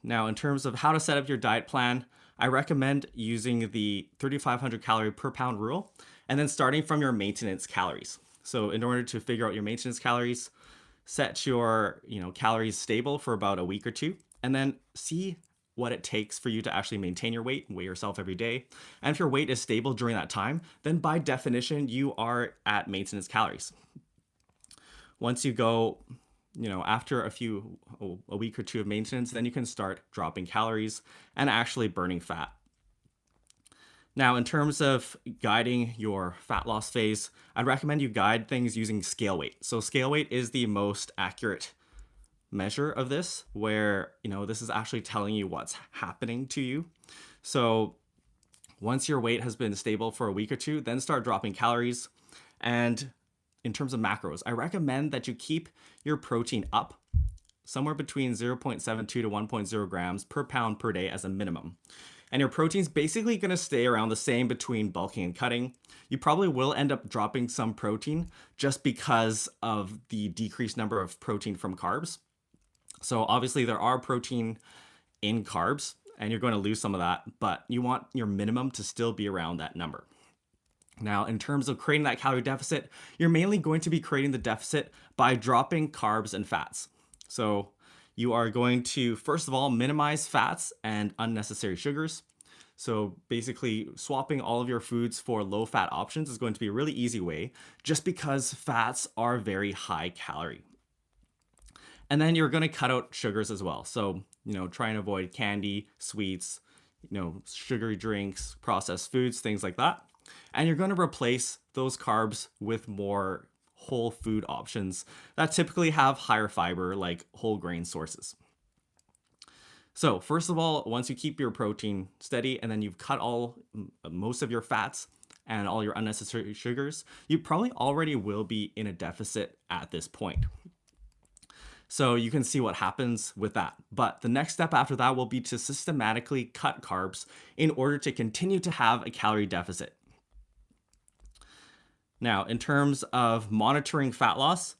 Now, in terms of how to set up your diet plan, I recommend using the 3,500 calorie per pound rule and then starting from your maintenance calories. So in order to figure out your maintenance calories, set your calories stable for about a week or two, and then see what it takes for you to actually maintain your weight, weigh yourself every day. And if your weight is stable during that time, then by definition, you are at maintenance calories. Once you go, after a week or two of maintenance, then you can start dropping calories and actually burning fat. Now, in terms of guiding your fat loss phase, I'd recommend you guide things using scale weight. So scale weight is the most accurate measure of this, where, this is actually telling you what's happening to you. So once your weight has been stable for a week or two, then start dropping calories. And in terms of macros, I recommend that you keep your protein up somewhere between 0.72 to 1.0 grams per pound per day as a minimum. And your protein's basically going to stay around the same between bulking and cutting. You probably will end up dropping some protein just because of the decreased number of protein from carbs. So obviously there are protein in carbs and you're going to lose some of that, but you want your minimum to still be around that number. Now, in terms of creating that calorie deficit, you're mainly going to be creating the deficit by dropping carbs and fats. So you are going to, first of all, minimize fats and unnecessary sugars. So basically swapping all of your foods for low fat options is going to be a really easy way, just because fats are very high calorie. And then you're going to cut out sugars as well. So, try and avoid candy, sweets, sugary drinks, processed foods, things like that. And you're going to replace those carbs with more whole food options that typically have higher fiber, like whole grain sources. So first of all, once you keep your protein steady and then you've cut most of your fats and all your unnecessary sugars, you probably already will be in a deficit at this point. So you can see what happens with that. But the next step after that will be to systematically cut carbs in order to continue to have a calorie deficit. Now, in terms of monitoring fat loss,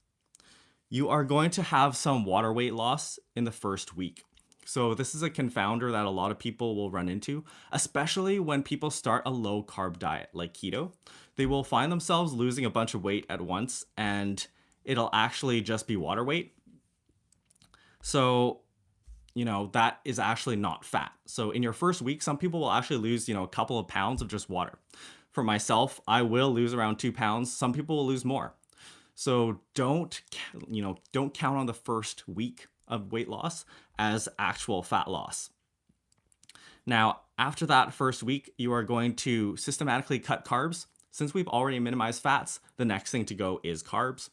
you are going to have some water weight loss in the first week. So this is a confounder that a lot of people will run into, especially when people start a low carb diet like keto. They will find themselves losing a bunch of weight at once, and it'll actually just be water weight. So, that is actually not fat. So in your first week, some people will actually lose, a couple of pounds of just water. For myself, I will lose around 2 pounds. Some people will lose more. So don't count on the first week of weight loss as actual fat loss. Now, after that first week, you are going to systematically cut carbs. Since we've already minimized fats, the next thing to go is carbs.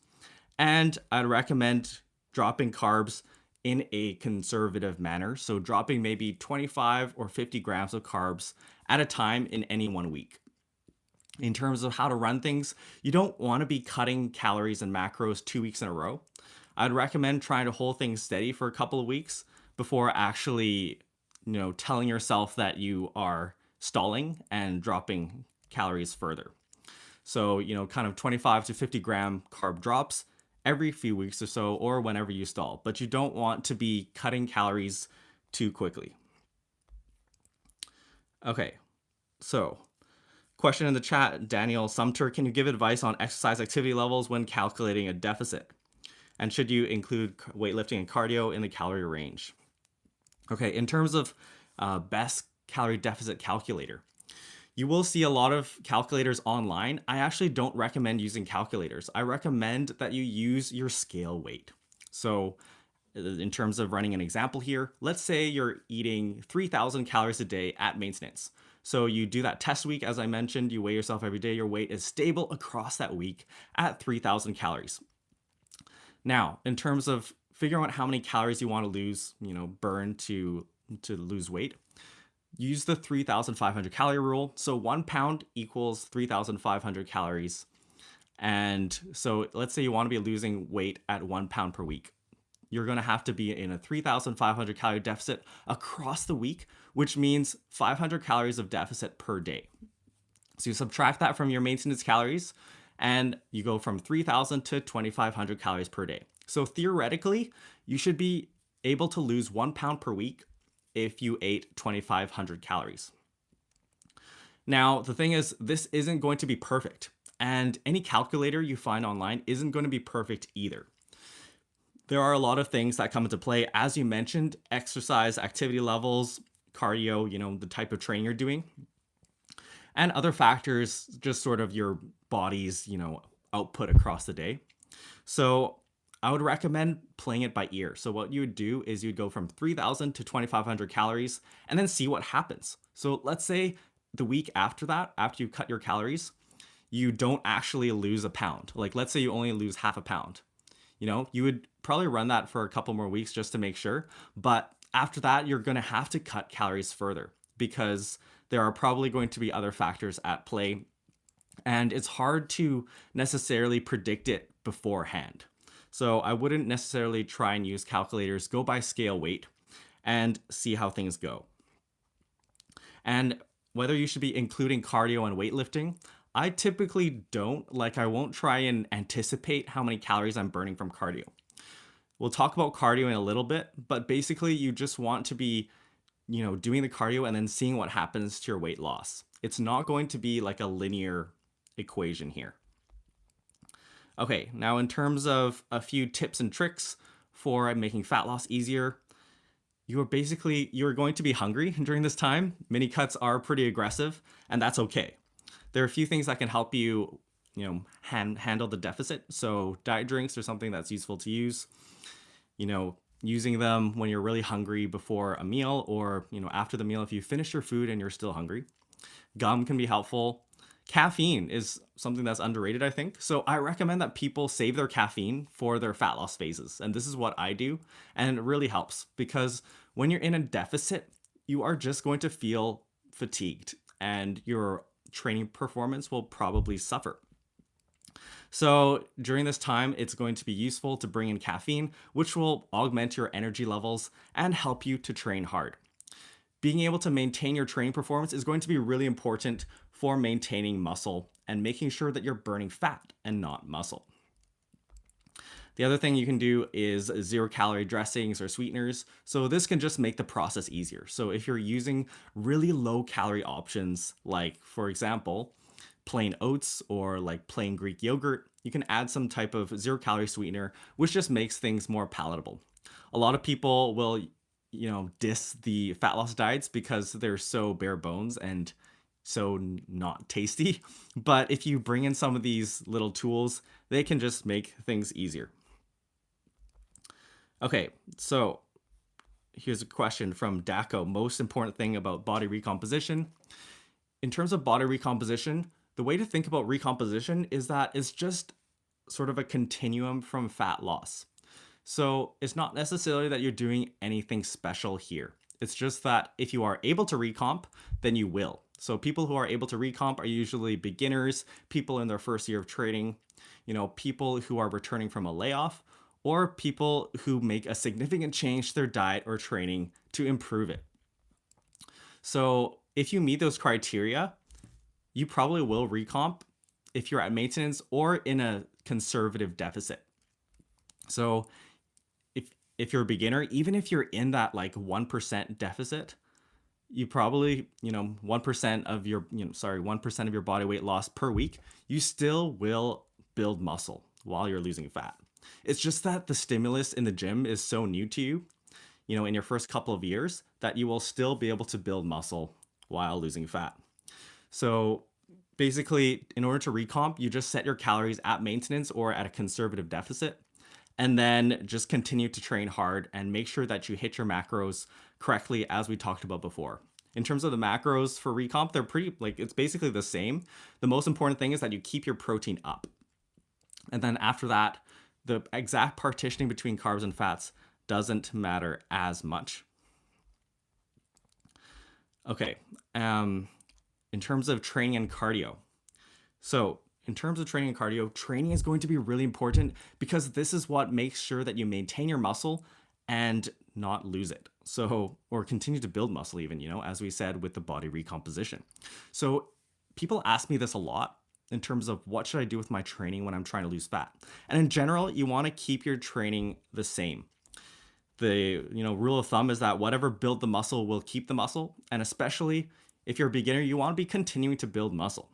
And I'd recommend dropping carbs in a conservative manner. So dropping maybe 25 or 50 grams of carbs at a time in any 1 week. In terms of how to run things, you don't want to be cutting calories and macros 2 weeks in a row. I'd recommend trying to hold things steady for a couple of weeks before actually, telling yourself that you are stalling and dropping calories further. So, kind of 25 to 50 gram carb drops every few weeks or so, or whenever you stall. But you don't want to be cutting calories too quickly. Okay, so question in the chat, Daniel Sumter, can you give advice on exercise activity levels when calculating a deficit? And should you include weightlifting and cardio in the calorie range? Okay, in terms of best calorie deficit calculator, you will see a lot of calculators online. I actually don't recommend using calculators. I recommend that you use your scale weight. So in terms of running an example here, let's say you're eating 3,000 calories a day at maintenance. So you do that test week, as I mentioned, you weigh yourself every day, your weight is stable across that week at 3,000 calories. Now, in terms of figuring out how many calories you want to lose, burn to lose weight, use the 3,500 calorie rule. So 1 pound equals 3,500 calories. And so let's say you want to be losing weight at 1 pound per week. You're going to have to be in a 3,500 calorie deficit across the week, which means 500 calories of deficit per day. So you subtract that from your maintenance calories and you go from 3,000 to 2,500 calories per day. So theoretically, you should be able to lose 1 pound per week if you ate 2,500 calories. Now, the thing is, this isn't going to be perfect, and any calculator you find online isn't going to be perfect either. There are a lot of things that come into play, as you mentioned: exercise, activity levels, cardio, the type of training you're doing, and other factors, just sort of your body's, output across the day. So I would recommend playing it by ear. So what you would do is you'd go from 3,000 to 2,500 calories and then see what happens. So let's say the week after that, after you cut your calories, you don't actually lose a pound. Like, let's say you only lose half a pound. You would probably run that for a couple more weeks just to make sure. But after that, you're going to have to cut calories further because there are probably going to be other factors at play. And it's hard to necessarily predict it beforehand. So I wouldn't necessarily try and use calculators. Go by scale weight and see how things go. And whether you should be including cardio and weightlifting, I typically don't. Like, I won't try and anticipate how many calories I'm burning from cardio. We'll talk about cardio in a little bit, but basically you just want to be, doing the cardio and then seeing what happens to your weight loss. It's not going to be like a linear equation here. Okay, now in terms of a few tips and tricks for making fat loss easier, you're going to be hungry during this time. Mini cuts are pretty aggressive, and that's okay. There are a few things that can help you, handle the deficit. So diet drinks are something that's useful to use. Using them when you're really hungry before a meal, or after the meal if you finish your food and you're still hungry. Gum can be helpful. Caffeine is something that's underrated, I think. So I recommend that people save their caffeine for their fat loss phases. And this is what I do. And it really helps because when you're in a deficit, you are just going to feel fatigued and your training performance will probably suffer. So during this time, it's going to be useful to bring in caffeine, which will augment your energy levels and help you to train hard. Being able to maintain your training performance is going to be really important for maintaining muscle and making sure that you're burning fat and not muscle. The other thing you can do is 0-calorie dressings or sweeteners. So this can just make the process easier. So if you're using really low-calorie options, like, for example, plain oats or like plain Greek yogurt, you can add some type of 0-calorie sweetener, which just makes things more palatable. A lot of people will diss the fat loss diets because they're so bare bones and so not tasty. But if you bring in some of these little tools, they can just make things easier. Okay, so here's a question from Daco. Most important thing about body recomposition. In terms of body recomposition, the way to think about recomposition is that it's just sort of a continuum from fat loss. So it's not necessarily that you're doing anything special here. It's just that if you are able to recomp, then you will. So people who are able to recomp are usually beginners, people in their first year of training, people who are returning from a layoff, or people who make a significant change to their diet or training to improve it. So if you meet those criteria, you probably will recomp if you're at maintenance or in a conservative deficit. So if you're a beginner, even if you're in that like 1% deficit, you probably, 1% of your, 1% of your body weight loss per week, you still will build muscle while you're losing fat. It's just that the stimulus in the gym is so new to you, in your first couple of years, that you will still be able to build muscle while losing fat. So basically, in order to recomp, you just set your calories at maintenance or at a conservative deficit, and then just continue to train hard and make sure that you hit your macros correctly, as we talked about before. In terms of the macros for recomp, they're it's basically the same. The most important thing is that you keep your protein up. And then after that, the exact partitioning between carbs and fats doesn't matter as much. Okay, in terms of training and cardio. So in terms of training and cardio, training is going to be really important because this is what makes sure that you maintain your muscle and not lose it. Or continue to build muscle even, as we said with the body recomposition. So people ask me this a lot in terms of what should I do with my training when I'm trying to lose fat. And in general, you want to keep your training the same. The rule of thumb is that whatever build the muscle will keep the muscle, and especially if you're a beginner, you want to be continuing to build muscle.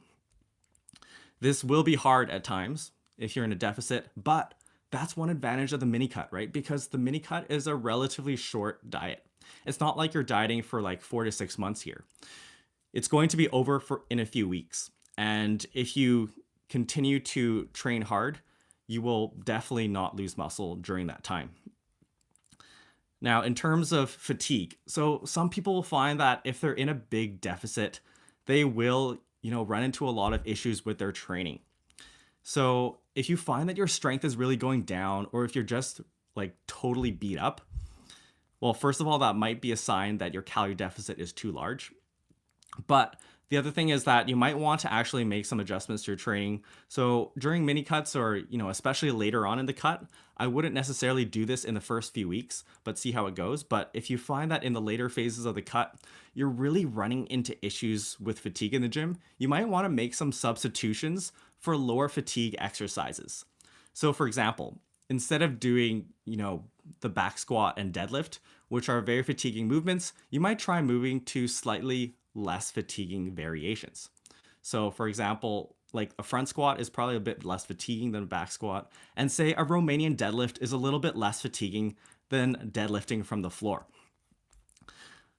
This will be hard at times if you're in a deficit, but that's one advantage of the mini cut, right? Because the mini cut is a relatively short diet. It's not like you're dieting for like 4 to 6 months here. It's going to be over in a few weeks. And if you continue to train hard, you will definitely not lose muscle during that time. Now, in terms of fatigue, so some people will find that if they're in a big deficit, they will, run into a lot of issues with their training. So if you find that your strength is really going down, or if you're just like totally beat up, well, first of all, that might be a sign that your calorie deficit is too large. But the other thing is that you might want to actually make some adjustments to your training. So during mini cuts, or especially later on in the cut, I wouldn't necessarily do this in the first few weeks, but see how it goes. But if you find that in the later phases of the cut, you're really running into issues with fatigue in the gym, you might want to make some substitutions for lower fatigue exercises. So for example, instead of doing, the back squat and deadlift, which are very fatiguing movements, you might try moving to slightly less fatiguing variations. So for example, like a front squat is probably a bit less fatiguing than a back squat, and say a Romanian deadlift is a little bit less fatiguing than deadlifting from the floor.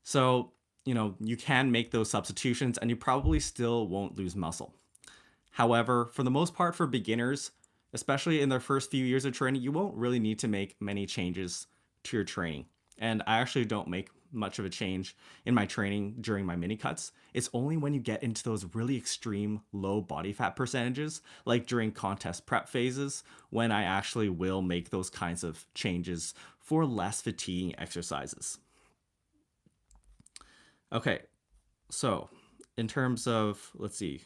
So, you can make those substitutions and you probably still won't lose muscle. However, for the most part, for beginners, especially in their first few years of training, you won't really need to make many changes to your training. And I actually don't make much of a change in my training during my mini cuts. It's only when you get into those really extreme low body fat percentages, like during contest prep phases, when I actually will make those kinds of changes for less fatiguing exercises. Okay, so in terms of, let's see,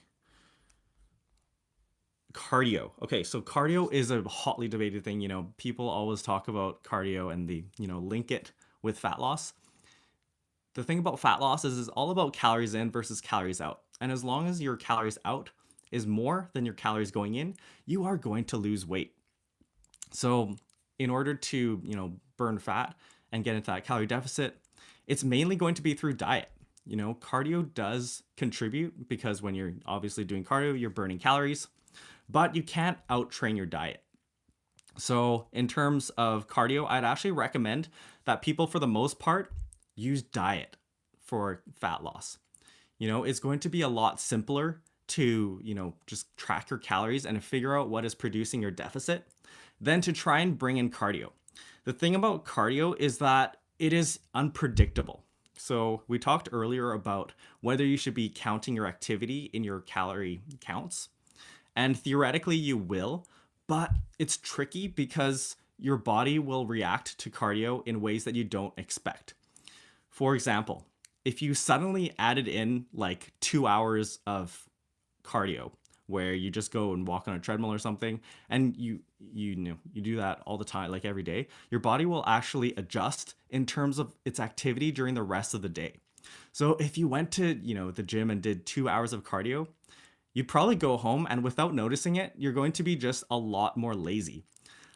cardio. Okay, so cardio is a hotly debated thing. People always talk about cardio and the, link it with fat loss. The thing about fat loss is it's all about calories in versus calories out. And as long as your calories out is more than your calories going in, you are going to lose weight. So in order to, burn fat and get into that calorie deficit, it's mainly going to be through diet. Cardio does contribute because when you're obviously doing cardio, you're burning calories, but you can't out-train your diet. So in terms of cardio, I'd actually recommend that people, for the most part, use diet for fat loss. It's going to be a lot simpler to, just track your calories and figure out what is producing your deficit than to try and bring in cardio. The thing about cardio is that it is unpredictable. So we talked earlier about whether you should be counting your activity in your calorie counts. And theoretically you will, but it's tricky because your body will react to cardio in ways that you don't expect. For example, if you suddenly added in like 2 hours of cardio where you just go and walk on a treadmill or something, and you do that all the time, like every day, your body will actually adjust in terms of its activity during the rest of the day. So if you went to, the gym and did 2 hours of cardio, you'd probably go home and without noticing it, you're going to be just a lot more lazy.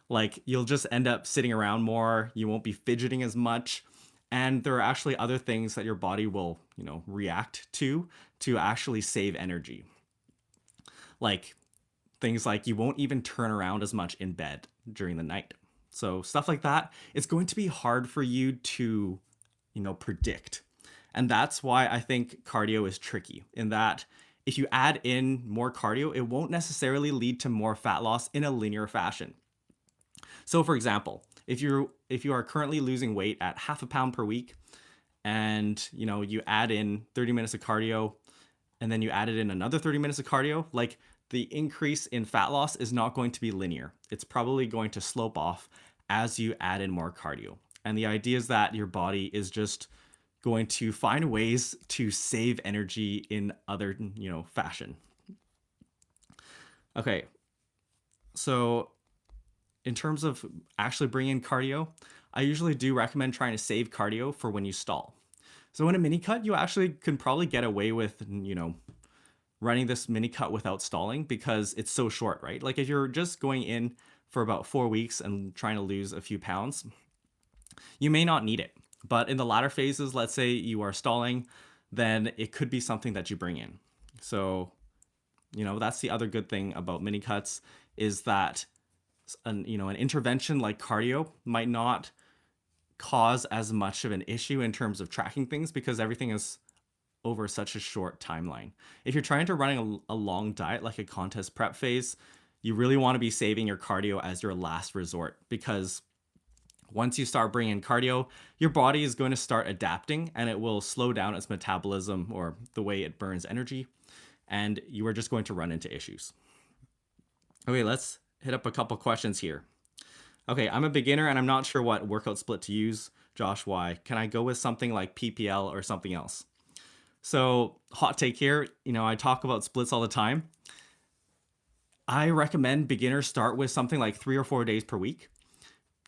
Like you'll just end up sitting around more, you won't be fidgeting as much. And there are actually other things that your body will, react to actually save energy. Like things like you won't even turn around as much in bed during the night. So stuff like that, it's going to be hard for you to, predict. And that's why I think cardio is tricky, in that if you add in more cardio, it won't necessarily lead to more fat loss in a linear fashion. So for example, if you are currently losing weight at 0.5 pound per week and you add in 30 minutes of cardio and then you added in another 30 minutes of cardio, like the increase in fat loss is not going to be linear. It's probably going to slope off as you add in more cardio. And the idea is that your body is just going to find ways to save energy in other, fashion. Okay. So in terms of actually bringing in cardio, I usually do recommend trying to save cardio for when you stall. So in a mini cut, you actually can probably get away with, running this mini cut without stalling because it's so short, right? Like if you're just going in for about 4 weeks and trying to lose a few pounds, You may not need it, but in the latter phases, let's say you are stalling, then it could be something that you bring in. So, that's the other good thing about mini cuts is that an intervention like cardio might not cause as much of an issue in terms of tracking things because everything is over such a short timeline. If you're trying to run a long diet like a contest prep phase, you really want to be saving your cardio as your last resort because once you start bringing in cardio, your body is going to start adapting and it will slow down its metabolism or the way it burns energy, and you are just going to run into issues. Okay, let's hit up a couple questions here. Okay, I'm a beginner and I'm not sure what workout split to use. Josh, why? Can I go with something like PPL or something else? So, hot take here, I talk about splits all the time. I recommend beginners start with something like 3 or 4 days per week,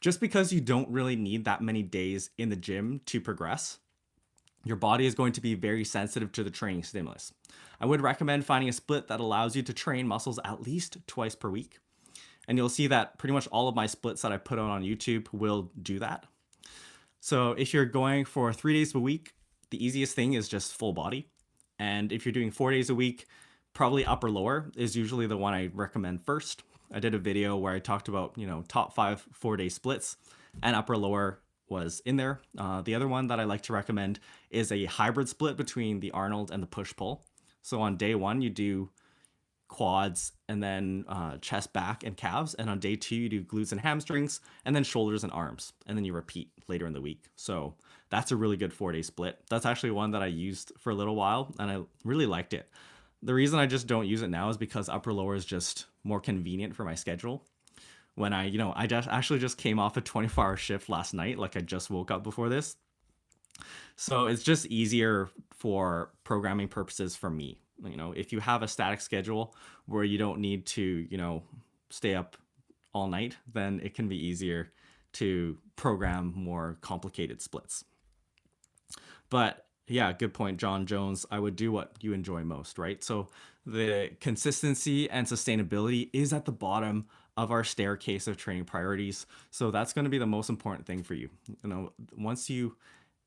just because you don't really need that many days in the gym to progress. Your body is going to be very sensitive to the training stimulus. I would recommend finding a split that allows you to train muscles at least twice per week. And you'll see that pretty much all of my splits that I put out on YouTube will do that. So if you're going for 3 days a week, the easiest thing is just full body. And if you're doing 4 days a week, probably upper lower is usually the one I recommend first. I did a video where I talked about, top 5 4-day splits, and upper lower was in there. The other one that I like to recommend is a hybrid split between the Arnold and the push pull. So on day 1, you do quads and then chest, back, and calves. And on day 2, you do glutes and hamstrings, and then shoulders and arms. And then you repeat later in the week. So that's a really good 4-day split. That's actually one that I used for a little while, and I really liked it. The reason I just don't use it now is because upper lower is just more convenient for my schedule. When I just came off a 24-hour shift last night, like I just woke up before this. So it's just easier for programming purposes for me. If you have a static schedule where you don't need to, stay up all night, then it can be easier to program more complicated splits. But yeah, good point, John Jones. I would do what you enjoy most, right? So the consistency and sustainability is at the bottom of our staircase of training priorities. So that's going to be the most important thing for you. Once you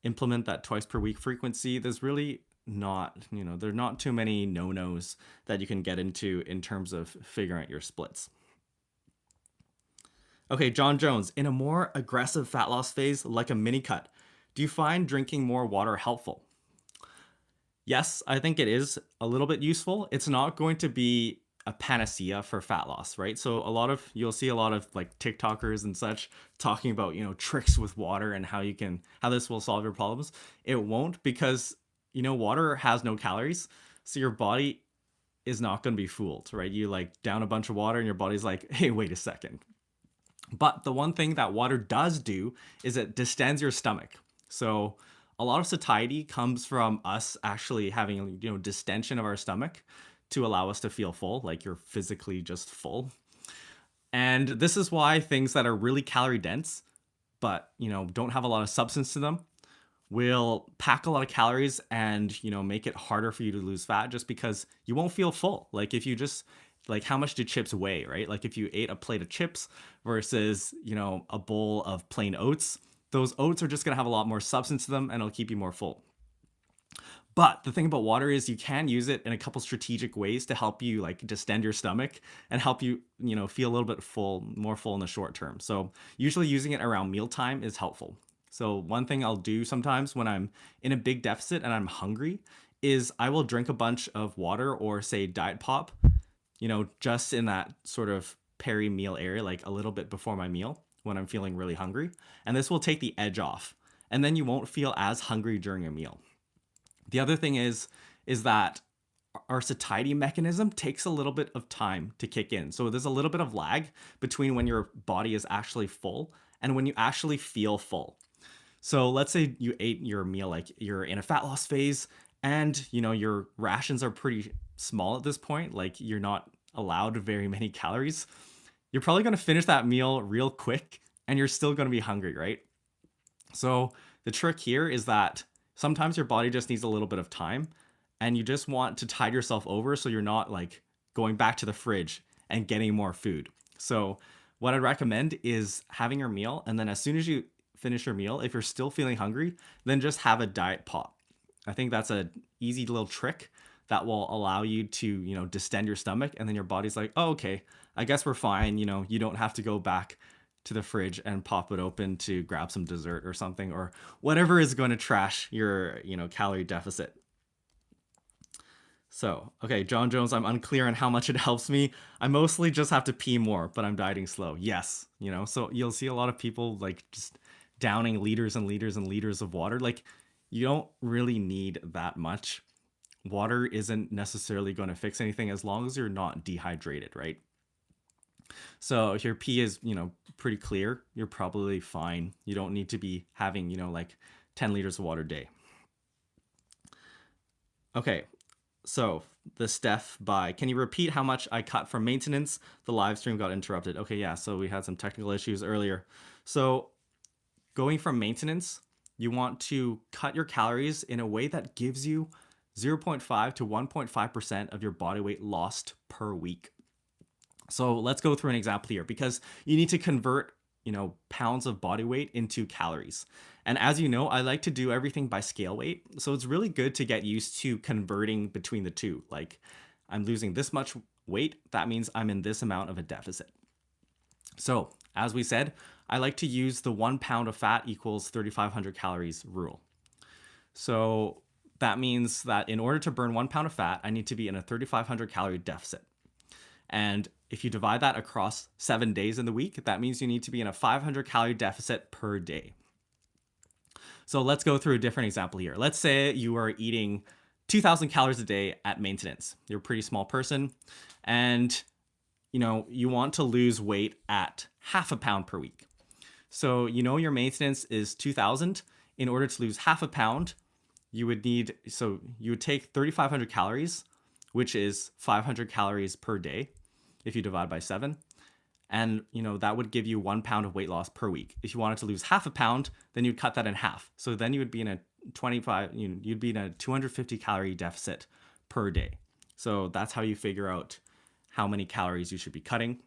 implement that twice per week frequency, there's really not, there are not too many no-nos that you can get into in terms of figuring out your splits. Okay, John Jones, in a more aggressive fat loss phase like a mini cut, do you find drinking more water helpful? Yes, I think it is a little bit useful. It's not going to be a panacea for fat loss, right? So you'll see a lot of like TikTokers and such talking about, tricks with water and how this will solve your problems. It won't, because, water has no calories. So your body is not going to be fooled, right? You like down a bunch of water and your body's like, hey, wait a second. But the one thing that water does do is it distends your stomach. So a lot of satiety comes from us actually having, distension of our stomach to allow us to feel full, like you're physically just full. And this is why things that are really calorie dense, but, don't have a lot of substance to them, will pack a lot of calories and, make it harder for you to lose fat, just because you won't feel full. Like if you just, like, how much do chips weigh, right? Like if you ate a plate of chips versus, a bowl of plain oats, those oats are just going to have a lot more substance to them and it'll keep you more full. But the thing about water is you can use it in a couple strategic ways to help you like distend your stomach and help you, feel a little bit more full in the short term. So usually using it around mealtime is helpful. So one thing I'll do sometimes when I'm in a big deficit and I'm hungry is I will drink a bunch of water or say diet pop, just in that sort of peri-meal area, like a little bit before my meal when I'm feeling really hungry. And this will take the edge off. And then you won't feel as hungry during a meal. The other thing is that our satiety mechanism takes a little bit of time to kick in. So there's a little bit of lag between when your body is actually full and when you actually feel full. So let's say you ate your meal, like you're in a fat loss phase and, your rations are pretty small at this point, like you're not allowed very many calories. You're probably going to finish that meal real quick and you're still going to be hungry, right? So the trick here is that sometimes your body just needs a little bit of time and you just want to tide yourself over so you're not like going back to the fridge and getting more food. So what I'd recommend is having your meal, and then as soon as you finish your meal, if you're still feeling hungry, then just have a diet pop. I think that's a easy little trick that will allow you to, distend your stomach, and then your body's like, oh, okay, I guess we're fine. You don't have to go back to the fridge and pop it open to grab some dessert or something, or whatever is going to trash your, calorie deficit. So, okay, John Jones, I'm unclear on how much it helps me. I mostly just have to pee more, but I'm dieting slow. Yes, so you'll see a lot of people like just downing liters and liters and liters of water. Like, you don't really need that much. Water isn't necessarily going to fix anything as long as you're not dehydrated, right? So if your pee is, pretty clear, you're probably fine. You don't need to be having, like 10 liters of water a day. Okay, so the Steph by, can you repeat how much I cut from maintenance? The live stream got interrupted. Okay, yeah, so we had some technical issues earlier. So going from maintenance, you want to cut your calories in a way that gives you 0.5 to 1.5% of your body weight lost per week. So let's go through an example here, because you need to convert, pounds of body weight into calories. And as you know, I like to do everything by scale weight. So it's really good to get used to converting between the two. Like, I'm losing this much weight, that means I'm in this amount of a deficit. So as we said, I like to use the 1 pound of fat equals 3,500 calories rule. So that means that in order to burn 1 pound of fat, I need to be in a 3,500 calorie deficit. And if you divide that across 7 days in the week, that means you need to be in a 500 calorie deficit per day. So let's go through a different example here. Let's say you are eating 2,000 calories a day at maintenance. You're a pretty small person, and you want to lose weight at 0.5 pound per week. So your maintenance is 2,000. In order to lose 0.5 pound, you would take 3,500 calories, which is 500 calories per day if you divide by 7. And, that would give you 1 pound of weight loss per week. If you wanted to lose 0.5 pound, then you'd cut that in half. So then you would be in a 250 calorie deficit per day. So that's how you figure out how many calories you should be cutting.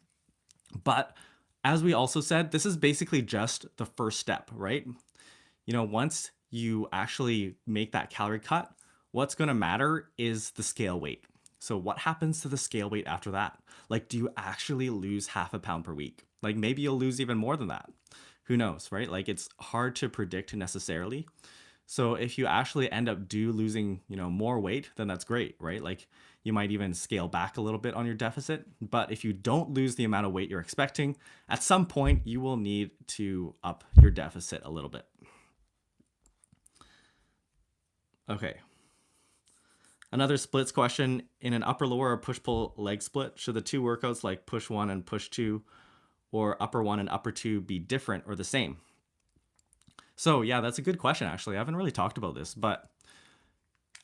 But as we also said, this is basically just the first step, right? Once you actually make that calorie cut, what's going to matter is the scale weight. So what happens to the scale weight after that? Like, do you actually lose 0.5 pound per week? Like, maybe you'll lose even more than that. Who knows, right? Like, it's hard to predict necessarily. So if you actually end up losing, more weight, then that's great, right? Like, you might even scale back a little bit on your deficit. But if you don't lose the amount of weight you're expecting, at some point you will need to up your deficit a little bit. Okay. Another splits question, in an upper lower or push pull leg split, should the two workouts like push 1 and push 2 or upper 1 and upper 2 be different or the same? So yeah, that's a good question actually. I haven't really talked about this, but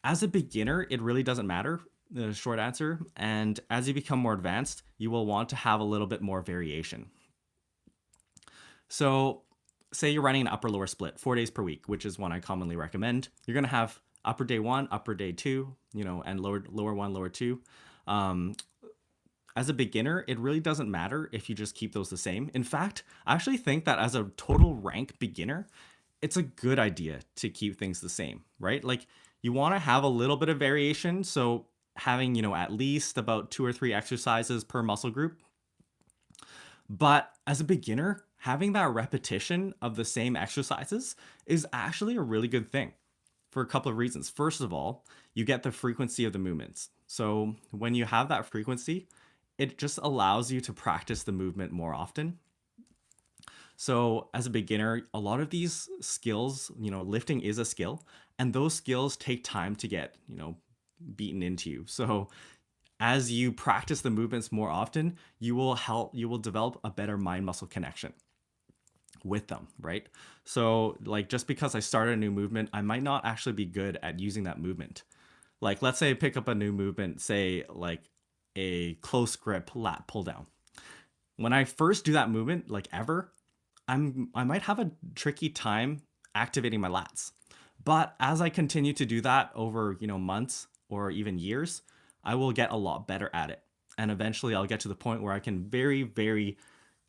as a beginner, it really doesn't matter, the short answer. And as you become more advanced, you will want to have a little bit more variation. So say you're running an upper lower split 4 days per week, which is one I commonly recommend. You're going to have upper day 1, upper day 2, and lower 1, lower 2. As a beginner, it really doesn't matter if you just keep those the same. In fact, I actually think that as a total rank beginner, it's a good idea to keep things the same, right? Like, you want to have a little bit of variation. So having, at least about 2 or 3 exercises per muscle group. But as a beginner, having that repetition of the same exercises is actually a really good thing for a couple of reasons. First of all, you get the frequency of the movements. So when you have that frequency, it just allows you to practice the movement more often. So as a beginner, a lot of these skills, lifting is a skill, and those skills take time to get, beaten into you. So as you practice the movements more often, you will develop a better mind muscle connection with them, right? So like, just because I started a new movement, I might not actually be good at using that movement. Like, let's say I pick up a new movement, say like a close grip lat pull down. When I first do that movement, like ever, I might have a tricky time activating my lats. But as I continue to do that over, months or even years, I will get a lot better at it. And eventually I'll get to the point where I can very, very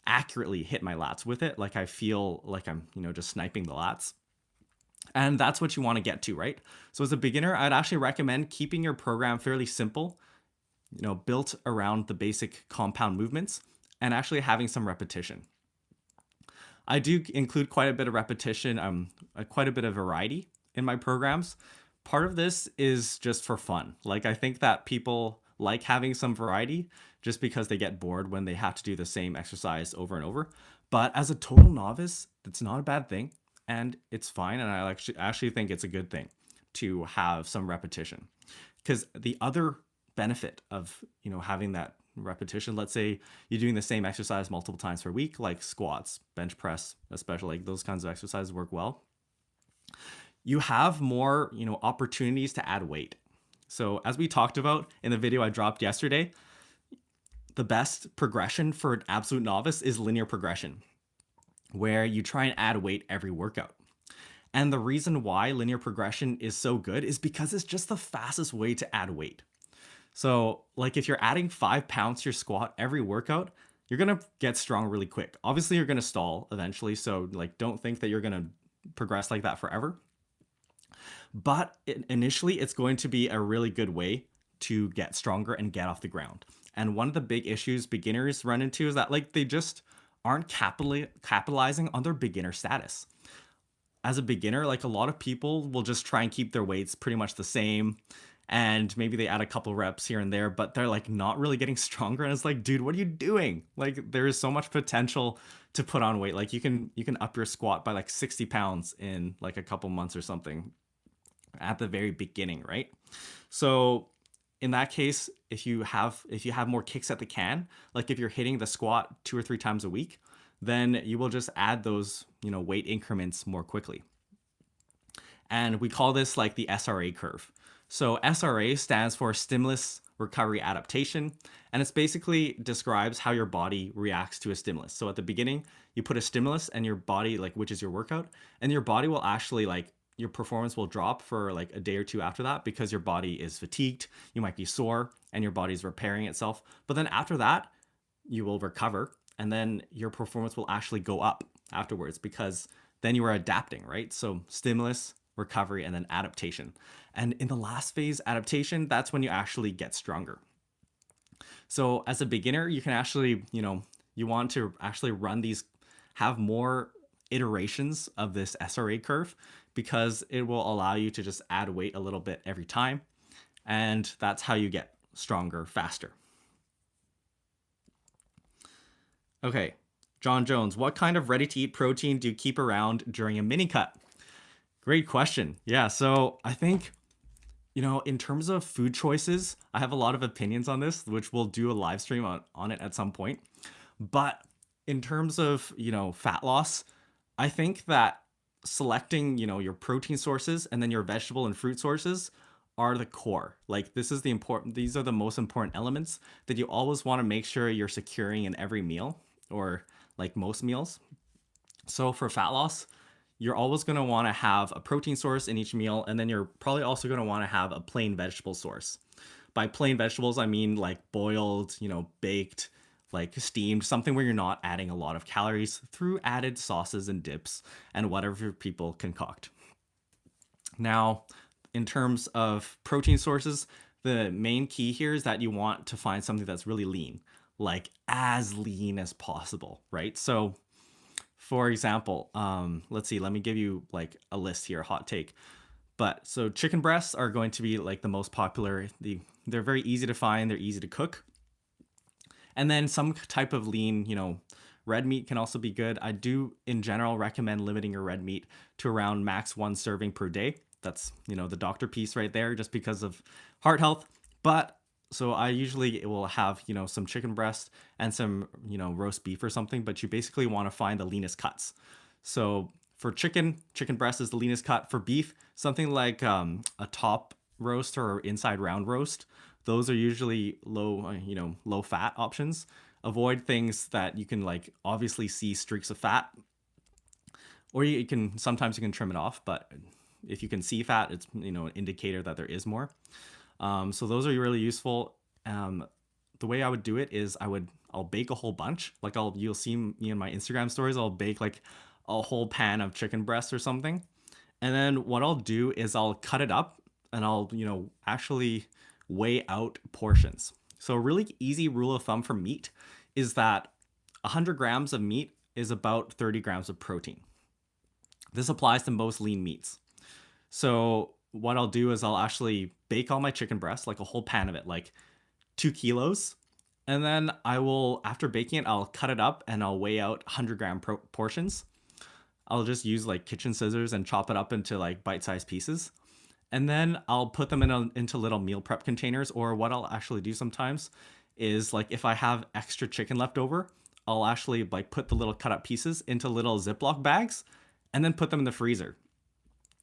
accurately hit my lats with it. Like I feel like I'm, just sniping the lats. And that's what you want to get to, right? So as a beginner, I'd actually recommend keeping your program fairly simple, built around the basic compound movements and actually having some repetition. I do include quite a bit of repetition, quite a bit of variety in my programs. Part of this is just for fun. Like I think that people like having some variety just because they get bored when they have to do the same exercise over and over. But as a total novice, it's not a bad thing and it's fine. And I actually think it's a good thing to have some repetition, because the other benefit of, having that repetition, let's say you're doing the same exercise multiple times per week, like squats, bench press, especially, like those kinds of exercises work well. You have more, opportunities to add weight. So as we talked about in the video I dropped yesterday, the best progression for an absolute novice is linear progression, where you try and add weight every workout. And the reason why linear progression is so good is because it's just the fastest way to add weight. So like if you're adding 5 pounds to your squat every workout, you're going to get strong really quick. Obviously you're going to stall eventually. So like, don't think that you're going to progress like that forever. But initially it's going to be a really good way to get stronger and get off the ground. And one of the big issues beginners run into is that like they just aren't capitalizing on their beginner status. As a beginner, like a lot of people will just try and keep their weights pretty much the same, and maybe they add a couple reps here and there, but they're like not really getting stronger. And it's like, dude, what are you doing? Like there is so much potential to put on weight. Like you can up your squat by like 60 pounds in like a couple months or something at the very beginning, right? So in that case, if you have more kicks at the can, like if you're hitting the squat 2 or 3 times a week, then you will just add those, weight increments more quickly. And we call this like the SRA curve. So SRA stands for stimulus recovery adaptation, and it's basically describes how your body reacts to a stimulus. So at the beginning, you put a stimulus and your body, like, which is your workout, and your body will actually like, your performance will drop for like a day or two after that because your body is fatigued, you might be sore, and your body's repairing itself. But then after that, you will recover, and then your performance will actually go up afterwards because then you are adapting, right? So stimulus, recovery, and then adaptation. And in the last phase, adaptation, that's when you actually get stronger. So as a beginner, you can actually, you want to actually run these, have more iterations of this SRA curve, because it will allow you to just add weight a little bit every time. And that's how you get stronger faster. Okay, John Jones, what kind of ready-to-eat protein do you keep around during a mini cut? Great question. Yeah, so I think, in terms of food choices, I have a lot of opinions on this, which we'll do a live stream on it at some point. But in terms of, fat loss, I think that selecting, your protein sources and then your vegetable and fruit sources are the core. Like these are the most important elements that you always want to make sure you're securing in every meal, or like most meals. So for fat loss, you're always going to want to have a protein source in each meal, and then you're probably also going to want to have a plain vegetable source. By plain vegetables, I mean like boiled, baked, like steamed, something where you're not adding a lot of calories through added sauces and dips and whatever people concoct. Now, in terms of protein sources, the main key here is that you want to find something that's really lean, like as lean as possible, right? So for example, let's see, let me give you like a list here, a hot take. But so chicken breasts are going to be like the most popular. They're very easy to find, they're easy to cook. And then some type of lean, red meat can also be good. I do in general recommend limiting your red meat to around max 1 serving per day. That's, the doctor piece right there, just because of heart health. But so I usually will have, some chicken breast and some, roast beef or something, but you basically want to find the leanest cuts. So for chicken breast is the leanest cut. For beef, something like a top roast or inside round roast. Those are usually low fat options. Avoid things that you can like obviously see streaks of fat, or sometimes you can trim it off, but if you can see fat, it's, an indicator that there is more. So those are really useful. the way I would do it is I'll bake a whole bunch. Like you'll see me in my Instagram stories. I'll bake like a whole pan of chicken breast or something. And then what I'll do is I'll cut it up and I'll, actually weigh out portions. So a really easy rule of thumb for meat is that 100 grams of meat is about 30 grams of protein. This applies to most lean meats. So what I'll do is I'll actually bake all my chicken breast, like a whole pan of it, like 2 kilos. And then after baking it, I'll cut it up and I'll weigh out 100-gram portions. I'll just use like kitchen scissors and chop it up into like bite-sized pieces. And then I'll put them into little meal prep containers, or what I'll actually do sometimes is like if I have extra chicken left over, I'll actually like put the little cut up pieces into little Ziploc bags and then put them in the freezer.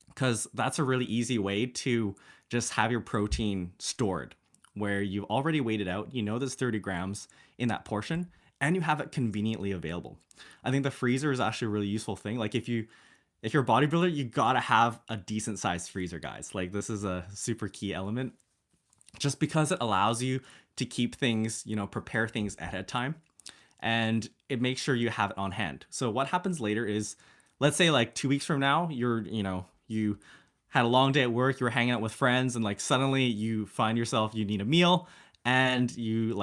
Because that's a really easy way to just have your protein stored, where you've already weighed it out, there's 30 grams in that portion, and you have it conveniently available. I think the freezer is actually a really useful thing. Like if you're a bodybuilder, you gotta have a decent sized freezer, guys. Like this is a super key element, just because it allows you to keep things, prepare things ahead of time, and it makes sure you have it on hand. So what happens later is, let's say like 2 weeks from now, you had a long day at work, you were hanging out with friends, and like suddenly you find yourself, you need a meal, and you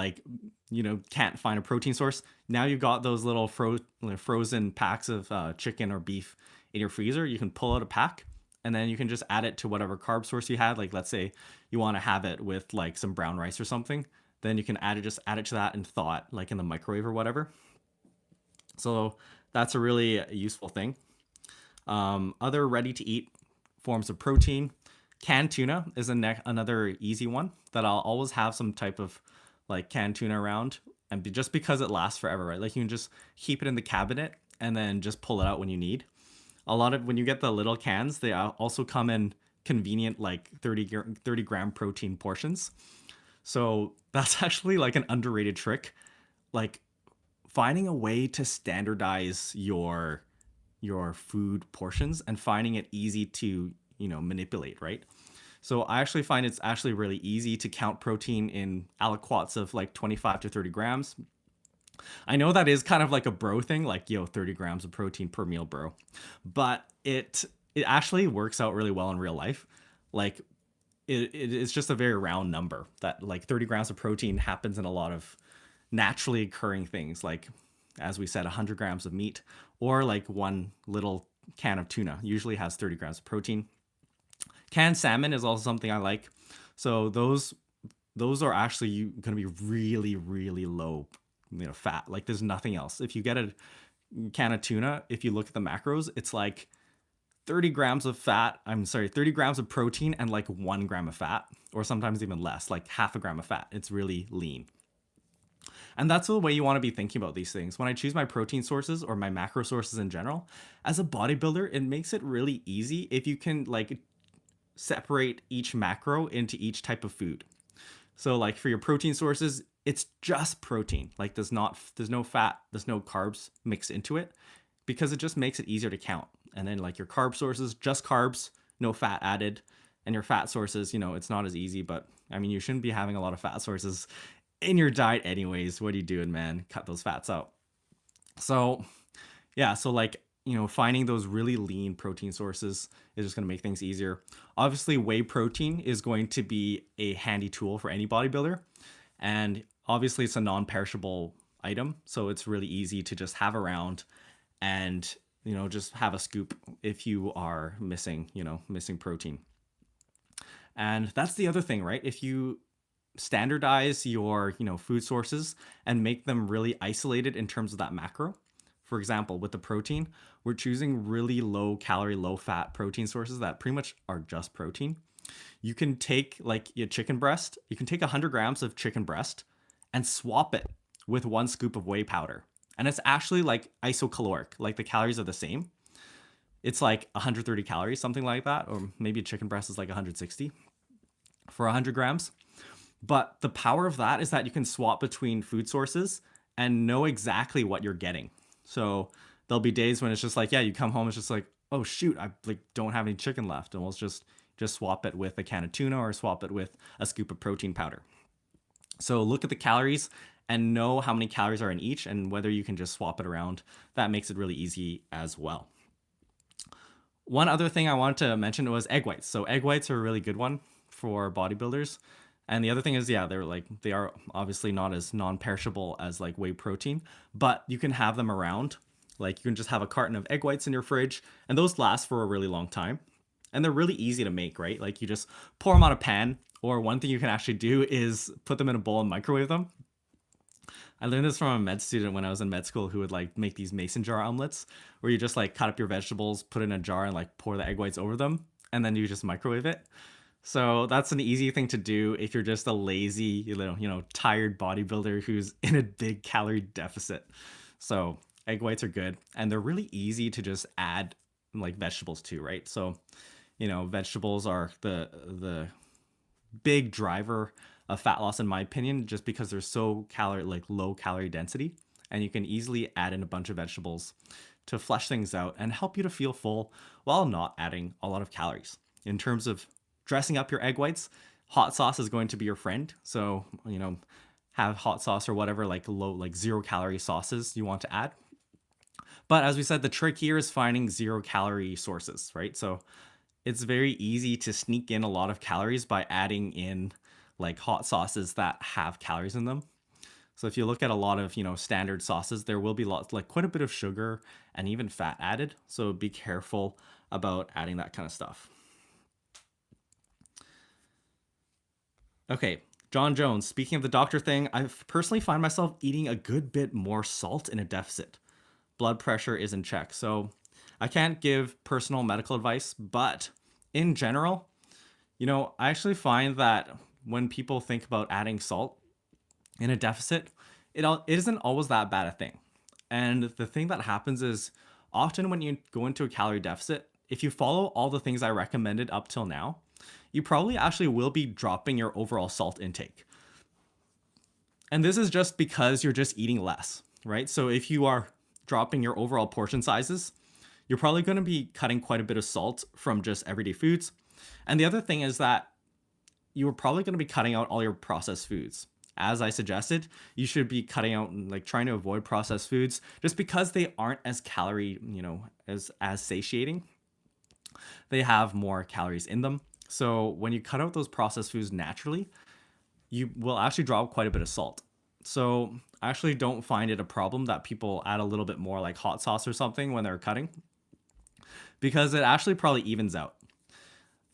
can't find a protein source. Now you've got those little frozen packs of chicken or beef in your freezer. You can pull out a pack, and then you can just add it to whatever carb source you had. Like let's say you want to have it with like some brown rice or something, then you can add it to that and thaw it like in the microwave or whatever. So that's a really useful thing. Other ready to eat forms of protein. Canned tuna is another easy one that I'll always have some type of like canned tuna around, and just because it lasts forever, right? Like you can just keep it in the cabinet and then just pull it out when you need. When you get the little cans, they also come in convenient like 30 gram protein portions. So that's actually like an underrated trick. Like finding a way to standardize your food portions and finding it easy to, manipulate, right? So I actually find it's actually really easy to count protein in aliquots of like 25 to 30 grams. I know that is kind of like a bro thing, like, 30 grams of protein per meal, bro. But it actually works out really well in real life. Like it's just a very round number that like 30 grams of protein happens in a lot of naturally occurring things. Like, as we said, 100 grams of meat, or like one little can of tuna usually has 30 grams of protein. Canned salmon is also something I like. So those are actually going to be really, really low, fat. Like there's nothing else. If you get a can of tuna, if you look at the macros, it's like 30 grams of 30 grams of protein and like 1 gram of fat, or sometimes even less, like half a gram of fat. It's really lean. And that's the way you want to be thinking about these things. When I choose my protein sources or my macro sources in general, as a bodybuilder, it makes it really easy if you can like separate each macro into each type of food. So like for your protein sources, it's just protein. Like there's no fat, there's no carbs mixed into it, because it just makes it easier to count. And then like your carb sources, just carbs, no fat added. And your fat sources, it's not as easy, but I mean, you shouldn't be having a lot of fat sources in your diet anyways. What are you doing, man? Cut those fats out. So yeah, so like, finding those really lean protein sources is just going to make things easier. Obviously, whey protein is going to be a handy tool for any bodybuilder. And obviously it's a non-perishable item, so it's really easy to just have around and, just have a scoop if you are missing protein. And that's the other thing, right? If you standardize your, food sources and make them really isolated in terms of that macro. For example, with the protein, we're choosing really low calorie, low fat protein sources that pretty much are just protein. You can take like your chicken breast, you can take 100 grams of chicken breast and swap it with 1 scoop of whey powder. And it's actually like isocaloric, like the calories are the same. It's like 130 calories, something like that. Or maybe a chicken breast is like 160 for 100 grams. But the power of that is that you can swap between food sources and know exactly what you're getting. So there'll be days when it's just like, you come home, it's just like, oh shoot, I like don't have any chicken left. And we'll just swap it with a can of tuna or swap it with a scoop of protein powder. So look at the calories and know how many calories are in each and whether you can just swap it around. That makes it really easy as well. One other thing I wanted to mention was egg whites. So egg whites are a really good one for bodybuilders. And the other thing is, yeah, they are obviously not as non-perishable as like whey protein, but you can have them around. Like you can just have a carton of egg whites in your fridge, and those last for a really long time. And they're really easy to make, right? Like you just pour them on a pan, or one thing you can actually do is put them in a bowl and microwave them. I learned this from a med student when I was in med school who would like make these mason jar omelets where you just like cut up your vegetables, put it in a jar and like pour the egg whites over them, and then you just microwave it. So that's an easy thing to do if you're just a lazy, tired bodybuilder who's in a big calorie deficit. So egg whites are good, and they're really easy to just add like vegetables to, right? So, vegetables are the big driver of fat loss in my opinion, just because they're so low calorie density, and you can easily add in a bunch of vegetables to flush things out and help you to feel full while not adding a lot of calories. In terms of dressing up your egg whites, hot sauce is going to be your friend. So, have hot sauce or whatever like 0 calorie sauces you want to add. But as we said, the trick here is finding 0 calorie sources, right? So it's very easy to sneak in a lot of calories by adding in like hot sauces that have calories in them. So if you look at a lot of, standard sauces, there will be quite a bit of sugar and even fat added. So be careful about adding that kind of stuff. Okay, John Jones, speaking of the doctor thing, I personally find myself eating a good bit more salt in a deficit. Blood pressure is in check. So I can't give personal medical advice, but in general, I actually find that when people think about adding salt in a deficit, it isn't always that bad a thing. And the thing that happens is often when you go into a calorie deficit, if you follow all the things I recommended up till now, you probably actually will be dropping your overall salt intake. And this is just because you're just eating less, right? So if you are dropping your overall portion sizes, you're probably going to be cutting quite a bit of salt from just everyday foods. And the other thing is that you're probably going to be cutting out all your processed foods. As I suggested, you should be cutting out, trying to avoid processed foods just because they aren't as calorie, as satiating. They have more calories in them. So when you cut out those processed foods naturally, you will actually drop quite a bit of salt. So I actually don't find it a problem that people add a little bit more like hot sauce or something when they're cutting, because it actually probably evens out.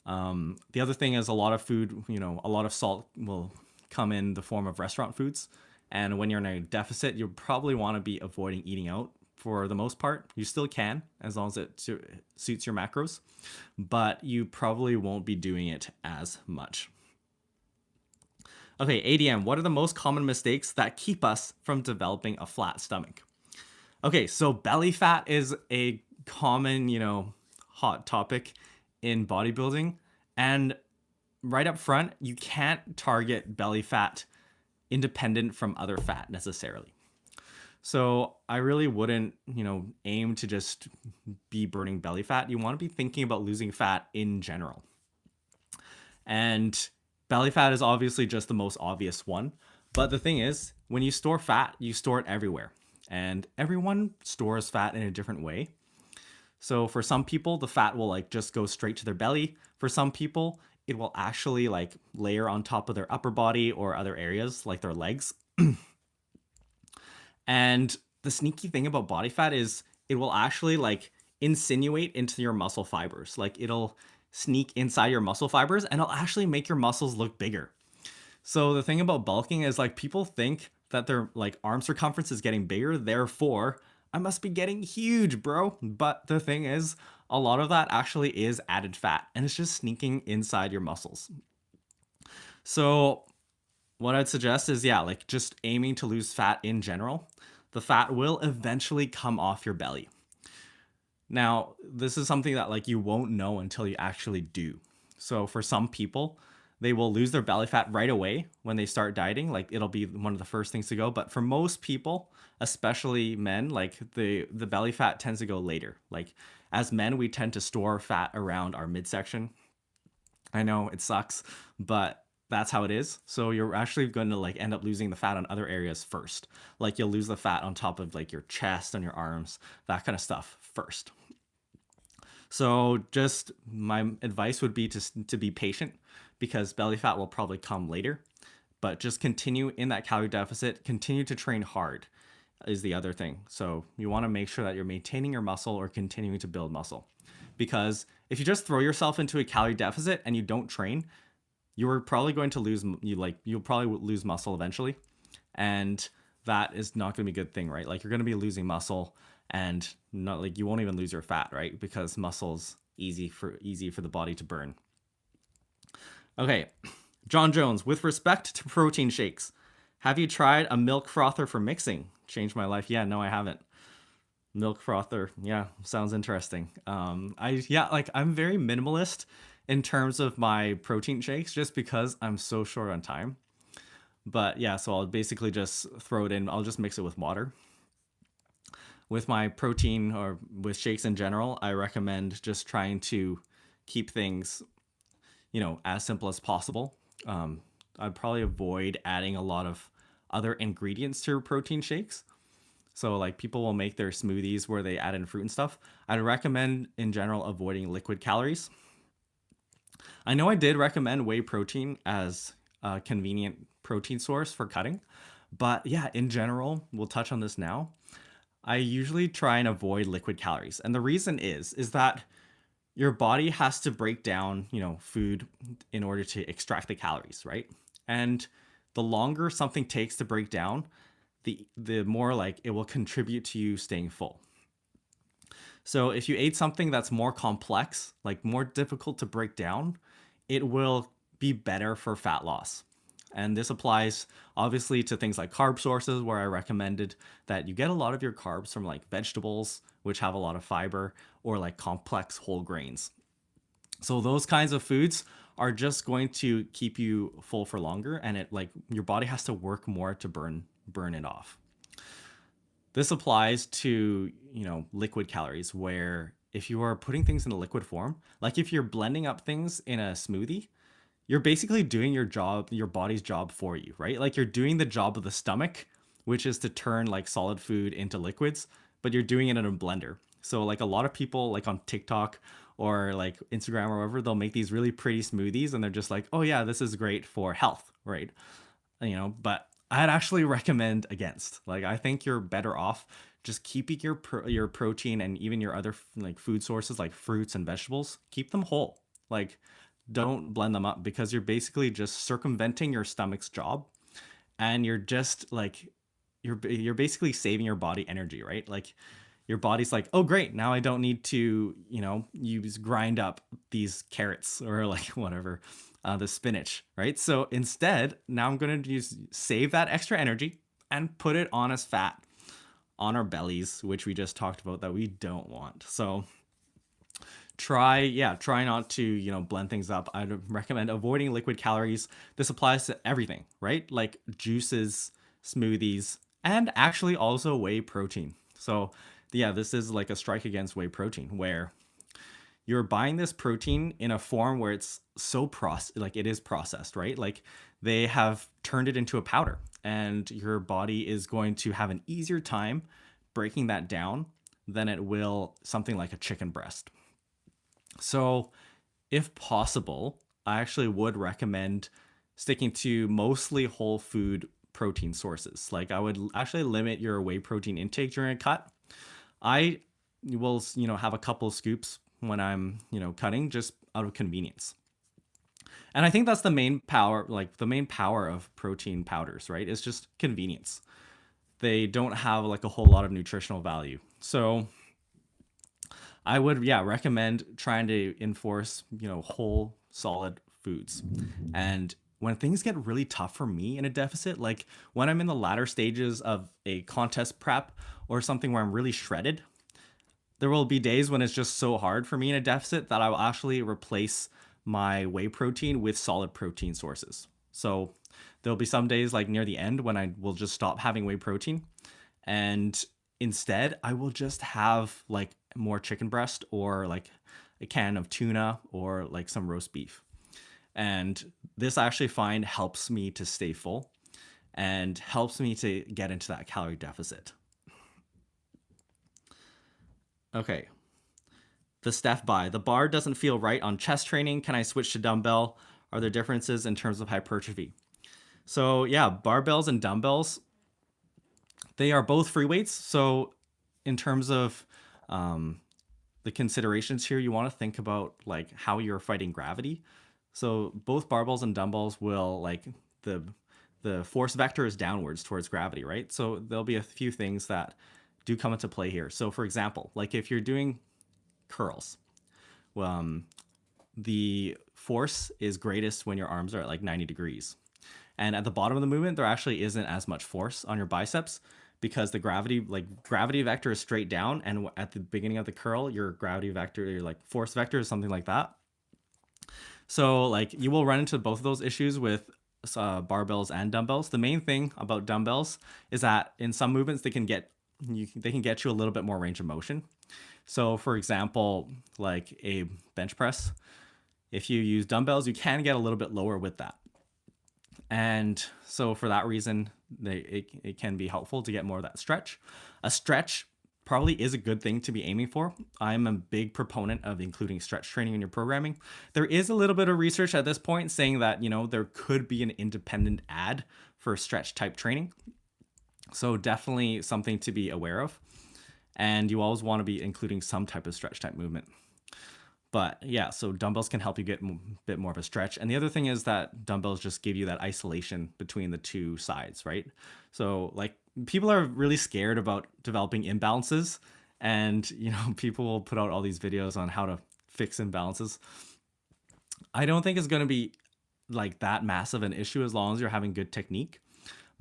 The other thing is a lot of food, a lot of salt will come in the form of restaurant foods. And when you're in a deficit, you probably want to be avoiding eating out for the most part. You still can, as long as it suits your macros, but you probably won't be doing it as much. Okay, ADM, what are the most common mistakes that keep us from developing a flat stomach? Okay, so belly fat is a common, hot topic in bodybuilding. And right up front, you can't target belly fat independent from other fat necessarily. So I really wouldn't, aim to just be burning belly fat. You want to be thinking about losing fat in general. And belly fat is obviously just the most obvious one. But the thing is, when you store fat, you store it everywhere. And everyone stores fat in a different way. So for some people, the fat will just go straight to their belly. For some people, it will actually layer on top of their upper body or other areas like their legs. And the sneaky thing about body fat is it will actually insinuate into your muscle fibers. It'll sneak inside your muscle fibers and it'll actually make your muscles look bigger. So the thing about bulking is people think that their arm circumference is getting bigger, therefore I must be getting huge, bro. But the thing is, a lot of that actually is added fat and it's just sneaking inside your muscles. So what I'd suggest is, just aiming to lose fat in general. The fat will eventually come off your belly. Now, this is something that you won't know until you actually do. So for some people, they will lose their belly fat right away when they start dieting. It'll be one of the first things to go. But for most people, especially men, the belly fat tends to go later. As men, we tend to store fat around our midsection. I know it sucks, but that's how it is. So you're actually going to like end up losing the fat on other areas first. Like you'll lose the fat on top of like your chest and your arms, that kind of stuff first. So just my advice would be to be patient, because belly fat will probably come later. But just continue in that calorie deficit, continue to train hard is the other thing. So you want to make sure that you're maintaining your muscle or continuing to build muscle. Because if you just throw yourself into a calorie deficit and you don't train, you're probably going to you'll probably lose muscle eventually. And that is not going to be a good thing, right? Like you're going to be losing muscle, and not like you won't even lose your fat, right? Because muscle's easy for the body to burn. Okay, John Jones, with respect to protein shakes, have you tried a milk frother for mixing? Changed my life. Yeah, no, I haven't. Milk frother, yeah, sounds interesting. I'm very minimalist in terms of my protein shakes, just because I'm so short on time. But yeah, so I'll basically just throw it in. I'll just mix it with water. With my protein or with shakes in general, I recommend just trying to keep things, as simple as possible. I'd probably avoid adding a lot of other ingredients to protein shakes. So like people will make their smoothies where they add in fruit and stuff. I'd recommend in general avoiding liquid calories. I know I did recommend whey protein as a convenient protein source for cutting, but yeah, in general, we'll touch on this now. I usually try and avoid liquid calories. And the reason is that your body has to break down, food in order to extract the calories, right? And the longer something takes to break down, the more like it will contribute to you staying full. So if you ate something that's more complex, like more difficult to break down, it will be better for fat loss. And this applies obviously to things like carb sources, where I recommended that you get a lot of your carbs from like vegetables, which have a lot of fiber, or like complex whole grains. So those kinds of foods are just going to keep you full for longer, and it like your body has to work more to burn it off. This applies to, liquid calories, where if you are putting things in a liquid form, like if you're blending up things in a smoothie, you're basically doing your body's job for you, right? Like you're doing the job of the stomach, which is to turn like solid food into liquids, but you're doing it in a blender. So like a lot of people like on TikTok or like Instagram or wherever, they'll make these really pretty smoothies and they're just like, oh yeah, this is great for health, right? But I'd actually recommend against. Like I think you're better off just keeping your protein and even your other like food sources like fruits and vegetables, keep them whole. Like don't blend them up, because you're basically just circumventing your stomach's job, and you're just like you're basically saving your body energy, right? Like your body's like, oh great, now I don't need to use grind up these carrots or like whatever, the spinach, right? So instead, now I'm going to save that extra energy and put it on as fat on our bellies, which we just talked about that we don't want. So try not to blend things up. I'd recommend avoiding liquid calories. This applies to everything, right? Like juices, smoothies, and actually also whey protein. So yeah, this is like a strike against whey protein, where you're buying this protein in a form where it's so it is processed, right? Like they have turned it into a powder, and your body is going to have an easier time breaking that down than it will something like a chicken breast. So if possible, I actually would recommend sticking to mostly whole food protein sources. Like I would actually limit your whey protein intake during a cut. I will, have a couple of scoops when I'm, cutting, just out of convenience. And I think that's the main power of protein powders, right? It's just convenience. They don't have like a whole lot of nutritional value. So I would, recommend trying to enforce, whole solid foods. And when things get really tough for me in a deficit, like when I'm in the latter stages of a contest prep or something where I'm really shredded, there will be days when it's just so hard for me in a deficit that I will actually replace my whey protein with solid protein sources. So there'll be some days like near the end when I will just stop having whey protein, and instead I will just have like more chicken breast or like a can of tuna or like some roast beef. And this I actually find helps me to stay full and helps me to get into that calorie deficit. Okay. The Steph by. The bar doesn't feel right on chest training. Can I switch to dumbbell? Are there differences in terms of hypertrophy? So yeah, barbells and dumbbells, they are both free weights. So in terms of the considerations here, you want to think about like how you're fighting gravity. So both barbells and dumbbells will like the force vector is downwards towards gravity, right? So there'll be a few things that do come into play here. So for example, like if you're doing curls, the force is greatest when your arms are at like 90 degrees. And at the bottom of the movement, there actually isn't as much force on your biceps because the gravity vector is straight down. And at the beginning of the curl, your gravity vector, your like force vector is something like that. So like you will run into both of those issues with barbells and dumbbells. The main thing about dumbbells is that in some movements, they can get you a little bit more range of motion. So for example, like a bench press, if you use dumbbells, you can get a little bit lower with that. And so for that reason, it can be helpful to get more of that stretch. A stretch probably is a good thing to be aiming for. I'm a big proponent of including stretch training in your programming. There is a little bit of research at this point saying that, you know, there could be an independent ad for stretch type training. So definitely something to be aware of. And you always want to be including some type of stretch type movement. But yeah, so dumbbells can help you get a bit more of a stretch. And the other thing is that dumbbells just give you that isolation between the two sides, right? So like people are really scared about developing imbalances, and you know, people will put out all these videos on how to fix imbalances. I don't think it's going to be like that massive an issue as long as you're having good technique.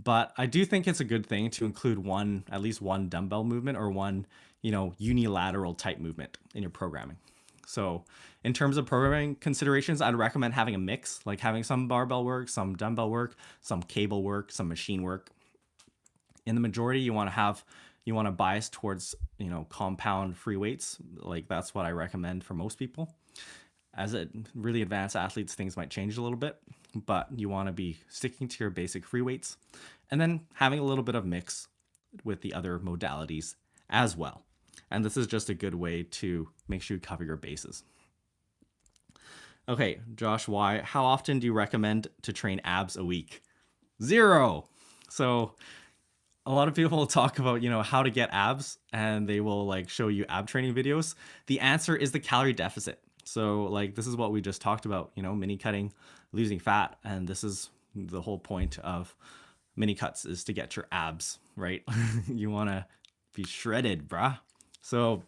But I do think it's a good thing to include at least one dumbbell movement or one, you know, unilateral type movement in your programming. So in terms of programming considerations, I'd recommend having a mix, like having some barbell work, some dumbbell work, some cable work, some machine work. In the majority, you want to bias towards, you know, compound free weights. Like that's what I recommend for most people. As a really advanced athletes, things might change a little bit, but you want to be sticking to your basic free weights and then having a little bit of mix with the other modalities as well. And this is just a good way to make sure you cover your bases. Okay, Josh Y, how often do you recommend to train abs a week? 0. So a lot of people will talk about, you know, how to get abs, and they will like show you ab training videos. The answer is the calorie deficit. So like this is what we just talked about, you know, mini cutting, losing fat. And this is the whole point of mini cuts, is to get your abs, right? You want to be shredded, bruh. So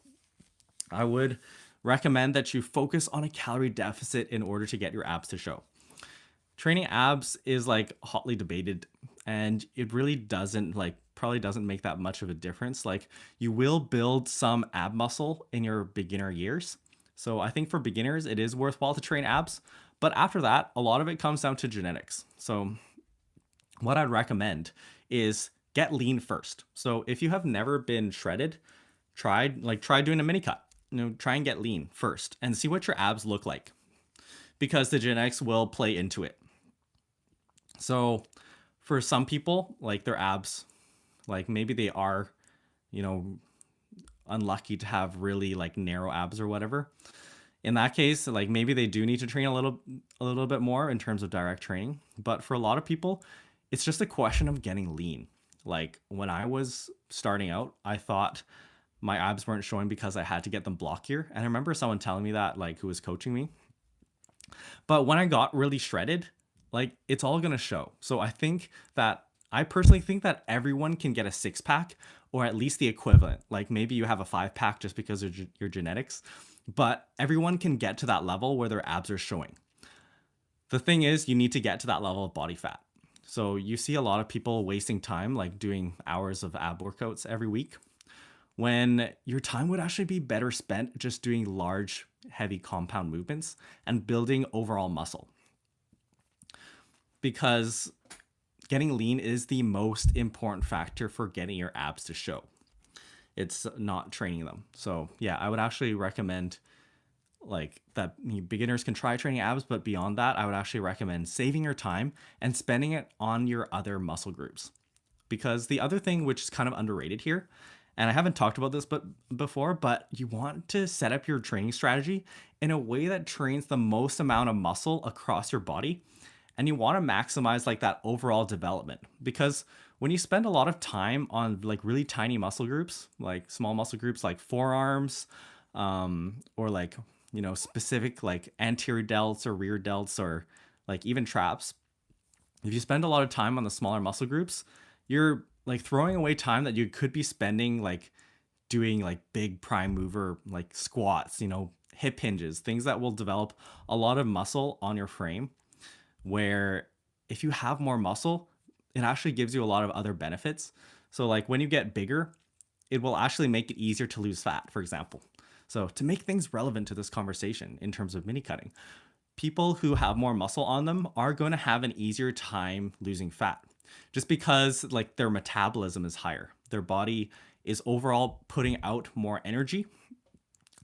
I would recommend that you focus on a calorie deficit in order to get your abs to show. Training abs is like hotly debated, and it really probably doesn't make that much of a difference. Like you will build some ab muscle in your beginner years. So I think for beginners, it is worthwhile to train abs. But after that, a lot of it comes down to genetics. So what I'd recommend is get lean first. So if you have never been shredded, try doing a mini cut. You know, try and get lean first and see what your abs look like, because the genetics will play into it. So for some people, like their abs, like maybe they are, you know, unlucky to have really like narrow abs or whatever. In that case, like maybe they do need to train a little bit more in terms of direct training. But for a lot of people, it's just a question of getting lean. Like when I was starting out, I thought my abs weren't showing because I had to get them blockier. And I remember someone telling me that, like who was coaching me. But when I got really shredded, like it's all going to show. So I personally think that everyone can get a 6-pack or at least the equivalent. Like maybe you have a 5-pack just because of your genetics, but everyone can get to that level where their abs are showing. The thing is, you need to get to that level of body fat. So you see a lot of people wasting time, like doing hours of ab workouts every week, when your time would actually be better spent just doing large, heavy compound movements and building overall muscle. Because getting lean is the most important factor for getting your abs to show. It's not training them. So yeah, I would actually recommend like that beginners can try training abs, but beyond that, I would actually recommend saving your time and spending it on your other muscle groups. Because the other thing which is kind of underrated here, and I haven't talked about this before, but you want to set up your training strategy in a way that trains the most amount of muscle across your body. And you want to maximize like that overall development, because when you spend a lot of time on like really tiny muscle groups, like small muscle groups like forearms, or like, specific like anterior delts or rear delts or like even traps, if you spend a lot of time on the smaller muscle groups, you're like throwing away time that you could be spending like doing like big prime mover like squats, hip hinges, things that will develop a lot of muscle on your frame. Where if you have more muscle, it actually gives you a lot of other benefits. So like when you get bigger, it will actually make it easier to lose fat, for example. So to make things relevant to this conversation in terms of mini cutting, people who have more muscle on them are going to have an easier time losing fat, just because like their metabolism is higher. Their body is overall putting out more energy,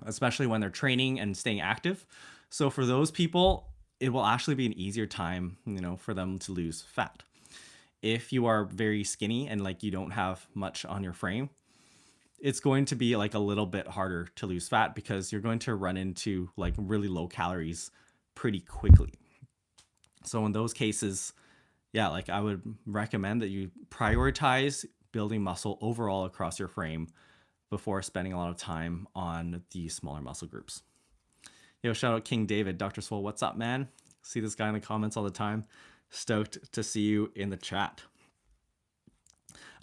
especially when they're training and staying active. So for those people, it will actually be an easier time, for them to lose fat. If you are very skinny and like you don't have much on your frame, it's going to be like a little bit harder to lose fat because you're going to run into like really low calories pretty quickly. So in those cases, yeah, like I would recommend that you prioritize building muscle overall across your frame before spending a lot of time on the smaller muscle groups. Yo, shout out King David, Dr. Swole, what's up, man? See this guy in the comments all the time. Stoked to see you in the chat.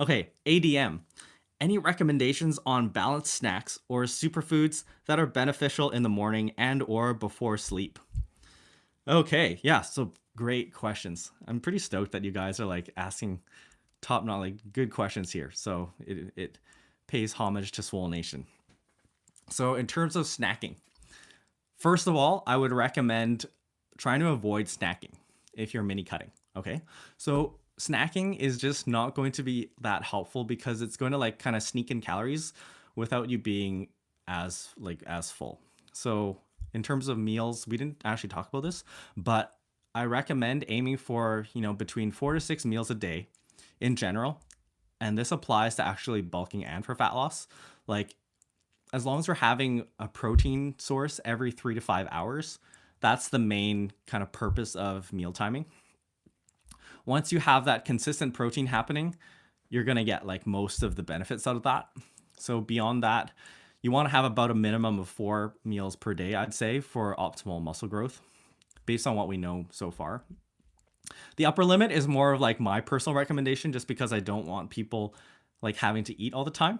Okay, ADM. Any recommendations on balanced snacks or superfoods that are beneficial in the morning and or before sleep? Okay, yeah, so great questions. I'm pretty stoked that you guys are like asking top-notch, like good questions here. So it pays homage to Swole Nation. So in terms of snacking, first of all, I would recommend trying to avoid snacking if you're mini cutting. Okay, so snacking is just not going to be that helpful because it's going to like kind of sneak in calories without you being as full. So in terms of meals, we didn't actually talk about this, but I recommend aiming for, between 4 to 6 meals a day in general. And this applies to actually bulking and for fat loss. Like as long as we're having a protein source every 3 to 5 hours, that's the main kind of purpose of meal timing. Once you have that consistent protein happening, you're going to get like most of the benefits out of that. So beyond that, you want to have about a minimum of 4 meals per day, I'd say, for optimal muscle growth based on what we know so far. The upper limit is more of like my personal recommendation just because I don't want people like having to eat all the time.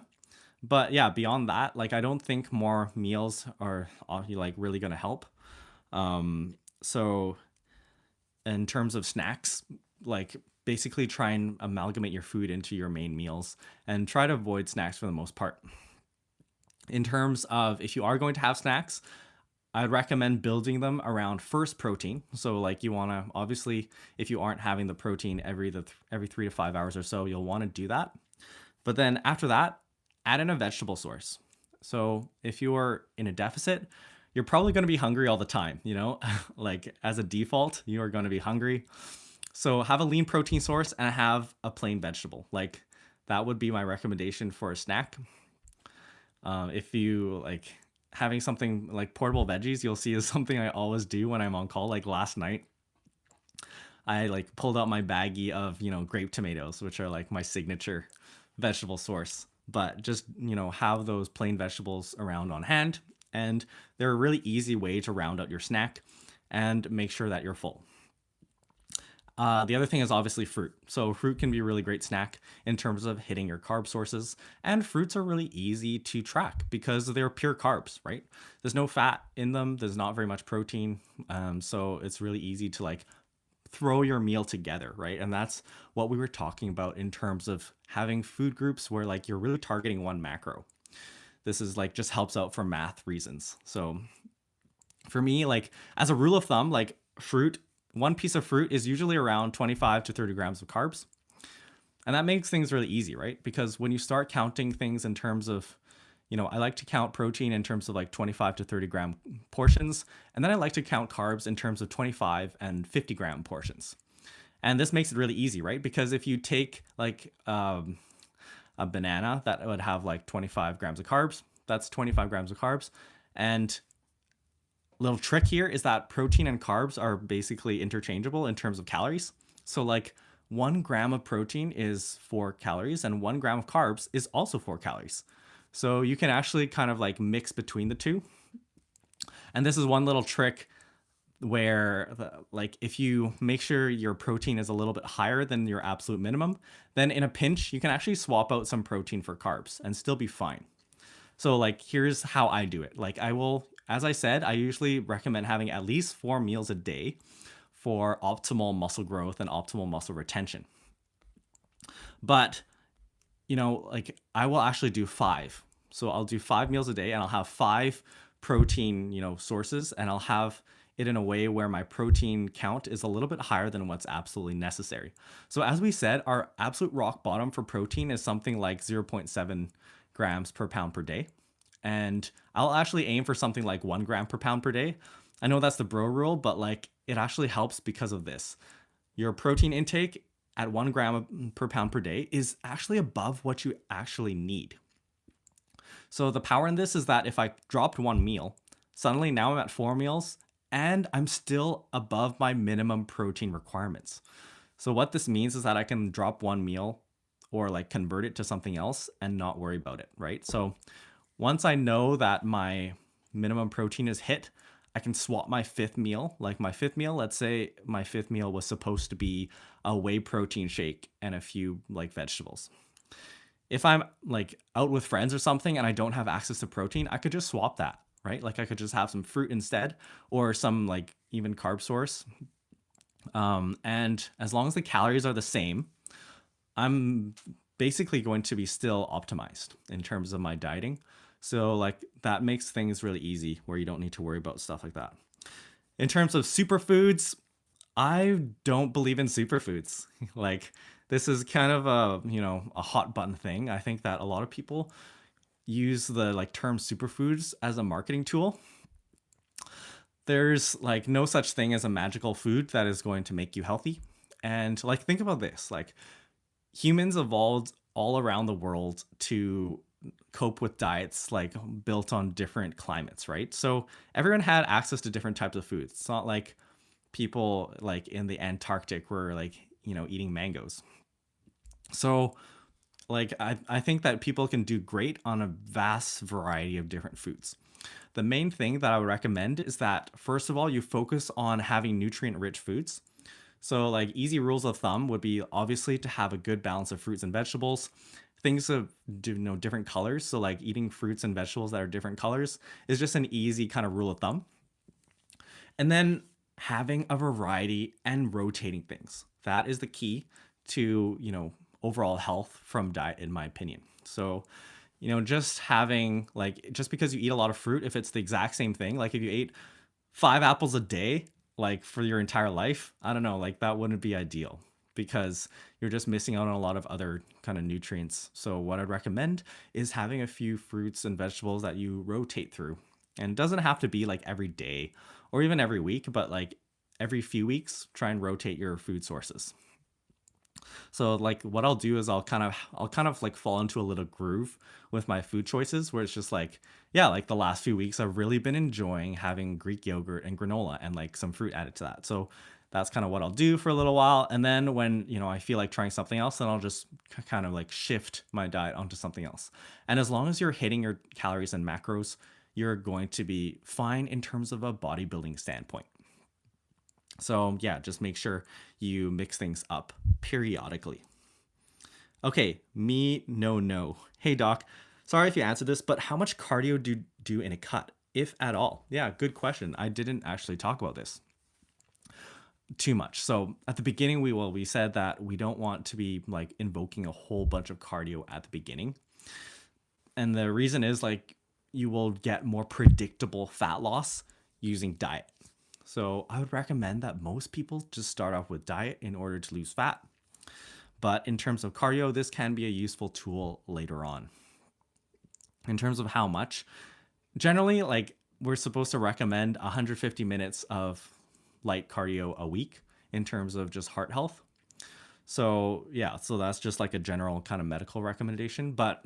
But yeah, beyond that, like I don't think more meals are like really going to help. So in terms of snacks, like basically try and amalgamate your food into your main meals and try to avoid snacks for the most part. In terms of if you are going to have snacks, I'd recommend building them around first protein. So like you want to, obviously, if you aren't having the protein every 3 to 5 hours or so, you'll want to do that. But then after that, add in a vegetable source. So if you are in a deficit, you're probably going to be hungry all the time, like as a default, you are going to be hungry. So have a lean protein source and have a plain vegetable. Like that would be my recommendation for a snack. If you like having something like portable veggies, you'll see is something I always do when I'm on call. Like last night, I like pulled out my baggie of, grape tomatoes, which are like my signature vegetable source. But just, have those plain vegetables around on hand. And they're a really easy way to round out your snack and make sure that you're full. The other thing is obviously fruit. So fruit can be a really great snack in terms of hitting your carb sources. And fruits are really easy to track because they're pure carbs, right? There's no fat in them. There's not very much protein. So it's really easy to like throw your meal together, right? And that's what we were talking about in terms of having food groups where like you're really targeting one macro. This is like just helps out for math reasons. So for me, like as a rule of thumb, like fruit, one piece of fruit is usually around 25 to 30 grams of carbs. And that makes things really easy, right? Because when you start counting things in terms of, I like to count protein in terms of like 25 to 30 gram portions. And then I like to count carbs in terms of 25 and 50 gram portions. And this makes it really easy, right? Because if you take like a banana that would have like 25 grams of carbs, that's 25 grams of carbs. And little trick here is that protein and carbs are basically interchangeable in terms of calories. So like 1 gram of protein is 4 calories and 1 gram of carbs is also 4 calories. So you can actually kind of like mix between the two. And this is one little trick where like if you make sure your protein is a little bit higher than your absolute minimum, then in a pinch, you can actually swap out some protein for carbs and still be fine. So like, here's how I do it. Like as I said, I usually recommend having at least 4 meals a day for optimal muscle growth and optimal muscle retention. But like I will actually do 5. So I'll do 5 meals a day and I'll have 5 protein, sources, and I'll have it in a way where my protein count is a little bit higher than what's absolutely necessary. So as we said, our absolute rock bottom for protein is something like 0.7 grams per pound per day. And I'll actually aim for something like 1 gram per pound per day. I know that's the bro rule, but like it actually helps because of this. Your protein intake at 1 gram per pound per day is actually above what you actually need. So the power in this is that if I dropped 1 meal, suddenly now I'm at 4 meals and I'm still above my minimum protein requirements. So what this means is that I can drop 1 meal or like convert it to something else and not worry about it, right? So once I know that my minimum protein is hit, I can swap my 5th meal. Like my 5th meal, let's say my 5th meal was supposed to be a whey protein shake and a few like vegetables. If I'm like out with friends or something and I don't have access to protein, I could just swap that, right? Like I could just have some fruit instead or some like even carb source. And as long as the calories are the same, I'm basically going to be still optimized in terms of my dieting. So like that makes things really easy where you don't need to worry about stuff like that. In terms of superfoods, I don't believe in superfoods. Like this is kind of a hot button thing. I think that a lot of people use the like term superfoods as a marketing tool. There's like no such thing as a magical food that is going to make you healthy. And like think about this, like humans evolved all around the world to cope with diets like built on different climates, right? So everyone had access to different types of foods. It's not like people like in the Antarctic were like, eating mangoes. So like I think that people can do great on a vast variety of different foods. The main thing that I would recommend is that first of all, you focus on having nutrient rich foods. So like easy rules of thumb would be obviously to have a good balance of fruits and vegetables. Things of different colors. So like eating fruits and vegetables that are different colors is just an easy kind of rule of thumb. And then having a variety and rotating things. That is the key to, overall health from diet, in my opinion. So, just having just because you eat a lot of fruit, if it's the exact same thing, like if you ate 5 apples a day, like for your entire life, I don't know, like that wouldn't be ideal because you're just missing out on a lot of other kind of nutrients. So what I'd recommend is having a few fruits and vegetables that you rotate through. And it doesn't have to be like every day or even every week, but like every few weeks, try and rotate your food sources. So like what I'll do is I'll kind of like fall into a little groove with my food choices where it's just like, yeah, like the last few weeks I've really been enjoying having Greek yogurt and granola and like some fruit added to that. So that's kind of what I'll do for a little while. And then when, I feel like trying something else, then I'll just kind of like shift my diet onto something else. And as long as you're hitting your calories and macros, you're going to be fine in terms of a bodybuilding standpoint. So yeah, just make sure you mix things up periodically. Okay, no. Hey doc, sorry if you answered this, but how much cardio do you do in a cut, if at all? Yeah, good question. I didn't actually talk about this too much. So at the beginning, we said that we don't want to be like invoking a whole bunch of cardio at the beginning. And the reason is like you will get more predictable fat loss using diet. So I would recommend that most people just start off with diet in order to lose fat. But in terms of cardio, this can be a useful tool later on. In terms of how much, generally, like we're supposed to recommend 150 minutes of light cardio a week in terms of just heart health. So yeah, so that's just like a general kind of medical recommendation. But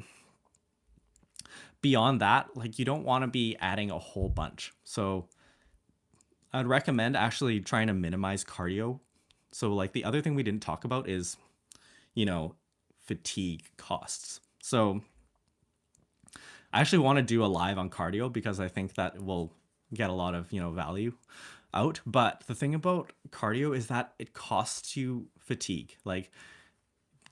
beyond that, like you don't want to be adding a whole bunch. So I'd recommend actually trying to minimize cardio. So like the other thing we didn't talk about is, fatigue costs. So I actually want to do a live on cardio because I think that will get a lot of, value out. But the thing about cardio is that it costs you fatigue. Like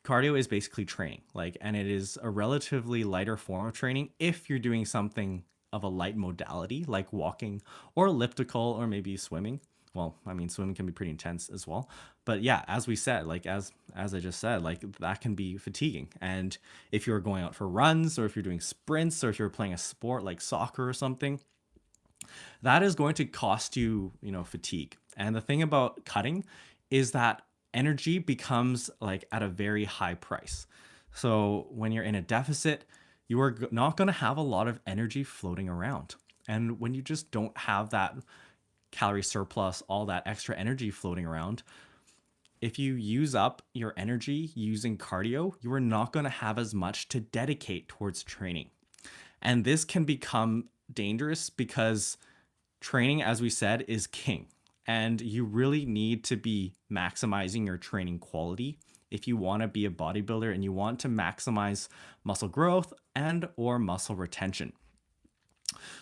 cardio is basically training, and it is a relatively lighter form of training if you're doing something of a light modality like walking or elliptical or maybe swimming. Well, I mean, swimming can be pretty intense as well. But yeah, as we said, like as I just said, like that can be fatiguing. And if you're going out for runs or if you're doing sprints or if you're playing a sport like soccer or something, that is going to cost you, fatigue. And the thing about cutting is that energy becomes like at a very high price. So when you're in a deficit, you are not going to have a lot of energy floating around. And when you just don't have that calorie surplus, all that extra energy floating around, if you use up your energy using cardio, you are not going to have as much to dedicate towards training. And this can become dangerous because training, as we said, is king. And you really need to be maximizing your training quality if you want to be a bodybuilder and you want to maximize muscle growth and or muscle retention.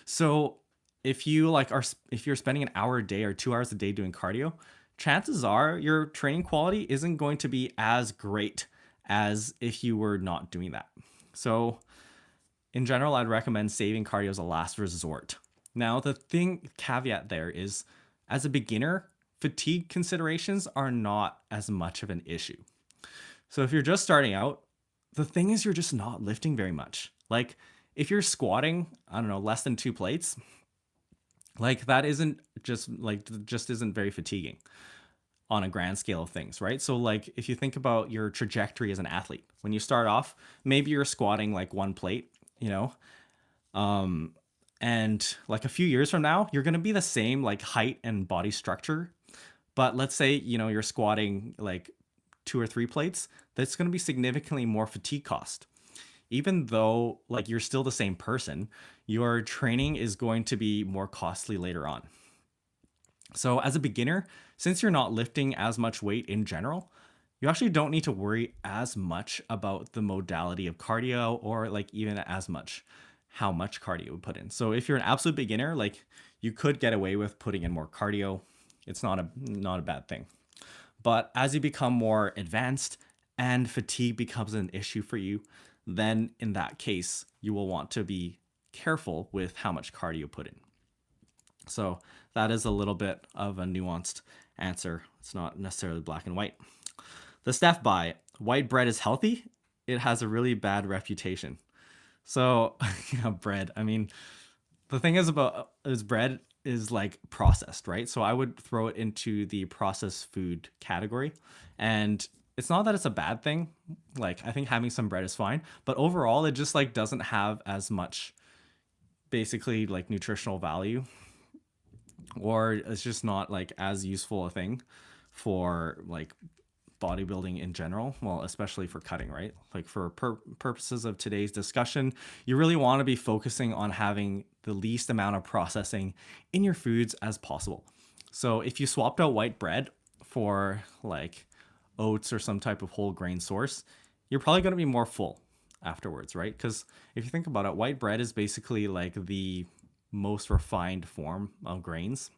So if you're spending an hour a day or 2 hours a day doing cardio, chances are your training quality isn't going to be as great as if you were not doing that. So in general, I'd recommend saving cardio as a last resort. Now, the caveat there is, as a beginner, fatigue considerations are not as much of an issue. So if you're just starting out, the thing is you're just not lifting very much. Like if you're squatting, I don't know, less than 2 plates, like that isn't just isn't very fatiguing on a grand scale of things, right? So like if you think about your trajectory as an athlete, when you start off, maybe you're squatting like 1 plate, and like a few years from now, you're going to be the same like height and body structure. But let's say, you're squatting like 2 or 3 plates, that's going to be significantly more fatigue cost. Even though like you're still the same person, your training is going to be more costly later on. So as a beginner, since you're not lifting as much weight in general, you actually don't need to worry as much about the modality of cardio or like even as much how much cardio you would put in. So if you're an absolute beginner, like you could get away with putting in more cardio. It's not a bad thing. But as you become more advanced and fatigue becomes an issue for you, then in that case, you will want to be careful with how much cardio you put in. So that is a little bit of a nuanced answer. It's not necessarily black and white. The Steph by, white bread is healthy. It has a really bad reputation. So bread, I mean, the thing is bread is like processed, right? So I would throw it into the processed food category. And it's not that it's a bad thing. Like I think having some bread is fine, but overall it just like doesn't have as much basically like nutritional value, or it's just not like as useful a thing for like bodybuilding in general, well, especially for cutting, right? Like for purposes of today's discussion, you really want to be focusing on having the least amount of processing in your foods as possible. So if you swapped out white bread for like oats or some type of whole grain source, you're probably going to be more full afterwards, right? Because if you think about it, white bread is basically like the most refined form of grains.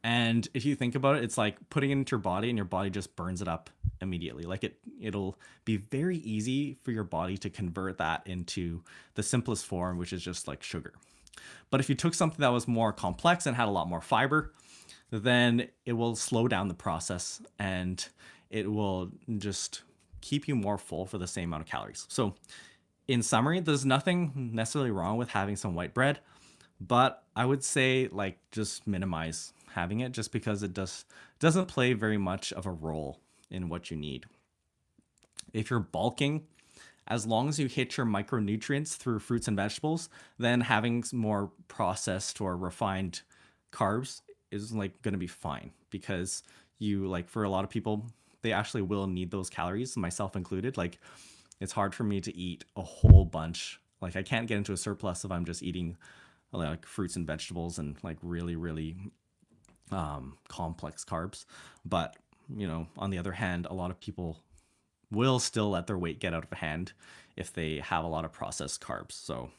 And if you think about it, it's like putting it into your body and your body just burns it up immediately. Like it'll be very easy for your body to convert that into the simplest form, which is just like sugar. But if you took something that was more complex and had a lot more fiber, then it will slow down the process and it will just keep you more full for the same amount of calories. So in summary, there's nothing necessarily wrong with having some white bread, but I would say like just minimize having it just because it doesn't play very much of a role in what you need. If you're bulking as long as you hit your micronutrients through fruits and vegetables, then having more processed or refined carbs is like going to be fine, because you like, for a lot of people, they actually will need those calories, myself included. Like, it's hard for me to eat a whole bunch. Like, I can't get into a surplus if I'm just eating like fruits and vegetables and like really, really complex carbs. But, on the other hand, a lot of people will still let their weight get out of hand if they have a lot of processed carbs. So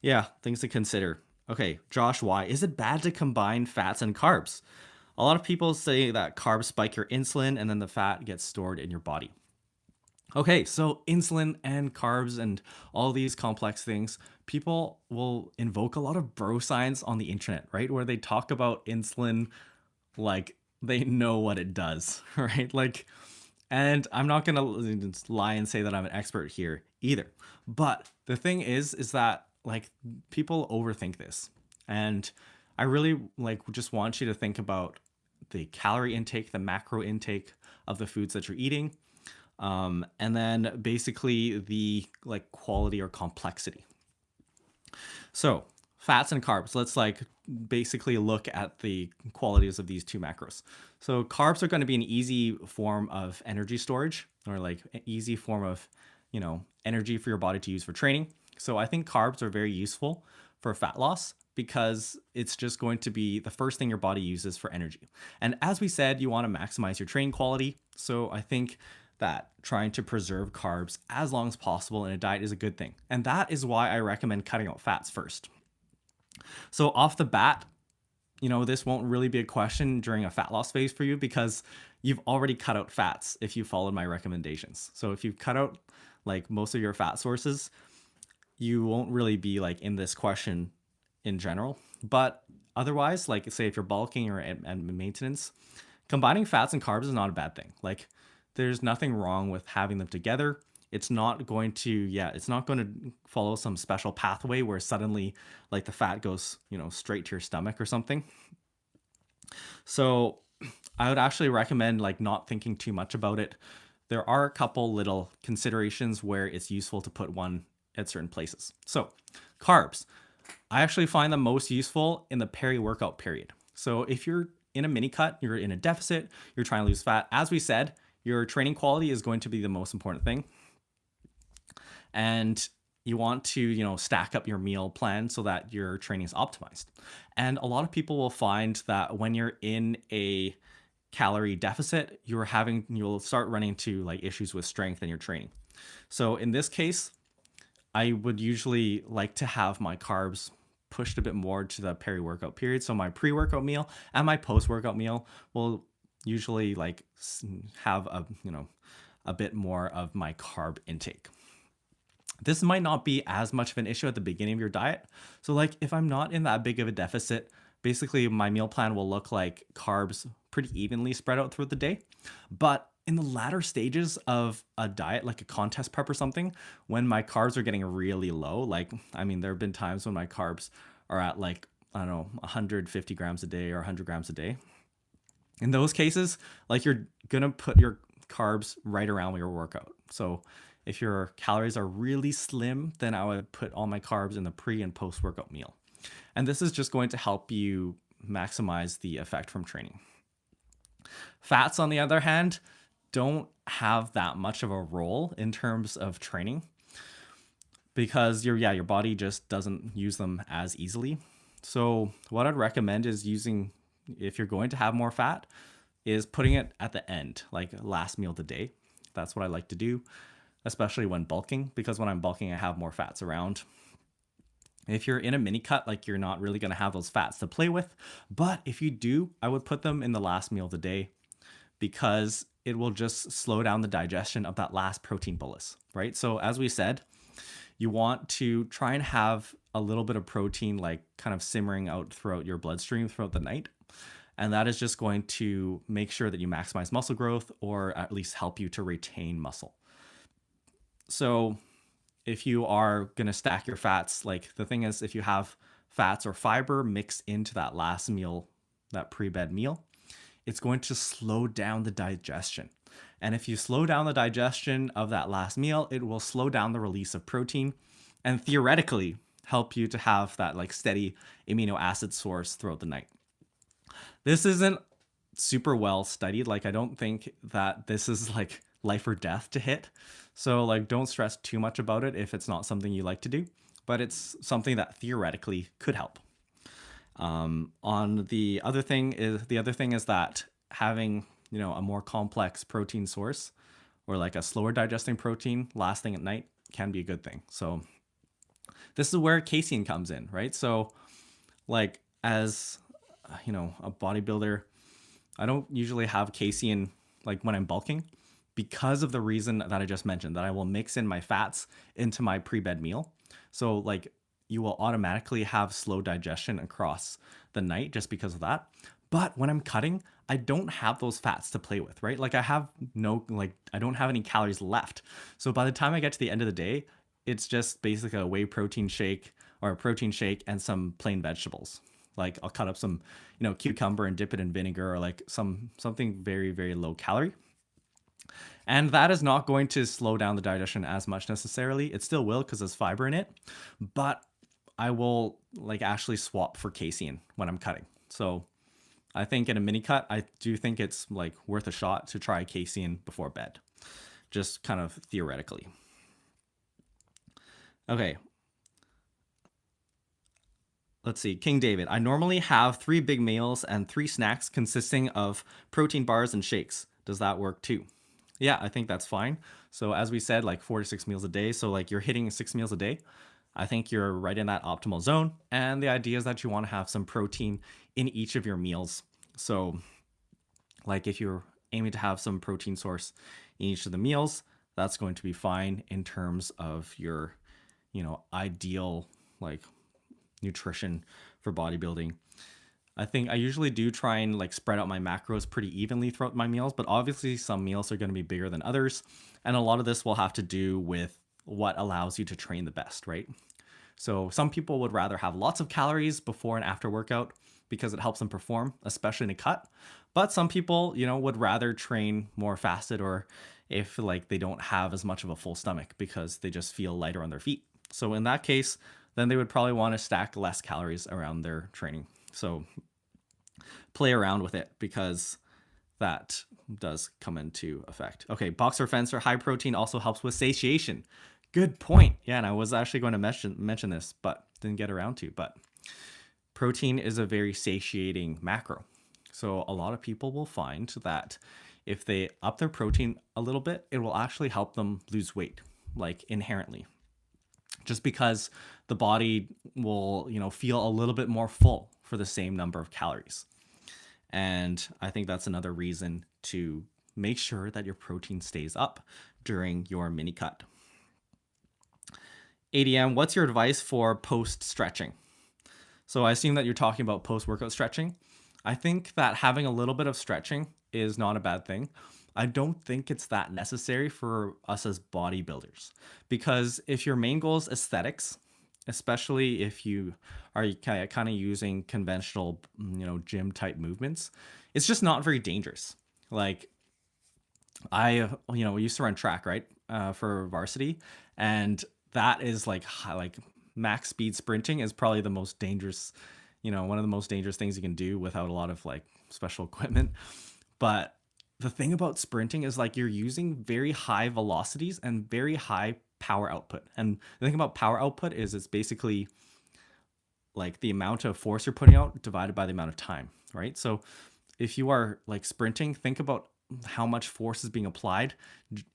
yeah, things to consider. Okay, Josh, why is it bad to combine fats and carbs? A lot of people say that carbs spike your insulin and then the fat gets stored in your body. Okay, so insulin and carbs and all these complex things, people will invoke a lot of bro science on the internet, right? Where they talk about insulin like they know what it does, right? Like, and I'm not gonna lie and say that I'm an expert here either. But the thing is that like people overthink this. And I really like just want you to think about the calorie intake, the macro intake of the foods that you're eating. And then basically the like quality or complexity. So fats and carbs, let's like basically look at the qualities of these two macros. So carbs are going to be an easy form of energy storage, or like an easy form of, energy for your body to use for training. So I think carbs are very useful for fat loss, because it's just going to be the first thing your body uses for energy. And as we said, you want to maximize your training quality. So I think that trying to preserve carbs as long as possible in a diet is a good thing. And that is why I recommend cutting out fats first. So off the bat, this won't really be a question during a fat loss phase for you, because you've already cut out fats if you followed my recommendations. So if you cut out like most of your fat sources, you won't really be like in this question in general. But otherwise, like say if you're bulking or at maintenance, combining fats and carbs is not a bad thing. Like, there's nothing wrong with having them together. It's not going to follow some special pathway where suddenly like the fat goes, straight to your stomach or something. So I would actually recommend like not thinking too much about it. There are a couple little considerations where it's useful to put one at certain places. So carbs, I actually find them most useful in the peri-workout period. So if you're in a mini cut, you're in a deficit, you're trying to lose fat, as we said, your training quality is going to be the most important thing. And you want to, stack up your meal plan so that your training is optimized. And a lot of people will find that when you're in a calorie deficit, you'll start running into like issues with strength in your training. So in this case, I would usually like to have my carbs pushed a bit more to the peri-workout period. So my pre-workout meal and my post-workout meal will usually like have a bit more of my carb intake. This might not be as much of an issue at the beginning of your diet. So like if I'm not in that big of a deficit, basically my meal plan will look like carbs pretty evenly spread out throughout the day. But in the latter stages of a diet, like a contest prep or something, when my carbs are getting really low, there have been times when my carbs are at like, 150 grams a day or 100 grams a day. In those cases, like you're going to put your carbs right around your workout. So if your calories are really slim, then I would put all my carbs in the pre and post workout meal. And this is just going to help you maximize the effect from training. Fats, on the other hand, don't have that much of a role in terms of training, because your body just doesn't use them as easily. So what I'd recommend is if you're going to have more fat, is putting it at the end, like last meal of the day. That's what I like to do, especially when bulking, because when I'm bulking, I have more fats around. If you're in a mini cut, like you're not really going to have those fats to play with. But if you do, I would put them in the last meal of the day, because it will just slow down the digestion of that last protein bolus, right? So as we said, you want to try and have a little bit of protein like kind of simmering out throughout your bloodstream throughout the night. And that is just going to make sure that you maximize muscle growth, or at least help you to retain muscle. So if you are going to stack your fats, like the thing is, if you have fats or fiber mixed into that last meal, that pre-bed meal, it's going to slow down the digestion. And if you slow down the digestion of that last meal, it will slow down the release of protein and theoretically help you to have that like steady amino acid source throughout the night. This isn't super well studied. Like, I don't think that this is like life or death to hit. So like, don't stress too much about it if it's not something you like to do, but it's something that theoretically could help. On the other thing is that having, a more complex protein source or like a slower digesting protein last thing at night can be a good thing. So this is where casein comes in, right? So like, as a bodybuilder, I don't usually have casein like when I'm bulking because of the reason that I just mentioned, that I will mix in my fats into my pre-bed meal. So like, you will automatically have slow digestion across the night just because of that. But when I'm cutting, I don't have those fats to play with, right? Like, I don't have any calories left. So by the time I get to the end of the day, it's just basically a whey protein shake or a protein shake and some plain vegetables. Like, I'll cut up some, cucumber and dip it in vinegar, or like something very, very low calorie. And that is not going to slow down the digestion as much necessarily. It still will because there's fiber in it, but I will like actually swap for casein when I'm cutting. So I think in a mini cut, I do think it's like worth a shot to try casein before bed, just kind of theoretically. Okay. Let's see, King David. I normally have 3 big meals and 3 snacks consisting of protein bars and shakes. Does that work too? Yeah, I think that's fine. So as we said, like 4 to 6 meals a day. So like, you're hitting 6 meals a day. I think you're right in that optimal zone. And the idea is that you want to have some protein in each of your meals. So like, if you're aiming to have some protein source in each of the meals, that's going to be fine in terms of your, ideal like nutrition for bodybuilding. I think I usually do try and like spread out my macros pretty evenly throughout my meals, but obviously some meals are going to be bigger than others. And a lot of this will have to do with what allows you to train the best, right? So some people would rather have lots of calories before and after workout because it helps them perform, especially in a cut. But some people, would rather train more fasted, or if like they don't have as much of a full stomach because they just feel lighter on their feet. So in that case, then they would probably want to stack less calories around their training. So play around with it because that does come into effect. Okay, boxer fence or high protein also helps with satiation. Good point. Yeah, and I was actually going to mention this, but didn't get around to. But protein is a very satiating macro. So a lot of people will find that if they up their protein a little bit, it will actually help them lose weight, like inherently. Just because the body will, feel a little bit more full for the same number of calories. And I think that's another reason to make sure that your protein stays up during your mini cut. ADM, what's your advice for post stretching? So I assume that you're talking about post-workout stretching. I think that having a little bit of stretching is not a bad thing. I don't think it's that necessary for us as bodybuilders, because if your main goal is aesthetics, especially if you are kind of using conventional, gym type movements, it's just not very dangerous. Like, I, used to run track, right, for varsity, and that is like max speed sprinting is probably the most dangerous, one of the most dangerous things you can do without a lot of like special equipment. But the thing about sprinting is like, you're using very high velocities and very high power output. And the thing about power output is it's basically like the amount of force you're putting out divided by the amount of time, right? So if you are like sprinting, think about how much force is being applied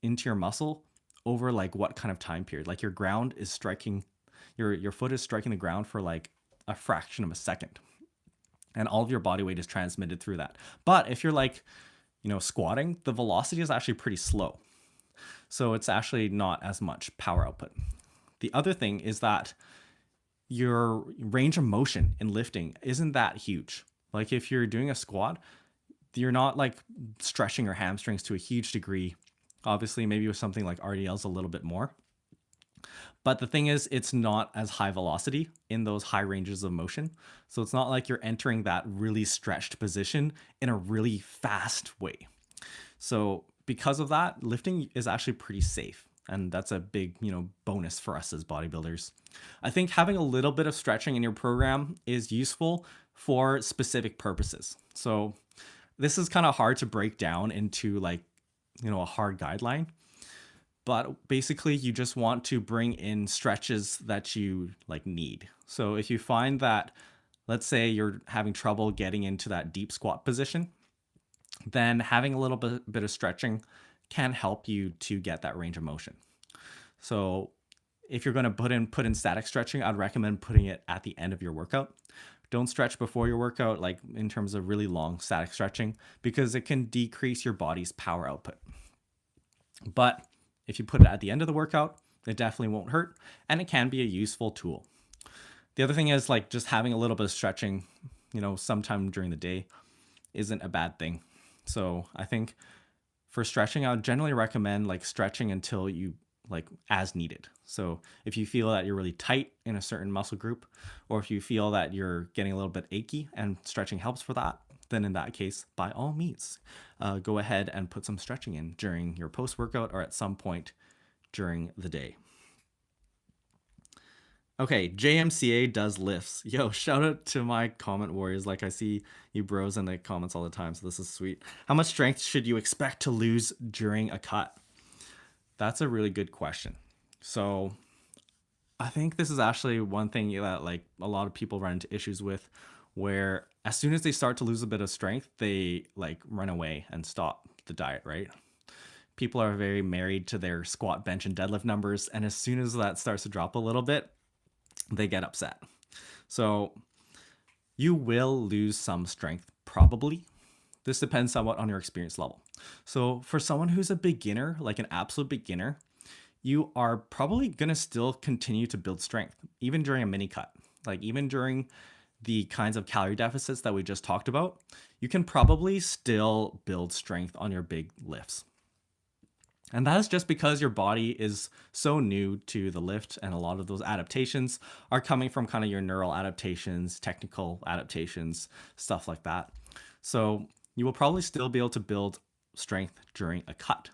into your muscle over like what kind of time period. Like, your ground is striking, your foot is striking the ground for like a fraction of a second, and all of your body weight is transmitted through that. But if you're like, squatting, the velocity is actually pretty slow. So it's actually not as much power output. The other thing is that your range of motion in lifting isn't that huge. Like, if you're doing a squat, you're not like stretching your hamstrings to a huge degree. Obviously, maybe with something like RDLs a little bit more. But the thing is, it's not as high velocity in those high ranges of motion. So it's not like you're entering that really stretched position in a really fast way. So because of that, lifting is actually pretty safe. And that's a big, bonus for us as bodybuilders. I think having a little bit of stretching in your program is useful for specific purposes. So this is kind of hard to break down into like, a hard guideline. But basically you just want to bring in stretches that you like need. So if you find that, let's say you're having trouble getting into that deep squat position, then having a little bit of stretching can help you to get that range of motion. So if you're going to put in static stretching, I'd recommend putting it at the end of your workout. Don't stretch before your workout, like in terms of really long static stretching, because it can decrease your body's power output. But if you put it at the end of the workout, it definitely won't hurt, and it can be a useful tool. The other thing is like just having a little bit of stretching, sometime during the day isn't a bad thing. So I think for stretching, I would generally recommend like stretching until you like as needed. So if you feel that you're really tight in a certain muscle group, or if you feel that you're getting a little bit achy and stretching helps for that, then in that case, by all means, go ahead and put some stretching in during your post-workout or at some point during the day. Okay, JMCA does lifts. Yo, shout out to my comment warriors. Like I see you bros in the comments all the time, so this is sweet. How much strength should you expect to lose during a cut? That's a really good question. So I think this is actually one thing that like a lot of people run into issues with, where as soon as they start to lose a bit of strength, they like run away and stop the diet, right? People are very married to their squat, bench, and deadlift numbers. And as soon as that starts to drop a little bit, they get upset. So you will lose some strength, probably. This depends somewhat on your experience level. So for someone who's a beginner, like an absolute beginner, you are probably going to still continue to build strength, even during a mini cut. Like even during the kinds of calorie deficits that we just talked about, you can probably still build strength on your big lifts. And that is just because your body is so new to the lift, and a lot of those adaptations are coming from kind of your neural adaptations, technical adaptations, stuff like that. So you will probably still be able to build strength during a cut.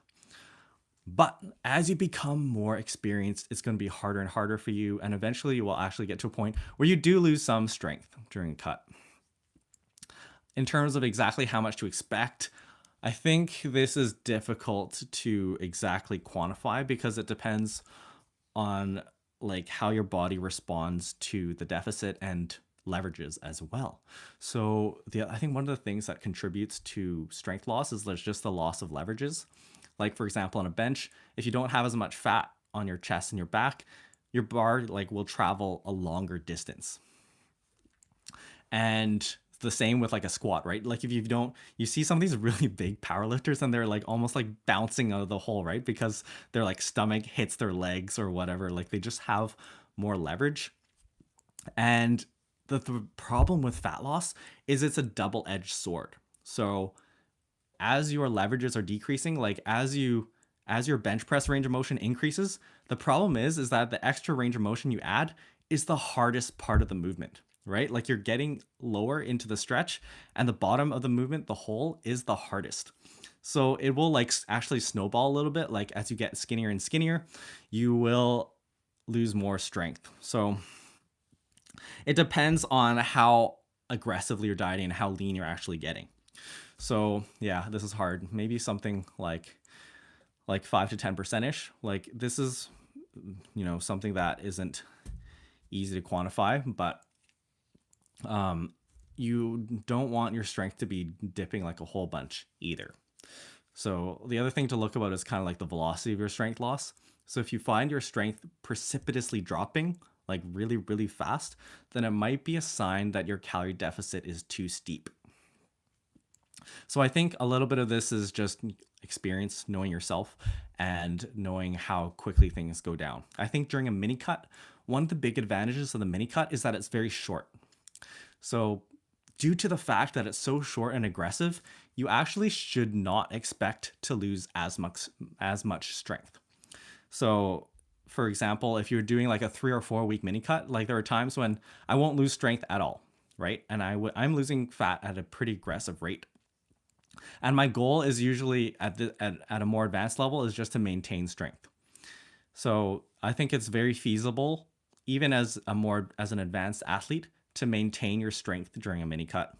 But as you become more experienced, it's going to be harder and harder for you. And eventually you will actually get to a point where you do lose some strength during a cut. In terms of exactly how much to expect, I think this is difficult to exactly quantify because it depends on like how your body responds to the deficit and leverages as well. So I think one of the things that contributes to strength loss is there's just the loss of leverages. Like for example, on a bench, if you don't have as much fat on your chest and your back, your bar like will travel a longer distance. And the same with like a squat, right? Like if you see some of these really big powerlifters and they're like almost like bouncing out of the hole, right? Because their like stomach hits their legs or whatever. Like they just have more leverage. And the problem with fat loss is it's a double-edged sword. So as your leverages are decreasing, like as your bench press range of motion increases, the problem is that the extra range of motion you add is the hardest part of the movement, right? Like you're getting lower into the stretch and the bottom of the movement, the hole, is the hardest. So it will like actually snowball a little bit. Like as you get skinnier and skinnier, you will lose more strength. So it depends on how aggressively you're dieting and how lean you're actually getting. So yeah, this is hard. Maybe something like 5 to 10% ish. Like this is, something that isn't easy to quantify, but you don't want your strength to be dipping like a whole bunch either. So the other thing to look about is kind of like the velocity of your strength loss. So if you find your strength precipitously dropping, like really, really fast, then it might be a sign that your calorie deficit is too steep. So I think a little bit of this is just experience, knowing yourself and knowing how quickly things go down. I think during a mini cut, one of the big advantages of the mini cut is that it's very short. So due to the fact that it's so short and aggressive, you actually should not expect to lose as much strength. So for example, if you're doing like a 3 or 4 week mini cut, like there are times when I won't lose strength at all, right? And I'm losing fat at a pretty aggressive rate. And my goal is usually at a more advanced level is just to maintain strength. So I think it's very feasible, even as an advanced athlete, to maintain your strength during a mini cut,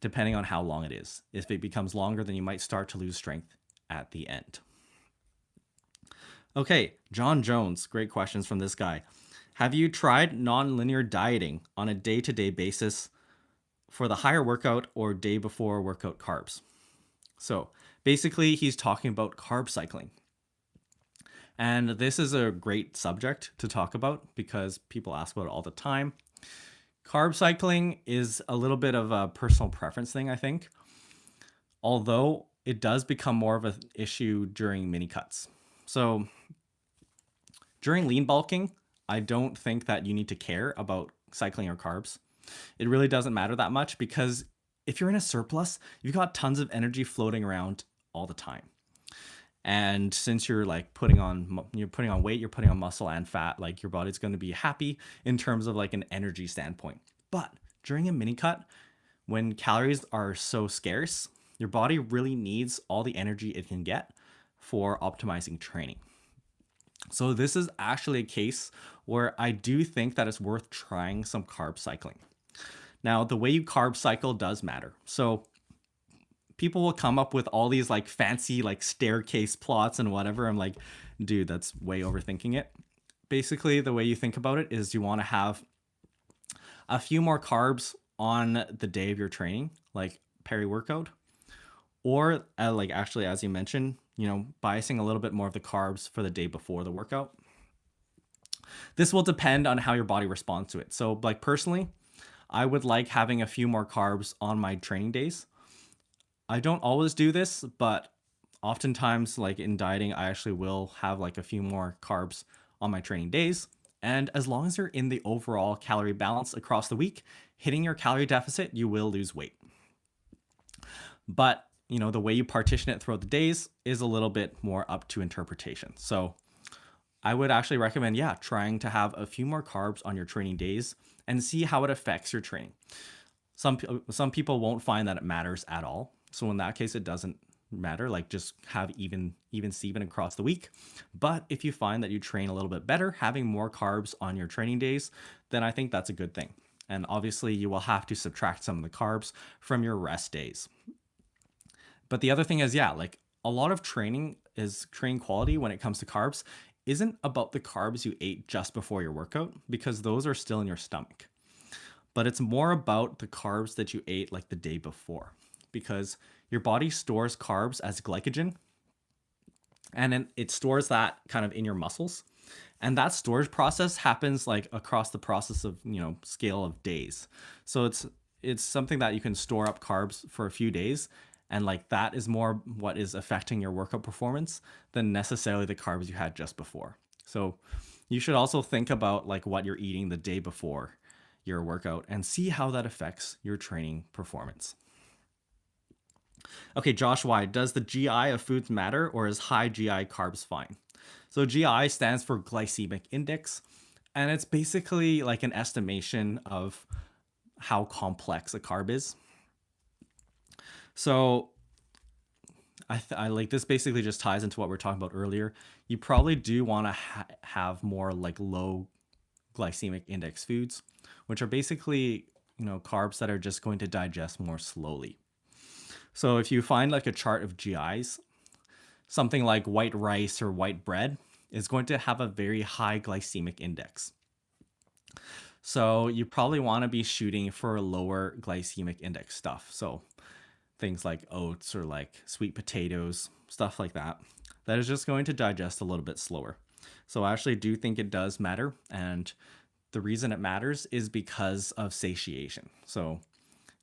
depending on how long it is. If it becomes longer, then you might start to lose strength at the end. Okay, John Jones, great questions from this guy. Have you tried non-linear dieting on a day-to-day basis for the higher workout or day before workout carbs? So basically, he's talking about carb cycling. And this is a great subject to talk about because people ask about it all the time. Carb cycling is a little bit of a personal preference thing, I think, although it does become more of an issue during mini cuts. So during lean bulking, I don't think that you need to care about cycling your carbs. It really doesn't matter that much because if you're in a surplus, you've got tons of energy floating around all the time. And since you're like putting on weight, you're putting on muscle and fat, like your body's going to be happy in terms of like an energy standpoint. But during a mini cut, when calories are so scarce, your body really needs all the energy it can get for optimizing training. So this is actually a case where I do think that it's worth trying some carb cycling. Now, the way you carb cycle does matter. So people will come up with all these like fancy like staircase plots and whatever. I'm like, dude, that's way overthinking it. Basically, the way you think about it is you want to have a few more carbs on the day of your training, like peri-workout, or like actually, as you mentioned, biasing a little bit more of the carbs for the day before the workout. This will depend on how your body responds to it. So like personally, I would like having a few more carbs on my training days. I don't always do this, but oftentimes like in dieting, I actually will have like a few more carbs on my training days. And as long as you're in the overall calorie balance across the week, hitting your calorie deficit, you will lose weight. But the way you partition it throughout the days is a little bit more up to interpretation. So I would actually recommend, trying to have a few more carbs on your training days and see how it affects your training. Some people won't find that it matters at all. So in that case, it doesn't matter. Like just have even Steven across the week. But if you find that you train a little bit better, having more carbs on your training days, then I think that's a good thing. And obviously you will have to subtract some of the carbs from your rest days. But the other thing is, like a lot of training quality when it comes to carbs isn't about the carbs you ate just before your workout, because those are still in your stomach. But it's more about the carbs that you ate like the day before, because your body stores carbs as glycogen, and then it stores that kind of in your muscles. And that storage process happens like across the process of, scale of days. So it's something that you can store up carbs for a few days. And like that is more what is affecting your workout performance than necessarily the carbs you had just before. So you should also think about like what you're eating the day before your workout and see how that affects your training performance. Okay, Josh Y, does the GI of foods matter, or is high GI carbs fine? So GI stands for glycemic index, and it's basically like an estimation of how complex a carb is. So I like this basically just ties into what we are talking about earlier. You probably do want to have more like low glycemic index foods, which are basically, carbs that are just going to digest more slowly. So if you find like a chart of GIs, something like white rice or white bread is going to have a very high glycemic index. So you probably want to be shooting for lower glycemic index stuff. So things like oats or like sweet potatoes, stuff like that, that is just going to digest a little bit slower. So I actually do think it does matter. And the reason it matters is because of satiation. So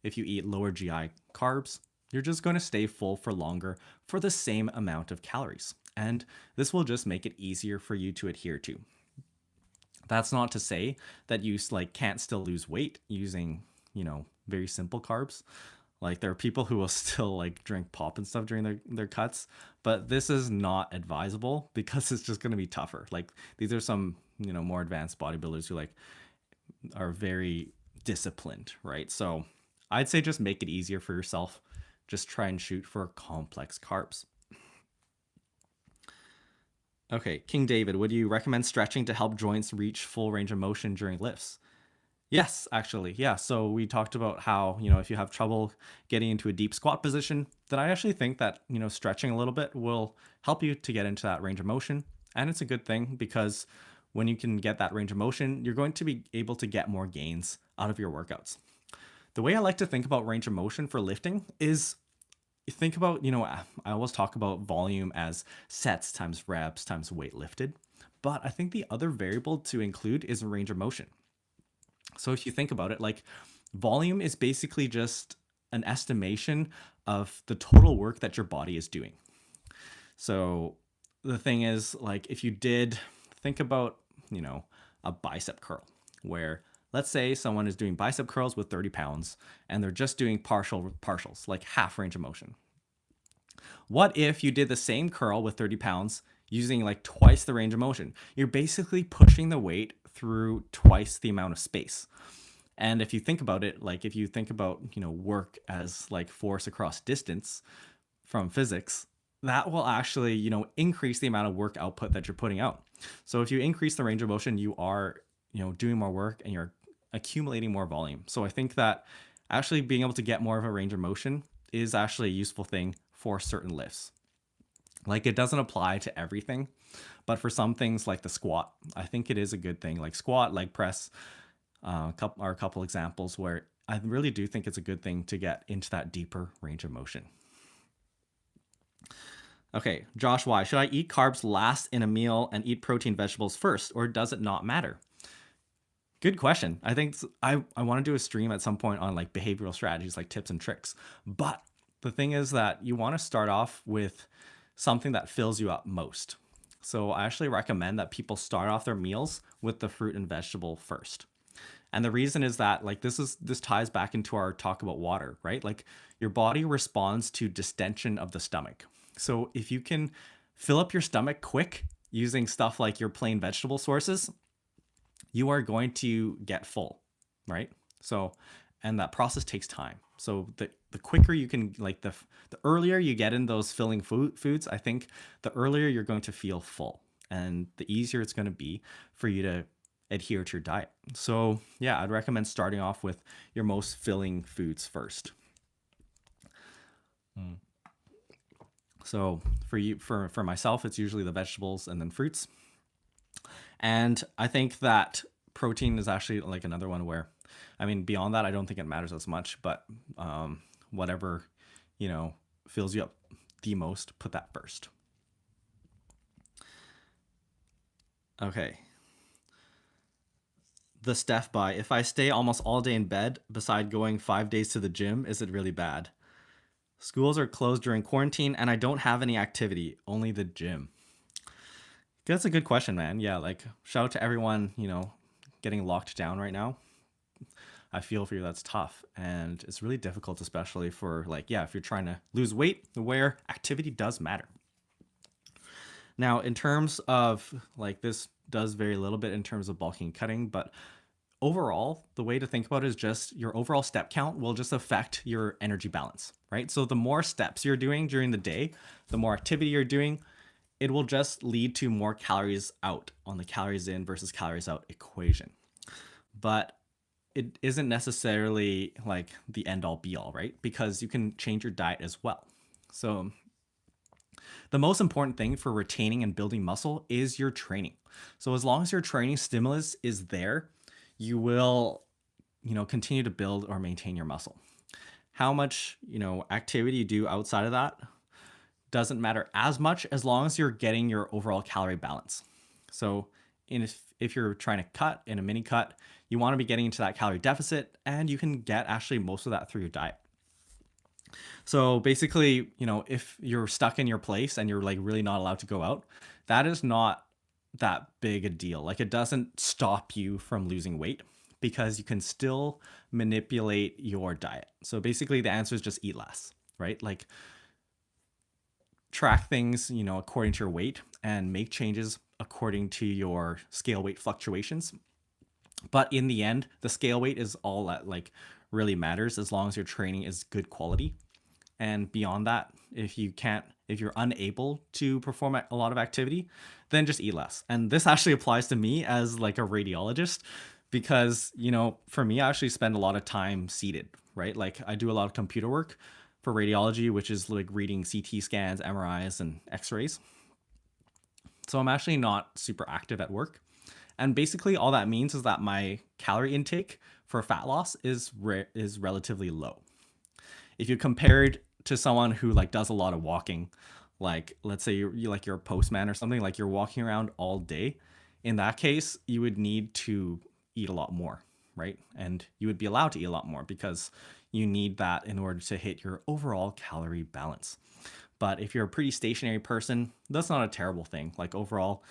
if you eat lower GI carbs, you're just going to stay full for longer for the same amount of calories. And this will just make it easier for you to adhere to. That's not to say that you like can't still lose weight using, very simple carbs. Like there are people who will still like drink pop and stuff during their cuts, but this is not advisable because it's just going to be tougher. Like these are some, more advanced bodybuilders who like are very disciplined, right? So I'd say just make it easier for yourself. Just try and shoot for complex carbs. Okay, King David, would you recommend stretching to help joints reach full range of motion during lifts? Yes, actually. Yeah. So we talked about how, if you have trouble getting into a deep squat position, then I actually think that, stretching a little bit will help you to get into that range of motion. And it's a good thing because when you can get that range of motion, you're going to be able to get more gains out of your workouts. The way I like to think about range of motion for lifting is think about, I always talk about volume as sets times reps times weight lifted. But I think the other variable to include is range of motion. So if you think about it, like volume is basically just an estimation of the total work that your body is doing. So the thing is, like, if you did think about, a bicep curl, where let's say someone is doing bicep curls with 30 pounds and they're just doing partials, like half range of motion. What if you did the same curl with 30 pounds using like twice the range of motion? You're basically pushing the weight through twice the amount of space. And if you think about it, like if you think about, work as like force across distance from physics, that will actually, increase the amount of work output that you're putting out. So if you increase the range of motion, you are, doing more work and you're accumulating more volume. So I think that actually being able to get more of a range of motion is actually a useful thing for certain lifts. Like it doesn't apply to everything, but for some things like the squat, I think it is a good thing. Like squat, leg press are a couple examples where I really do think it's a good thing to get into that deeper range of motion. Okay, Josh Y, should I eat carbs last in a meal and eat protein vegetables first, or does it not matter? Good question. I think I want to do a stream at some point on like behavioral strategies, like tips and tricks. But the thing is that you want to start off with something that fills you up most. So I actually recommend that people start off their meals with the fruit and vegetable first. And the reason is that like this ties back into our talk about water, right? Like your body responds to distension of the stomach. So if you can fill up your stomach quick using stuff like your plain vegetable sources, you are going to get full, right? So, and that process takes time. So the quicker you can, like the earlier you get in those filling foods, I think the earlier you're going to feel full and the easier it's going to be for you to adhere to your diet. So yeah, I'd recommend starting off with your most filling foods first. So for myself, it's usually the vegetables and then fruits. And I think that protein is actually like another one where, I mean, beyond that, I don't think it matters as much, but whatever, fills you up the most, put that first. Okay. The Steph by, if I stay almost all day in bed, beside going 5 days to the gym, is it really bad? Schools are closed during quarantine and I don't have any activity, only the gym. That's a good question, man. Yeah, like shout out to everyone, getting locked down right now. I feel for you, that's tough. And it's really difficult, especially for like, yeah, if you're trying to lose weight, where activity does matter. Now, in terms of like, this does vary a little bit in terms of bulking and cutting, but overall, the way to think about it is just your overall step count will just affect your energy balance, right? So the more steps you're doing during the day, the more activity you're doing, it will just lead to more calories out on the calories in versus calories out equation. But it isn't necessarily like the end all be all, right? Because you can change your diet as well. So the most important thing for retaining and building muscle is your training. So as long as your training stimulus is there, you will, continue to build or maintain your muscle. How much, activity you do outside of that doesn't matter as much as long as you're getting your overall calorie balance. So if you're trying to cut in a mini cut, you want to be getting into that calorie deficit, and you can get actually most of that through your diet. So basically, if you're stuck in your place and you're like really not allowed to go out, that is not that big a deal. Like it doesn't stop you from losing weight, because you can still manipulate your diet. So basically the answer is just eat less, right? Like track things, according to your weight and make changes according to your scale weight fluctuations. But in the end, the scale weight is all that like really matters as long as your training is good quality. And beyond that, if you're unable to perform a lot of activity, then just eat less. And this actually applies to me as like a radiologist because, for me, I actually spend a lot of time seated, right? Like I do a lot of computer work for radiology, which is like reading CT scans, MRIs, and X-rays. So I'm actually not super active at work. And basically all that means is that my calorie intake for fat loss is relatively low. If you compared to someone who like does a lot of walking, like let's say you're a postman or something, like you're walking around all day, in that case, you would need to eat a lot more, right? And you would be allowed to eat a lot more because you need that in order to hit your overall calorie balance. But if you're a pretty stationary person, that's not a terrible thing. Like overall,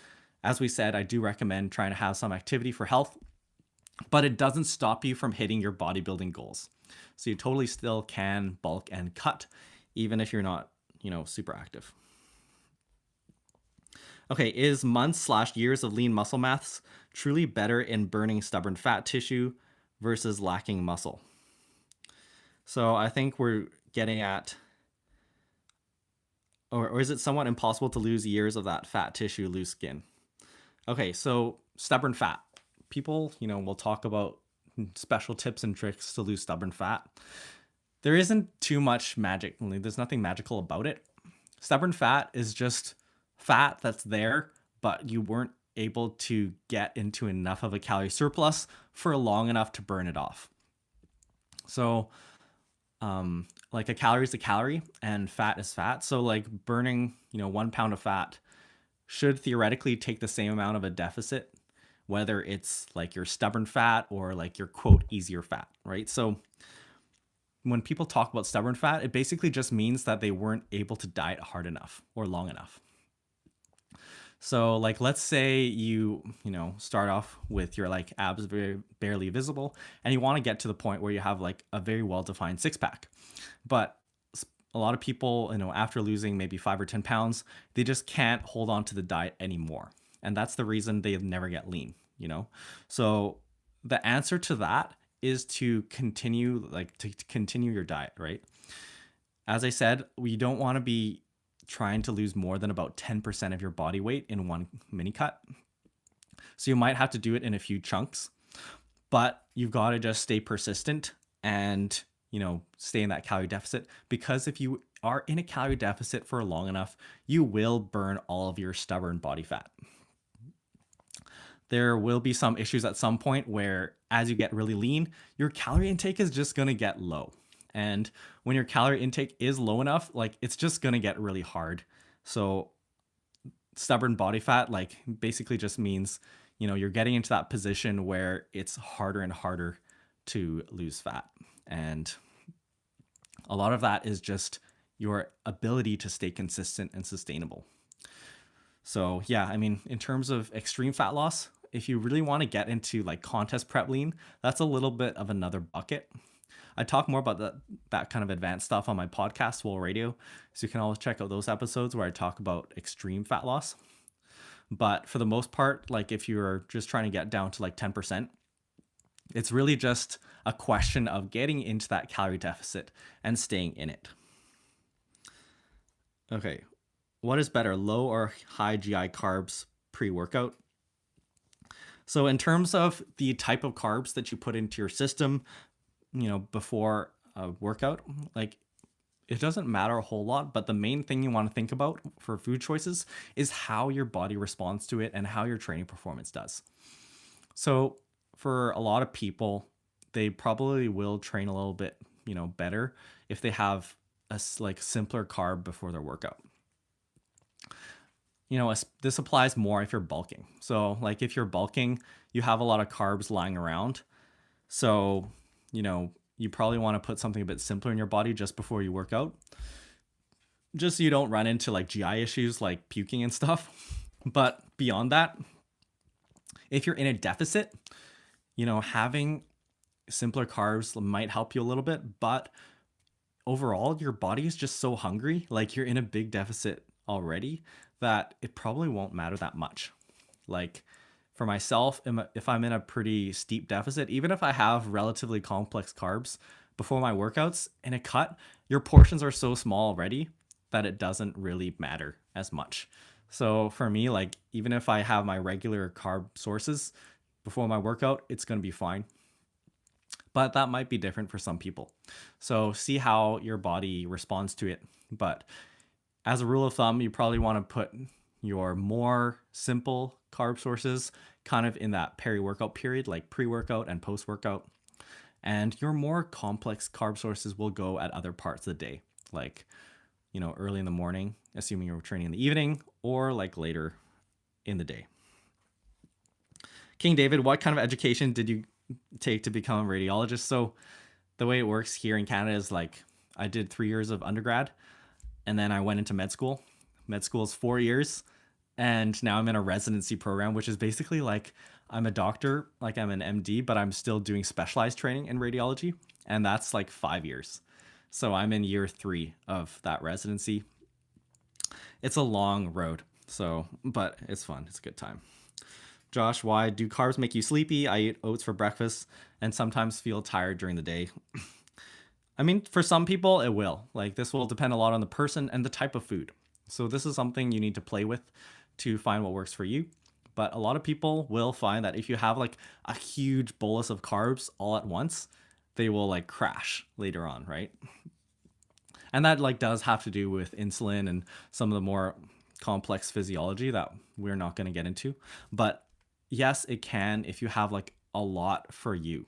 as we said, I do recommend trying to have some activity for health, but it doesn't stop you from hitting your bodybuilding goals. So you totally still can bulk and cut, even if you're not, super active. Okay, is months/years of lean muscle mass truly better in burning stubborn fat tissue versus lacking muscle? So I think we're getting at, or is it somewhat impossible to lose years of that fat tissue, loose skin? Okay, so stubborn fat. People, will talk about special tips and tricks to lose stubborn fat. There isn't too much magic. There's nothing magical about it. Stubborn fat is just fat that's there, but you weren't able to get into enough of a calorie surplus for long enough to burn it off. So like a calorie is a calorie and fat is fat. So like burning, 1 pound of fat should theoretically take the same amount of a deficit, whether it's like your stubborn fat or like your quote easier fat, right? So when people talk about stubborn fat, it basically just means that they weren't able to diet hard enough or long enough. So like, let's say you start off with your like abs very barely visible and you want to get to the point where you have like a very well-defined six pack. But a lot of people, after losing maybe 5 or 10 pounds, they just can't hold on to the diet anymore. And that's the reason they never get lean, So the answer to that is to continue your diet, right? As I said, we don't want to be trying to lose more than about 10% of your body weight in one mini cut. So you might have to do it in a few chunks, but you've got to just stay persistent and stay in that calorie deficit, because if you are in a calorie deficit for long enough, you will burn all of your stubborn body fat. There will be some issues at some point where as you get really lean, your calorie intake is just going to get low. And when your calorie intake is low enough, like it's just going to get really hard. So stubborn body fat, like basically just means, you're getting into that position where it's harder and harder to lose fat. And a lot of that is just your ability to stay consistent and sustainable. So yeah, in terms of extreme fat loss, if you really want to get into like contest prep lean, that's a little bit of another bucket. I talk more about that kind of advanced stuff on my podcast, Swole Radio. So you can always check out those episodes where I talk about extreme fat loss. But for the most part, like if you're just trying to get down to like 10%, it's really just a question of getting into that calorie deficit and staying in it. Okay, what is better, low or high GI carbs pre-workout? So in terms of the type of carbs that you put into your system, before a workout, like it doesn't matter a whole lot, but the main thing you want to think about for food choices is how your body responds to it and how your training performance does. So for a lot of people, they probably will train a little bit, better if they have a simpler carb before their workout. This applies more if you're bulking. So like if you're bulking, you have a lot of carbs lying around. So, you probably want to put something a bit simpler in your body just before you work out, just so you don't run into like GI issues like puking and stuff. But beyond that, if you're in a deficit, having simpler carbs might help you a little bit, but overall, your body is just so hungry, like you're in a big deficit already, that it probably won't matter that much. Like for myself, if I'm in a pretty steep deficit, even if I have relatively complex carbs before my workouts in a cut, your portions are so small already that it doesn't really matter as much. So for me, like even if I have my regular carb sources before my workout, it's going to be fine. But that might be different for some people. So see how your body responds to it. But as a rule of thumb, you probably want to put your more simple carb sources kind of in that peri-workout period, like pre-workout and post-workout. And your more complex carb sources will go at other parts of the day, like, early in the morning, assuming you're training in the evening, or like later in the day. King David, what kind of education did you take to become a radiologist? So the way it works here in Canada is like I did 3 years of undergrad and then I went into med school. Med school is 4 years. And now I'm in a residency program, which is basically like I'm a doctor, like I'm an MD, but I'm still doing specialized training in radiology. And that's like 5 years. So I'm in year 3 of that residency. It's a long road. But it's fun. It's a good time. Josh, why do carbs make you sleepy? I eat oats for breakfast and sometimes feel tired during the day. I mean, for some people, it will. Like, this will depend a lot on the person and the type of food. So this is something you need to play with to find what works for you. But a lot of people will find that if you have like a huge bolus of carbs all at once, they will like crash later on, right? And that like does have to do with insulin and some of the more complex physiology that we're not going to get into. But yes, it can if you have like a lot for you.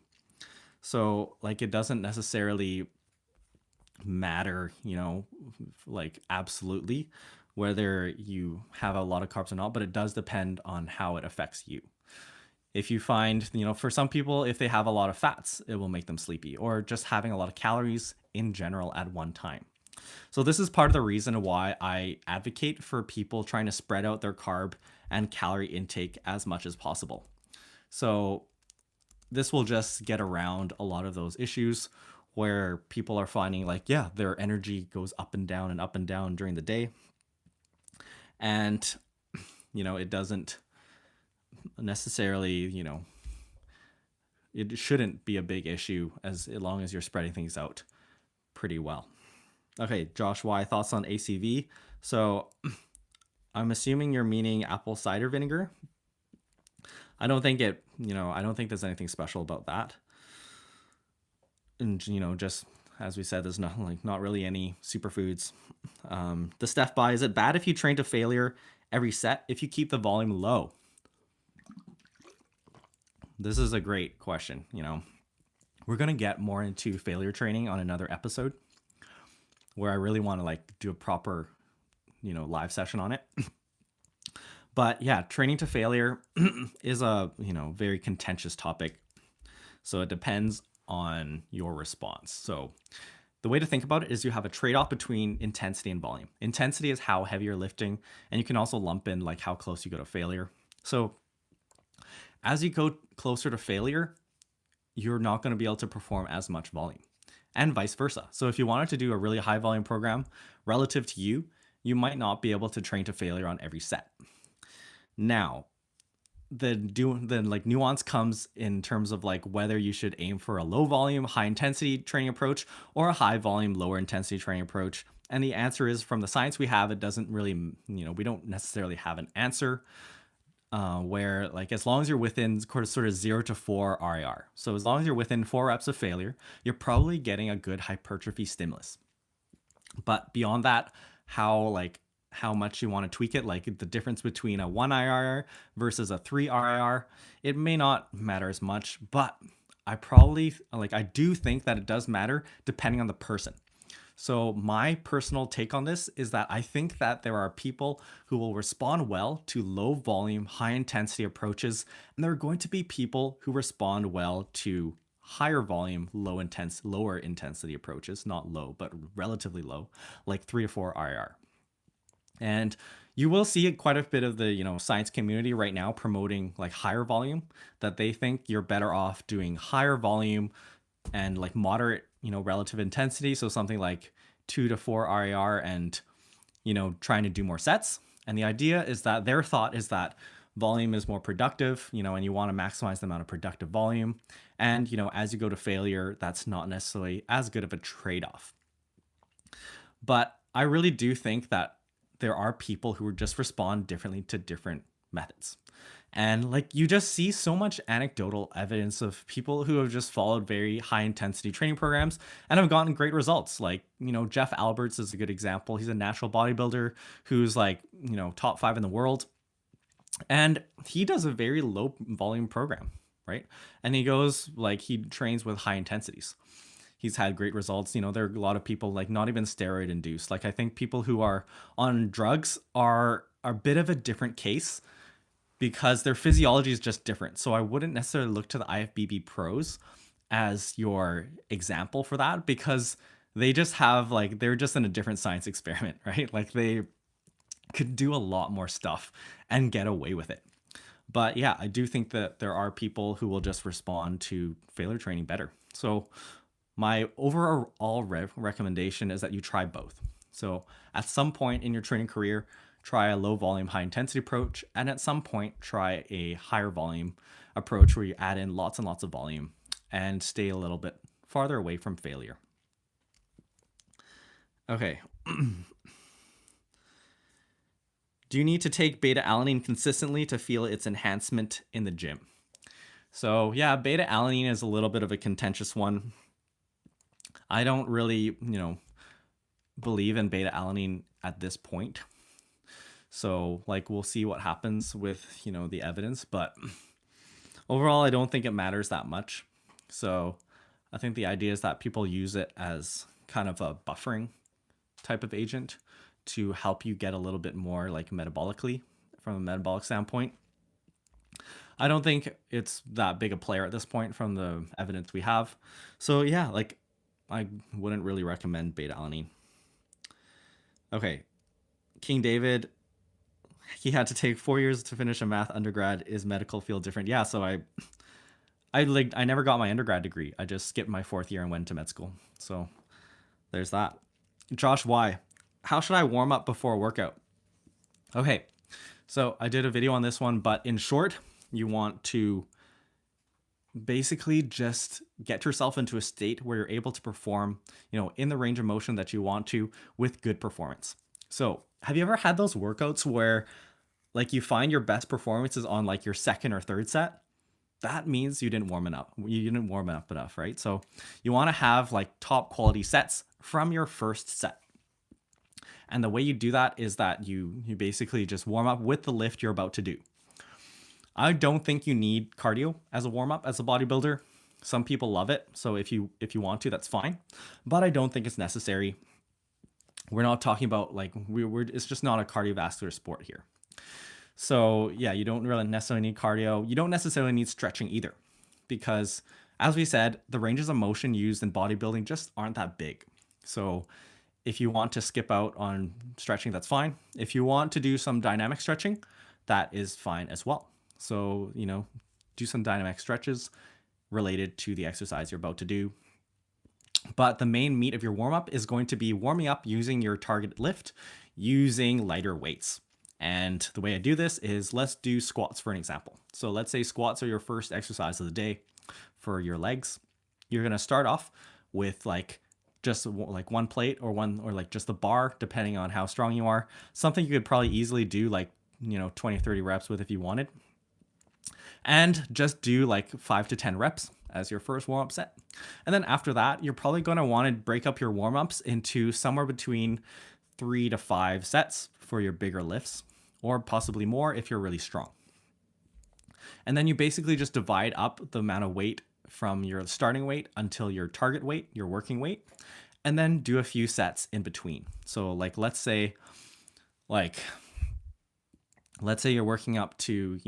So like it doesn't necessarily matter, like absolutely whether you have a lot of carbs or not, but it does depend on how it affects you. If you find, for some people, if they have a lot of fats, it will make them sleepy, or just having a lot of calories in general at one time. So this is part of the reason why I advocate for people trying to spread out their carb and calorie intake as much as possible. So this will just get around a lot of those issues where people are finding like, yeah, their energy goes up and down during the day. And, it doesn't necessarily, it shouldn't be a big issue as long as you're spreading things out pretty well. Okay, Josh, why thoughts on ACV? So I'm assuming you're meaning apple cider vinegar. I don't think there's anything special about that. And, just as we said, there's not really any superfoods. The Steph by, is it bad if you train to failure every set if you keep the volume low? This is a great question. We're going to get more into failure training on another episode where I really want to like do a proper, live session on it. But yeah, training to failure is a, very contentious topic. So it depends on your response. So the way to think about it is you have a trade-off between intensity and volume. Intensity is how heavy you're lifting, and you can also lump in like how close you go to failure. So as you go closer to failure, you're not going to be able to perform as much volume, and vice versa. So if you wanted to do a really high volume program relative to you, you might not be able to train to failure on every set. Now, the nuance comes in terms of like whether you should aim for a low volume, high intensity training approach or a high volume, lower intensity training approach. And the answer is, from the science we have, it doesn't really, we don't necessarily have an answer where like as long as you're within sort of 0 to 4 RIR. So as long as you're within 4 reps of failure, you're probably getting a good hypertrophy stimulus. But beyond that, how much you want to tweak it, like the difference between a 1 IRR versus a 3 RIR, it may not matter as much, but I do think that it does matter depending on the person. So my personal take on this is that I think that there are people who will respond well to low volume, high intensity approaches, and there are going to be people who respond well to higher volume, lower intensity approaches, not low, but relatively low, like 3 to 4 RIR. And You will see quite a bit of the, science community right now promoting like higher volume, that they think you're better off doing higher volume and like moderate, relative intensity. So something like 2 to 4 RAR and, trying to do more sets. And the idea is that their thought is that volume is more productive, and you want to maximize the amount of productive volume. And, as you go to failure, that's not necessarily as good of a trade-off. But I really do think that there are people who just respond differently to different methods. And like you just see so much anecdotal evidence of people who have just followed very high intensity training programs and have gotten great results. Like, Jeff Alberts is a good example. He's a natural bodybuilder who's like, top 5 in the world. And he does a very low volume program, right? And he goes like he trains with high intensities. He's had great results. There are a lot of people like not even steroid induced. Like I think people who are on drugs are a bit of a different case because their physiology is just different. So I wouldn't necessarily look to the IFBB pros as your example for that, because they just have like, they're just in a different science experiment, right? Like they could do a lot more stuff and get away with it. But yeah, I do think that there are people who will just respond to failure training better. So my overall recommendation is that you try both. So at some point in your training career, try a low volume, high intensity approach. And at some point, try a higher volume approach where you add in lots and lots of volume and stay a little bit farther away from failure. Okay. Do you need to take beta-alanine consistently to feel its enhancement in the gym? So yeah, beta-alanine is a little bit of a contentious one. I don't really, believe in beta-alanine at this point. So like, we'll see what happens with, the evidence, but overall, I don't think it matters that much. So I think the idea is that people use it as kind of a buffering type of agent to help you get a little bit more like metabolically from a metabolic standpoint. I don't think it's that big a player at this point from the evidence we have. So yeah, like I wouldn't really recommend beta-alanine. Okay. King David, he had to take 4 years to finish a math undergrad. Is medical field different? Yeah. So I never got my undergrad degree. I just skipped my 4th year and went to med school. So there's that. Josh Y, how should I warm up before a workout? Okay. So I did a video on this one, but in short, you want to basically just get yourself into a state where you're able to perform, in the range of motion that you want to with good performance. So have you ever had those workouts where like you find your best performances on like your 2nd or 3rd set? That means you didn't warm it up. You didn't warm it up enough, right? So you want to have like top quality sets from your 1st set. And the way you do that is that you basically just warm up with the lift you're about to do. I don't think you need cardio as a warm up as a bodybuilder. Some people love it. So if you want to, that's fine. But I don't think it's necessary. We're not talking about like, it's just not a cardiovascular sport here. So yeah, you don't really necessarily need cardio. You don't necessarily need stretching either, because as we said, the ranges of motion used in bodybuilding just aren't that big. So if you want to skip out on stretching, that's fine. If you want to do some dynamic stretching, that is fine as well. So, do some dynamic stretches related to the exercise you're about to do. But the main meat of your warm-up is going to be warming up using your target lift, using lighter weights. And the way I do this is, let's do squats for an example. So let's say squats are your first exercise of the day for your legs. You're going to start off with like just like one plate or like just the bar, depending on how strong you are. Something you could probably easily do like, 20, 30 reps with if you wanted. And just do like 5 to 10 reps as your first warm-up set. And then after that, you're probably going to want to break up your warm-ups into somewhere between 3 to 5 sets for your bigger lifts, or possibly more if you're really strong. And then you basically just divide up the amount of weight from your starting weight until your target weight, your working weight, and then do a few sets in between. So like, let's say you're working up to,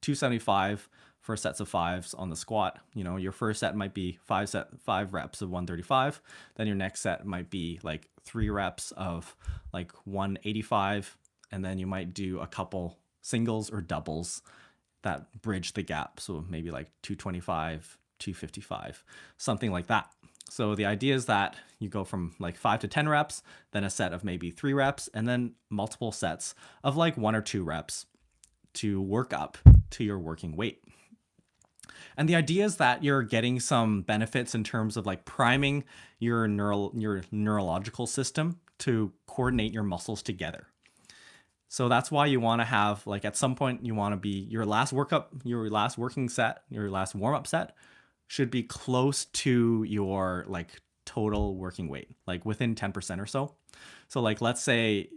275 for sets of 5s on the squat. Your first set might be 5 reps of 135. Then your next set might be like 3 reps of like 185. and then you might do a couple singles or doubles that bridge the gap. So maybe like 225, 255, something like that. So the idea is that you go from like 5 to 10 reps, then a set of maybe 3 reps, and then multiple sets of like 1 or 2 reps to work up to your working weight. And the idea is that you're getting some benefits in terms of like priming your neurological system to coordinate your muscles together. So that's why you want to have, like, at some point you want to be, your last working set, your last warm-up set should be close to your like total working weight, like within 10% or so. So like, let's say,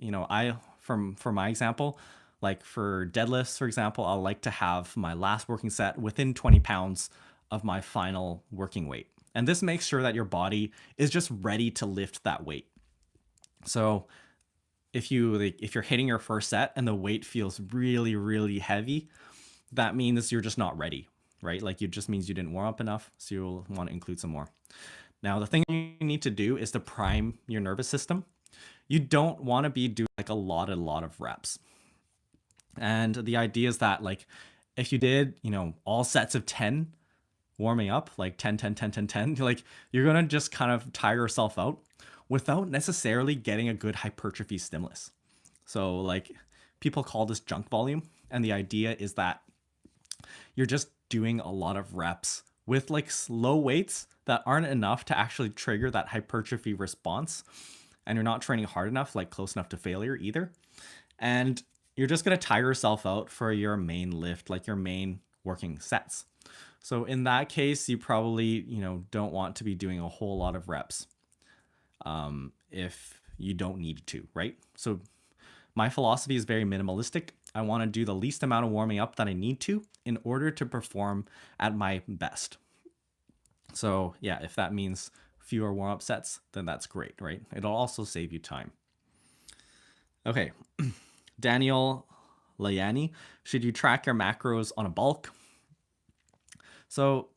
for my example, like for deadlifts, for example, I'll like to have my last working set within 20 pounds of my final working weight. And this makes sure that your body is just ready to lift that weight. So if you're hitting your first set and the weight feels really, really heavy, that means you're just not ready, right? Like, it just means you didn't warm up enough. So you'll want to include some more. Now, the thing you need to do is to prime your nervous system. You don't want to be doing like a lot of reps. And the idea is that, like, if you did, all sets of 10 warming up, like 10, 10, 10, 10, 10, like, you're going to just kind of tire yourself out without necessarily getting a good hypertrophy stimulus. So like, people call this junk volume. And the idea is that you're just doing a lot of reps with like low weights that aren't enough to actually trigger that hypertrophy response. And you're not training hard enough, like close enough to failure either. And you're just going to tire yourself out for your main lift, like your main working sets. So in that case, you probably, don't want to be doing a whole lot of reps if you don't need to, right? So my philosophy is very minimalistic. I want to do the least amount of warming up that I need to in order to perform at my best. So yeah, if that means fewer warm-up sets, then that's great, right? It'll also save you time. Okay, Daniel Layani, should you track your macros on a bulk? So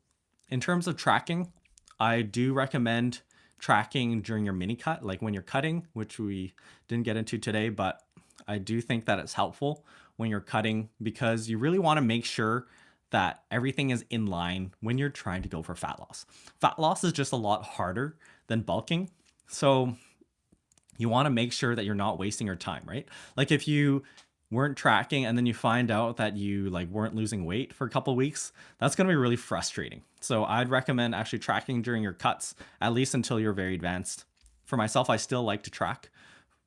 in terms of tracking, I do recommend tracking during your mini cut, like when you're cutting, which we didn't get into today, but I do think that it's helpful when you're cutting because you really want to make sure that everything is in line when you're trying to go for fat loss. Fat loss is just a lot harder than bulking. So you want to make sure that you're not wasting your time, right? Like, if you weren't tracking and then you find out that you like weren't losing weight for a couple of weeks, that's going to be really frustrating. So I'd recommend actually tracking during your cuts, at least until you're very advanced. For myself, I still like to track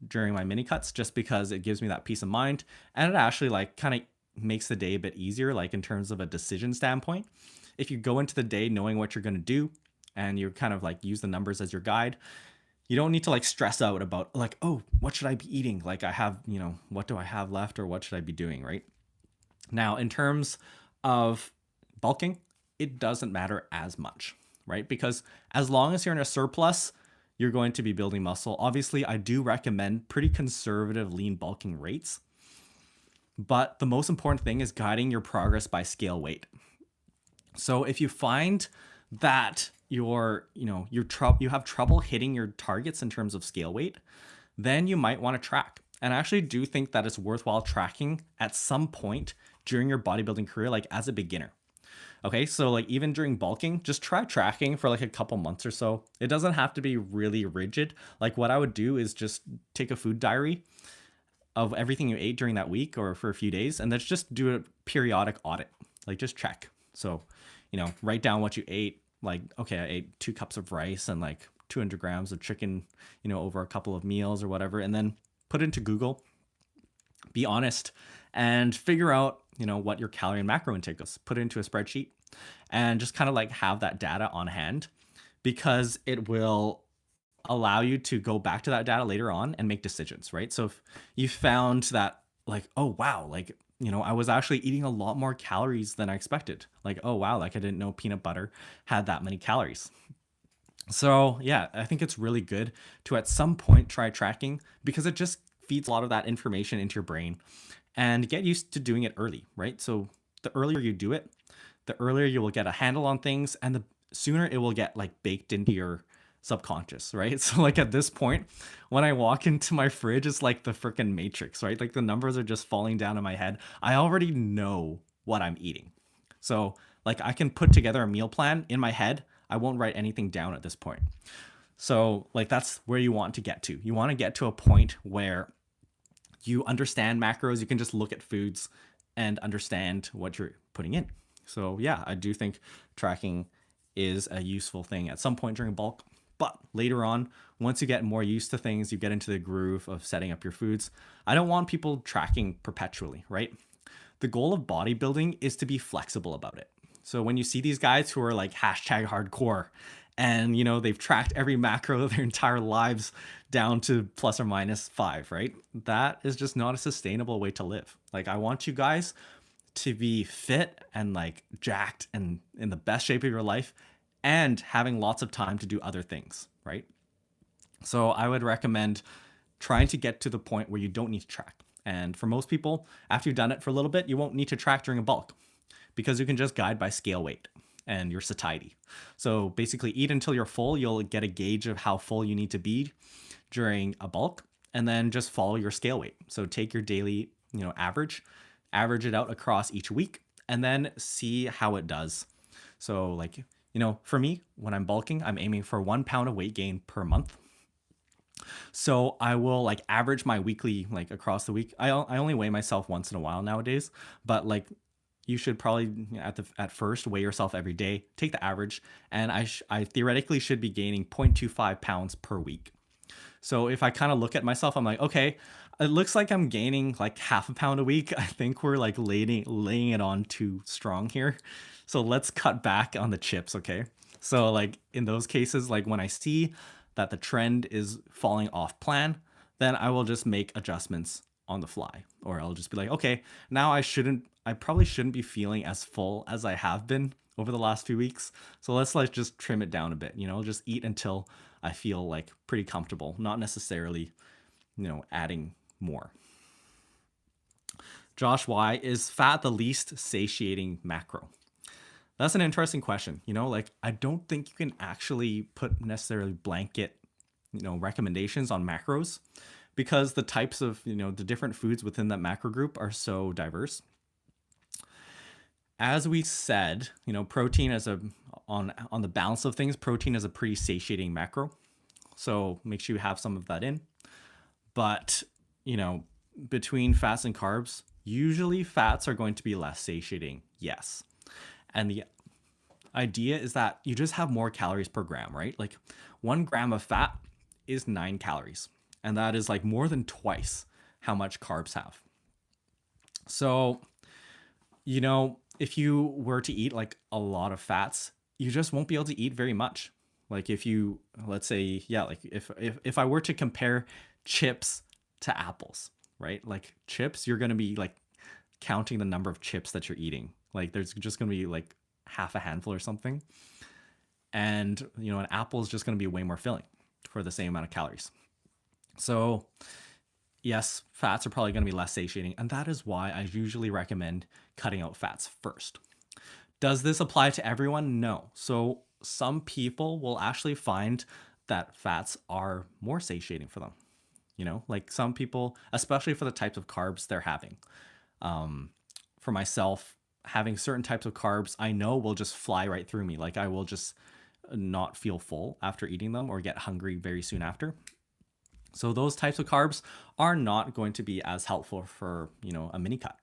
during my mini cuts just because it gives me that peace of mind, and it actually like kind of makes the day a bit easier, like in terms of a decision standpoint. If you go into the day knowing what you're going to do and you kind of like use the numbers as your guide, you don't need to like stress out about like, oh, what should I be eating? Like, I have, what do I have left, or what should I be doing, right? Now, in terms of bulking, it doesn't matter as much, right? Because as long as you're in a surplus, you're going to be building muscle. Obviously, I do recommend pretty conservative lean bulking rates, but the most important thing is guiding your progress by scale weight. So if you find that you have trouble hitting your targets in terms of scale weight, then you might want to track. And I actually do think that it's worthwhile tracking at some point during your bodybuilding career, like as a beginner. Okay, so like even during bulking, just try tracking for like a couple months or so. It doesn't have to be really rigid. Like, what I would do is just take a food diary of everything you ate during that week or for a few days, and let's just do a periodic audit. Like, just check. So, write down what you ate. Like, okay, I ate 2 cups of rice and like 200 grams of chicken, over a couple of meals or whatever, and then put it into Google, be honest, and figure out, what your calorie and macro intake is. Put it into a spreadsheet and just kind of like have that data on hand, because it will allow you to go back to that data later on and make decisions, right? So if you found that like, oh, wow, like, I was actually eating a lot more calories than I expected. Like, oh, wow, like I didn't know peanut butter had that many calories. So yeah, I think it's really good to at some point try tracking, because it just feeds a lot of that information into your brain, and get used to doing it early, right? So the earlier you do it, the earlier you will get a handle on things, and the sooner it will get like baked into your subconscious, right? So like at this point, when I walk into my fridge, it's like the freaking Matrix, right? Like the numbers are just falling down in my head. I already know what I'm eating. So like I can put together a meal plan in my head. I won't write anything down at this point. So like that's where you want to get to. You want to get to a point where you understand macros. You can just look at foods and understand what you're putting in. So yeah, I do think tracking is a useful thing at some point during bulk. But later on, once you get more used to things, you get into the groove of setting up your foods. I don't want people tracking perpetually, right? The goal of bodybuilding is to be flexible about it. So when you see these guys who are like hashtag hardcore and you know they've tracked every macro their entire lives down to plus or minus 5, right? That is just not a sustainable way to live. Like I want you guys to be fit and like jacked and in the best shape of your life and having lots of time to do other things, right? So I would recommend trying to get to the point where you don't need to track. And for most people, after you've done it for a little bit, you won't need to track during a bulk because you can just guide by scale weight and your satiety. So basically eat until you're full. You'll get a gauge of how full you need to be during a bulk and then just follow your scale weight. So take your daily, average it out across each week and then see how it does. So like, for me, when I'm bulking, I'm aiming for 1 pound of weight gain per month. So I will like average my weekly, like across the week. I only weigh myself once in a while nowadays, but like you should probably at first weigh yourself every day, take the average, and I theoretically should be gaining 0.25 pounds per week. So if I kind of look at myself, I'm like, okay, it looks like I'm gaining like half a pound a week. I think we're like laying it on too strong here. So let's cut back on the chips, okay? So like in those cases, like when I see that the trend is falling off plan, then I will just make adjustments on the fly. Or I'll just be like, okay, now I probably shouldn't be feeling as full as I have been over the last few weeks. So let's like just trim it down a bit, just eat until I feel like pretty comfortable, not necessarily, adding more. Josh Y, is fat the least satiating macro? That's an interesting question. Like I don't think you can actually put necessarily blanket, recommendations on macros because the types of, the different foods within that macro group are so diverse. As we said, protein on the balance of things, protein is a pretty satiating macro. So make sure you have some of that in. But, between fats and carbs, usually fats are going to be less satiating. Yes. And the idea is that you just have more calories per gram, right? Like 1 gram of fat is 9 calories. And that is like more than twice how much carbs have. So, if you were to eat like a lot of fats, you just won't be able to eat very much. Like if you, let's say, like if I were to compare chips to apples, right? Like chips, you're going to be like counting the number of chips that you're eating. Like there's just going to be like half a handful or something. And, an apple is just going to be way more filling for the same amount of calories. So yes, fats are probably going to be less satiating. And that is why I usually recommend cutting out fats first. Does this apply to everyone? No. So some people will actually find that fats are more satiating for them. Like some people, especially for the types of carbs they're having. For myself, having certain types of carbs, I know will just fly right through me. Like I will just not feel full after eating them or get hungry very soon after. So those types of carbs are not going to be as helpful for, a mini cut.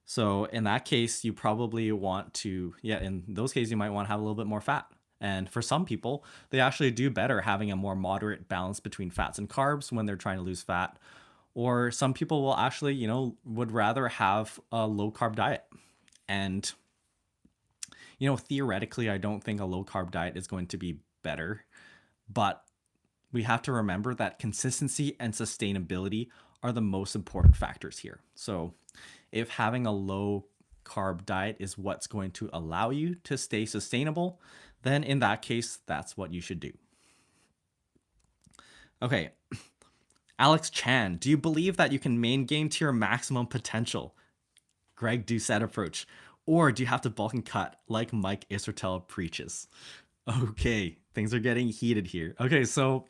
So in that case, you probably want to, in those cases, you might want to have a little bit more fat. And for some people, they actually do better having a more moderate balance between fats and carbs when they're trying to lose fat. Or some people will actually, would rather have a low carb diet. And, theoretically, I don't think a low carb diet is going to be better. But we have to remember that consistency and sustainability are the most important factors here. So if having a low carb diet is what's going to allow you to stay sustainable, then in that case, that's what you should do. Okay. Alex Chan, do you believe that you can main gain to your maximum potential? Greg Doucette approach. Or do you have to bulk and cut like Mike Isertel preaches? Okay, Things are getting heated here. Okay, so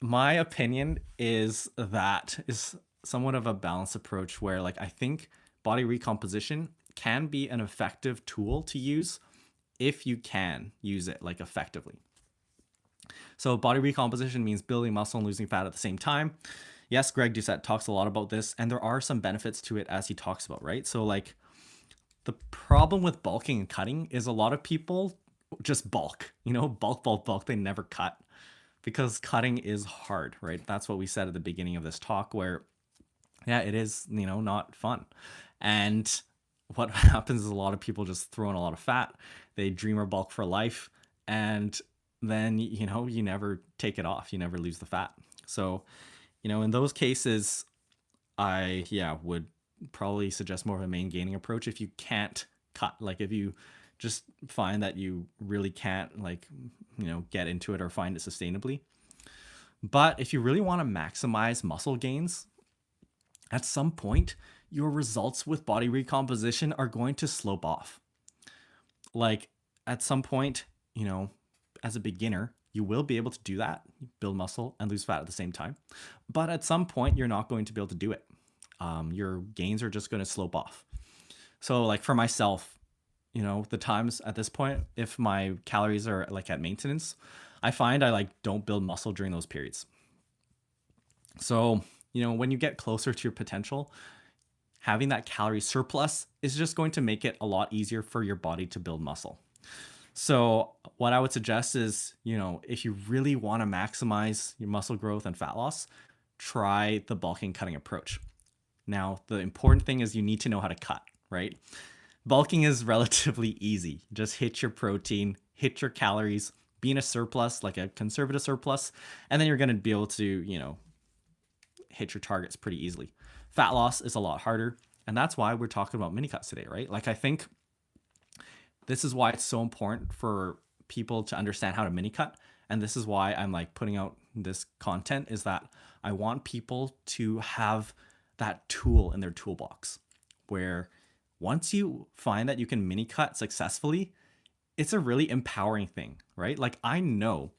my opinion is that is somewhat of a balanced approach where like I think body recomposition can be an effective tool to use if you can use it like effectively. So body recomposition means building muscle and losing fat at the same time. Yes, Greg Doucette talks a lot about this, and there are some benefits to it as he talks about, right? So like the problem with bulking and cutting is a lot of people just bulk, bulk. They never cut because cutting is hard, right? That's what we said at the beginning of this talk where, yeah, it is, not fun. And what happens is a lot of people just throw in a lot of fat. They dreamer bulk for life. And then, you never take it off. You never lose the fat. So, in those cases, I would probably suggest more of a maingaining approach if you can't cut. Like if you just find that you really can't get into it or find it sustainably. But if you really want to maximize muscle gains, at some point, your results with body recomposition are going to slope off. Like at some point, as a beginner, you will be able to do that, build muscle and lose fat at the same time. But at some point, you're not going to be able to do it. Your gains are just going to slope off. So like for myself, the times at this point, if my calories are like at maintenance, I find I don't build muscle during those periods. So, when you get closer to your potential, having that calorie surplus is just going to make it a lot easier for your body to build muscle. So what I would suggest is, if you really want to maximize your muscle growth and fat loss, try the bulking cutting approach. Now, the important thing is you need to know how to cut, right? Bulking is relatively easy. Just hit your protein, hit your calories, be in a surplus, like a conservative surplus, and then you're going to be able to, hit your targets pretty easily. Fat loss is a lot harder, and that's why we're talking about mini cuts today, right? Like I think this is why it's so important for people to understand how to mini cut, and this is why I'm putting out this content, is that I want people to have that tool in their toolbox where once you find that you can mini cut successfully, it's a really empowering thing, right? Like I know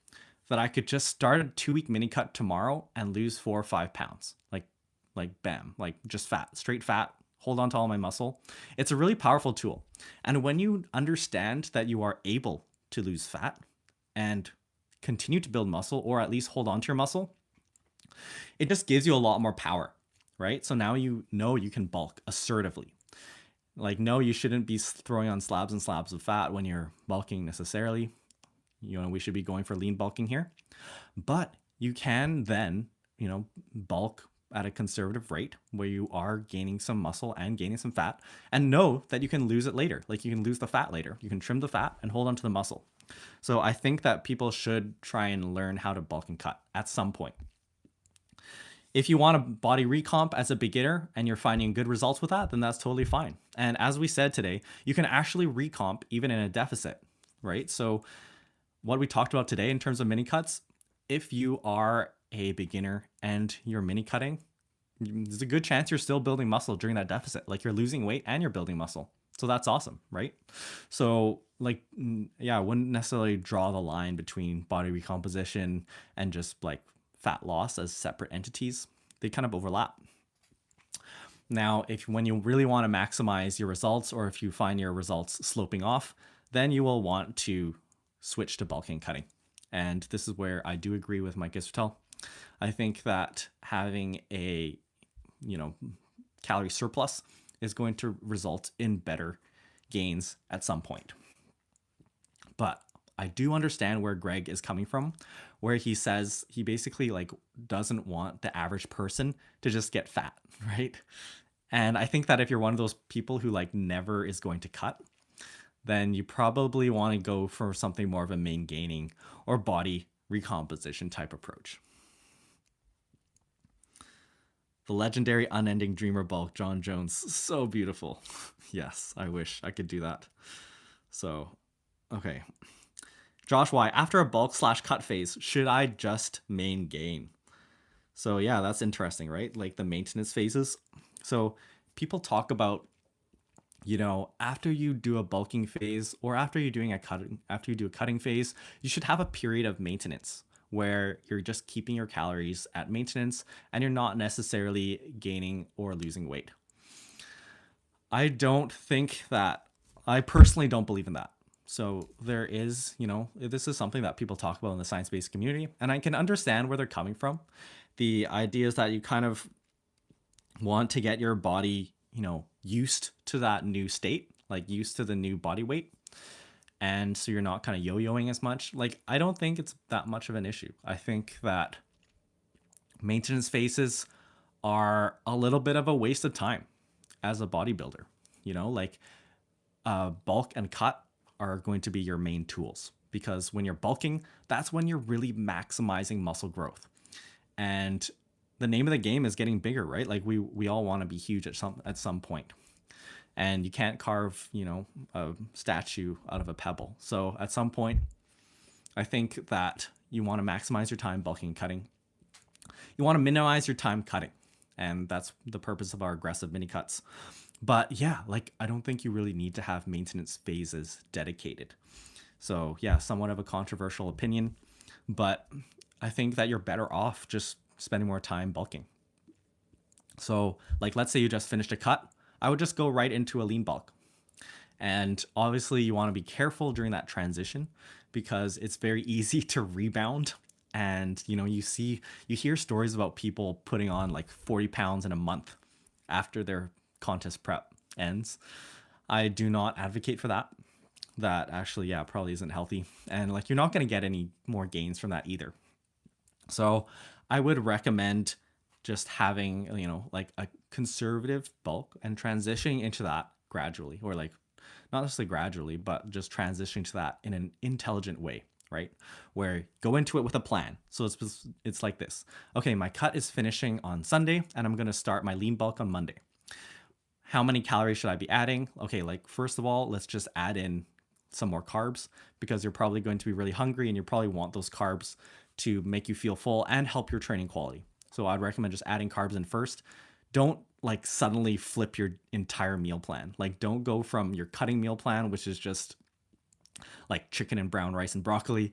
that I could just start a 2-week mini cut tomorrow and lose 4 or 5 pounds. Like bam, like just fat, straight fat, hold on to all my muscle. It's a really powerful tool. And when you understand that you are able to lose fat and continue to build muscle, or at least hold on to your muscle, it just gives you a lot more power, right? So now you know you can bulk assertively. Like, no, you shouldn't be throwing on slabs and slabs of fat when you're bulking necessarily. We should be going for lean bulking here. But you can then, bulk at a conservative rate where you are gaining some muscle and gaining some fat, and know that you can lose it later. Like you can lose the fat later. You can trim the fat and hold on to the muscle. So I think that people should try and learn how to bulk and cut at some point. If you want a body recomp as a beginner and you're finding good results with that, then that's totally fine. And as we said today, you can actually recomp even in a deficit, right? So what we talked about today in terms of mini cuts, if you are a beginner and you're mini cutting, there's a good chance you're still building muscle during that deficit. Like you're losing weight and you're building muscle. So that's awesome, right? So I wouldn't necessarily draw the line between body recomposition and just fat loss as separate entities. They kind of overlap. Now, when you really want to maximize your results, or if you find your results sloping off, then you will want to switch to bulking cutting. And this is where I do agree with Mike Isfertel. I think that having a, calorie surplus is going to result in better gains at some point. But I do understand where Greg is coming from, where he says he basically doesn't want the average person to just get fat, right? And I think that if you're one of those people who never is going to cut, then you probably want to go for something more of a maingaining or body recomposition type approach. The legendary unending dreamer bulk, John Jones. So beautiful. Yes, I wish I could do that. So, okay. Josh Y, after a bulk/cut phase, should I just maingain? So yeah, that's interesting, right? Like the maintenance phases. So people talk about, After you do a bulking phase or after you do a cutting phase, you should have a period of maintenance where you're just keeping your calories at maintenance and you're not necessarily gaining or losing weight. I don't think that, I personally don't believe in that. So there is, this is something that people talk about in the science-based community, and I can understand where they're coming from. The idea is that you kind of want to get your body, used to that new state, like used to the new body weight. And so you're not kind of yo-yoing as much. Like, I don't think it's that much of an issue. I think that maintenance phases are a little bit of a waste of time as a bodybuilder. Like bulk and cut are going to be your main tools, because when you're bulking, that's when you're really maximizing muscle growth. And the name of the game is getting bigger, right? Like we all want to be huge at some point. And you can't carve, a statue out of a pebble. So at some point, I think that you want to maximize your time bulking and cutting. You want to minimize your time cutting. And that's the purpose of our aggressive mini cuts. But yeah, like, I don't think you really need to have maintenance phases dedicated. So yeah, somewhat of a controversial opinion, but I think that you're better off just spending more time bulking. So like, let's say you just finished a cut, I would just go right into a lean bulk. And obviously you want to be careful during that transition, because it's very easy to rebound. And you hear stories about people putting on like 40 pounds in a month after their contest prep ends. I do not advocate for that. That actually, probably isn't healthy. And like, you're not going to get any more gains from that either. So I would recommend just having, like a conservative bulk and transitioning into that gradually, or like not necessarily gradually, but just transitioning to that in an intelligent way, right? Where go into it with a plan. So it's like this. Okay, my cut is finishing on Sunday and I'm going to start my lean bulk on Monday. How many calories should I be adding? Okay, like first of all, let's just add in some more carbs, because you're probably going to be really hungry and you probably want those carbs to make you feel full and help your training quality. So I'd recommend just adding carbs in first. Don't like suddenly flip your entire meal plan. Like, don't go from your cutting meal plan, which is just like chicken and brown rice and broccoli,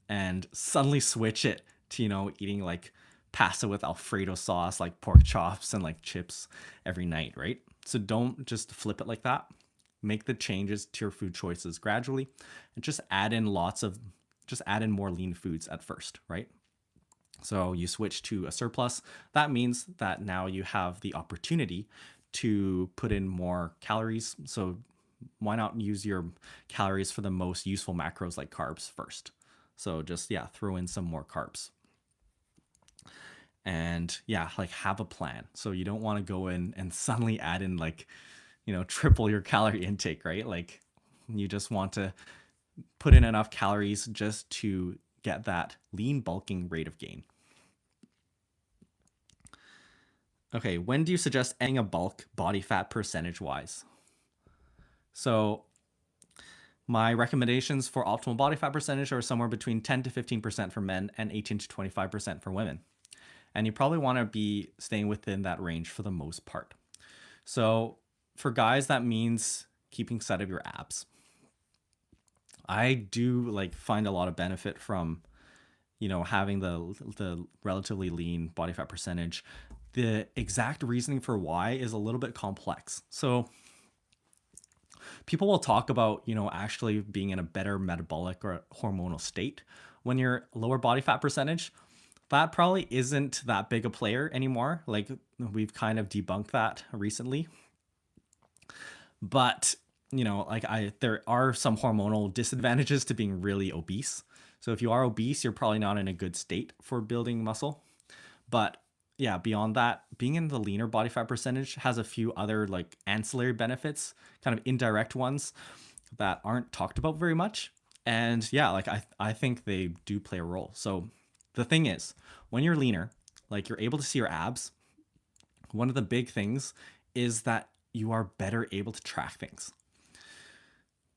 and suddenly switch it to, eating like pasta with Alfredo sauce, like pork chops and like chips every night, right? So don't just flip it like that. Make the changes to your food choices gradually, and just add in more lean foods at first, right? So you switch to a surplus. That means that now you have the opportunity to put in more calories. So why not use your calories for the most useful macros like carbs first? So just, throw in some more carbs. And like, have a plan. So you don't want to go in and suddenly add in like, triple your calorie intake, right? Like, you just want to put in enough calories just to get that lean bulking rate of gain. Okay, when do you suggest adding a bulk body fat percentage wise? So my recommendations for optimal body fat percentage are somewhere between 10 to 15% for men and 18 to 25% for women. And you probably want to be staying within that range for the most part. So for guys, that means keeping sight of your abs. I do like find a lot of benefit from, having the relatively lean body fat percentage. The exact reasoning for why is a little bit complex. So people will talk about, actually being in a better metabolic or hormonal state when you're lower body fat percentage. That probably isn't that big a player anymore. Like, we've kind of debunked that recently. But, there are some hormonal disadvantages to being really obese. So if you are obese, you're probably not in a good state for building muscle. But beyond that, being in the leaner body fat percentage has a few other like ancillary benefits, kind of indirect ones that aren't talked about very much. And I think they do play a role. So the thing is, when you're leaner, like, you're able to see your abs. One of the big things is that you are better able to track things.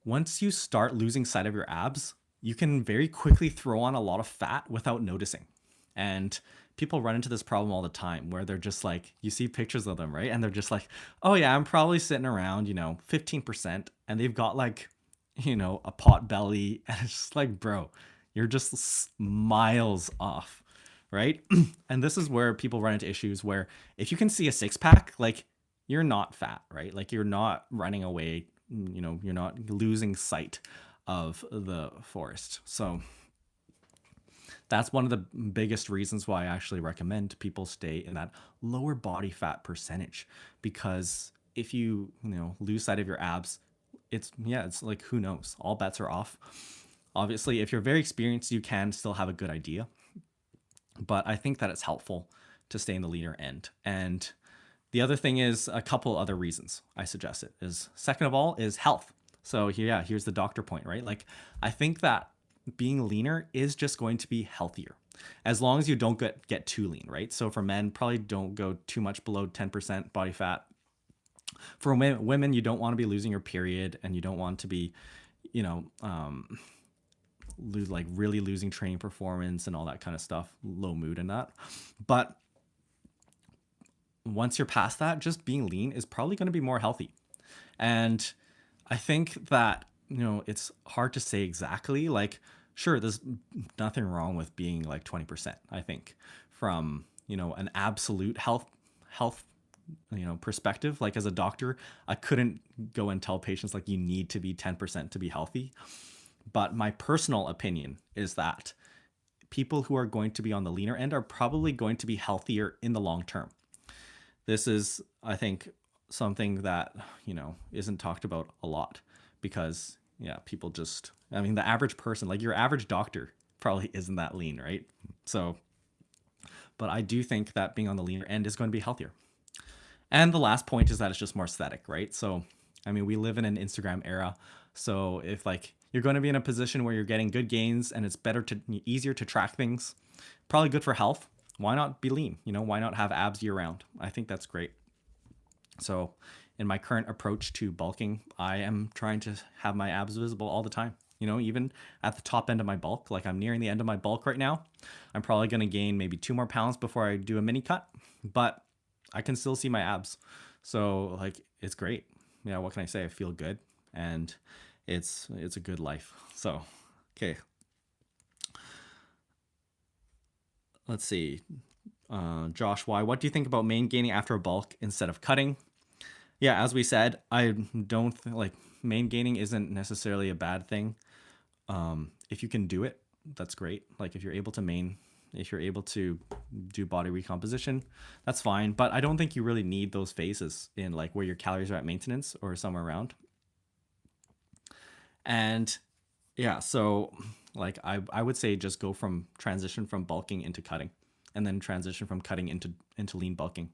Once you start losing sight of your abs, you can very quickly throw on a lot of fat without noticing. And people run into this problem all the time where they're just like, you see pictures of them, right? And they're just like, oh yeah, I'm probably sitting around, 15%, and they've got like, a pot belly. And it's just like, bro, you're just miles off, right? And this is where people run into issues where if you can see a six pack, like you're not fat, right? Like you're not running away, you're not losing sight of the forest. So that's one of the biggest reasons why I actually recommend people stay in that lower body fat percentage, because if you, lose sight of your abs, it's like, who knows? All bets are off. Obviously, if you're very experienced, you can still have a good idea, but I think that it's helpful to stay in the leaner end. And the other thing is a couple other reasons I suggest it is, second of all, is health. So here's the doctor point, right? Like, I think that being leaner is just going to be healthier as long as you don't get too lean, right? So for men, probably don't go too much below 10% body fat. For women, you don't want to be losing your period, and you don't want to be, really losing training performance and all that kind of stuff, low mood and that. But once you're past that, just being lean is probably going to be more healthy. And I think that, it's hard to say exactly, like, sure, there's nothing wrong with being like 20%, I think, from, an absolute health, perspective. Like, as a doctor, I couldn't go and tell patients like you need to be 10% to be healthy. But my personal opinion is that people who are going to be on the leaner end are probably going to be healthier in the long term. This is, I think, something that, isn't talked about a lot, because people just, the average person, like your average doctor, probably isn't that lean, right? So, but I do think that being on the leaner end is going to be healthier. And the last point is that it's just more aesthetic, right? So, we live in an Instagram era. So if like you're going to be in a position where you're getting good gains and it's easier to track things, probably good for health, why not be lean? Why not have abs year round? I think that's great. So in my current approach to bulking, I am trying to have my abs visible all the time. Even at the top end of my bulk, like I'm nearing the end of my bulk right now. I'm probably going to gain maybe 2 more pounds before I do a mini cut, but I can still see my abs. So like, it's great. What can I say? I feel good, and it's a good life. So, okay. Let's see. Josh Y, what do you think about maingaining after a bulk instead of cutting? Yeah, as we said, I don't like maingaining isn't necessarily a bad thing. If you can do it, that's great. Like if you're able to do body recomposition, that's fine. But I don't think you really need those phases in like where your calories are at maintenance or somewhere around. And so like I would say just go from transition from bulking into cutting, and then transition from cutting into lean bulking,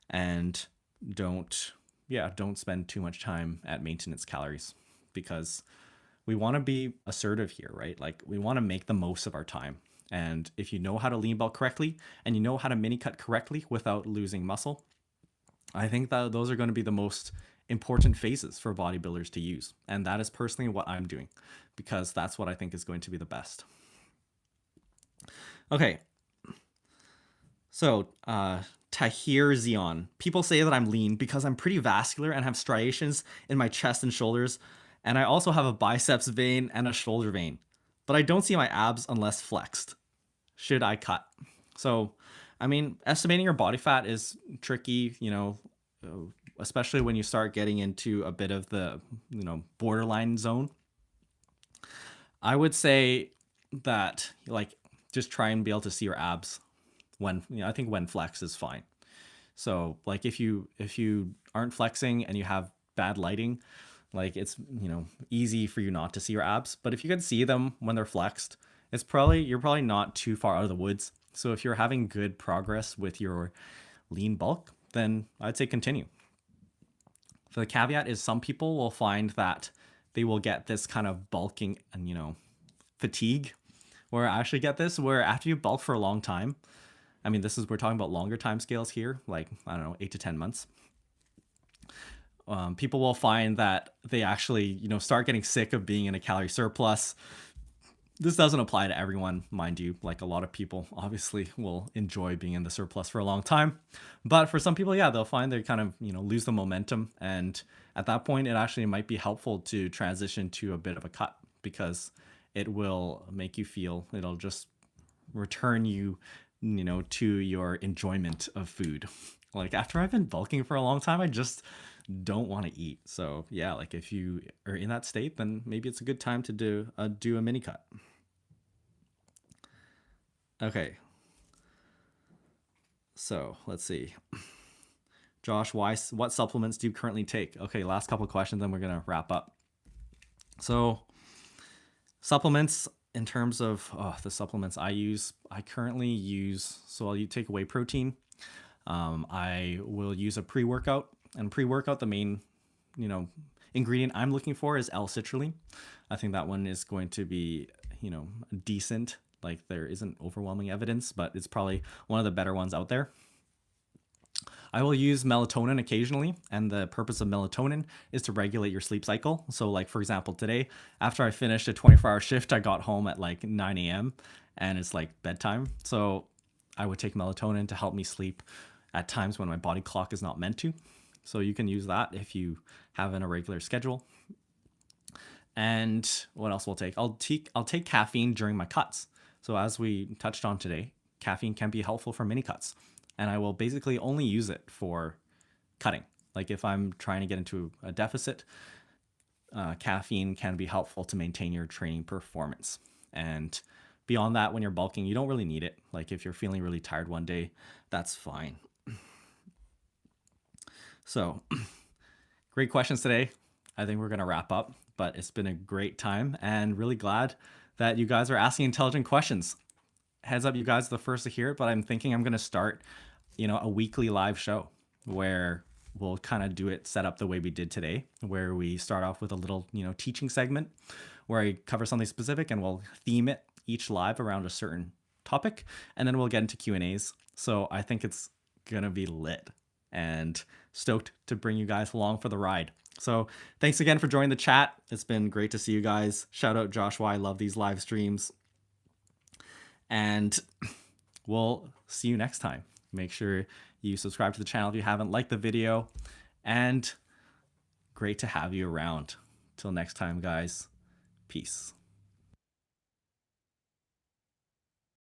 and don't spend too much time at maintenance calories, because we want to be assertive here, right? Like we want to make the most of our time. And if you know how to lean bulk correctly and you know how to mini cut correctly without losing muscle, I think that those are going to be the most important phases for bodybuilders to use. And that is personally what I'm doing, because that's what I think is going to be the best. Okay. So, Tahir Zion. People say that I'm lean because I'm pretty vascular and have striations in my chest and shoulders. And I also have a biceps vein and a shoulder vein, but I don't see my abs unless flexed. Should I cut? So, estimating your body fat is tricky, especially when you start getting into a bit of the, borderline zone. I would say that like just try and be able to see your abs when, I think when flex is fine. So like if you aren't flexing and you have bad lighting, like it's, easy for you not to see your abs. But if you can see them when they're flexed, you're probably not too far out of the woods. So if you're having good progress with your lean bulk, then I'd say continue. So the caveat is some people will find that they will get this kind of bulking and, fatigue, where I actually get this, where after you bulk for a long time, we're talking about longer time scales here, like, 8 to 10 months. People will find that they actually, start getting sick of being in a calorie surplus. This doesn't apply to everyone, mind you. Like a lot of people obviously will enjoy being in the surplus for a long time. But for some people, yeah, they'll find they kind of, lose the momentum. And at that point, it actually might be helpful to transition to a bit of a cut because it will make you feel, it'll just return you, to your enjoyment of food. Like after I've been bulking for a long time, I just don't want to eat. So yeah, like if you are in that state, then maybe it's a good time to do a mini cut. Okay. So let's see. Josh, what supplements do you currently take? Okay, last couple of questions, then we're gonna wrap up. So supplements, in terms of the supplements I currently use, so I'll take whey protein. I will use a pre-workout, and pre-workout, the main, ingredient I'm looking for is L-citrulline. I think that one is going to be, decent. Like there isn't overwhelming evidence, but it's probably one of the better ones out there. I will use melatonin occasionally, and the purpose of melatonin is to regulate your sleep cycle. So like, for example, today, after I finished a 24-hour shift, I got home at like 9 a.m. and it's like bedtime. So I would take melatonin to help me sleep at times when my body clock is not meant to. So you can use that if you have an irregular schedule. And what else will take? I'll take caffeine during my cuts. So as we touched on today, caffeine can be helpful for mini cuts. And I will basically only use it for cutting. Like if I'm trying to get into a deficit, caffeine can be helpful to maintain your training performance. And beyond that, when you're bulking, you don't really need it. Like if you're feeling really tired one day, that's fine. So great questions today. I think we're going to wrap up, but it's been a great time and really glad that you guys are asking intelligent questions. Heads up, you guys are the first to hear it, but I'm thinking I'm going to start, a weekly live show where we'll kind of do it set up the way we did today, where we start off with a little, teaching segment where I cover something specific and we'll theme it each live around a certain topic. And then we'll get into Q&As. So I think it's going to be lit and stoked to bring you guys along for the ride. So thanks again for joining the chat. It's been great to see you guys. Shout out Joshua. I love these live streams. And we'll see you next time. Make sure you subscribe to the channel if you haven't, liked the video, and great to have you around. Till next time, guys. Peace.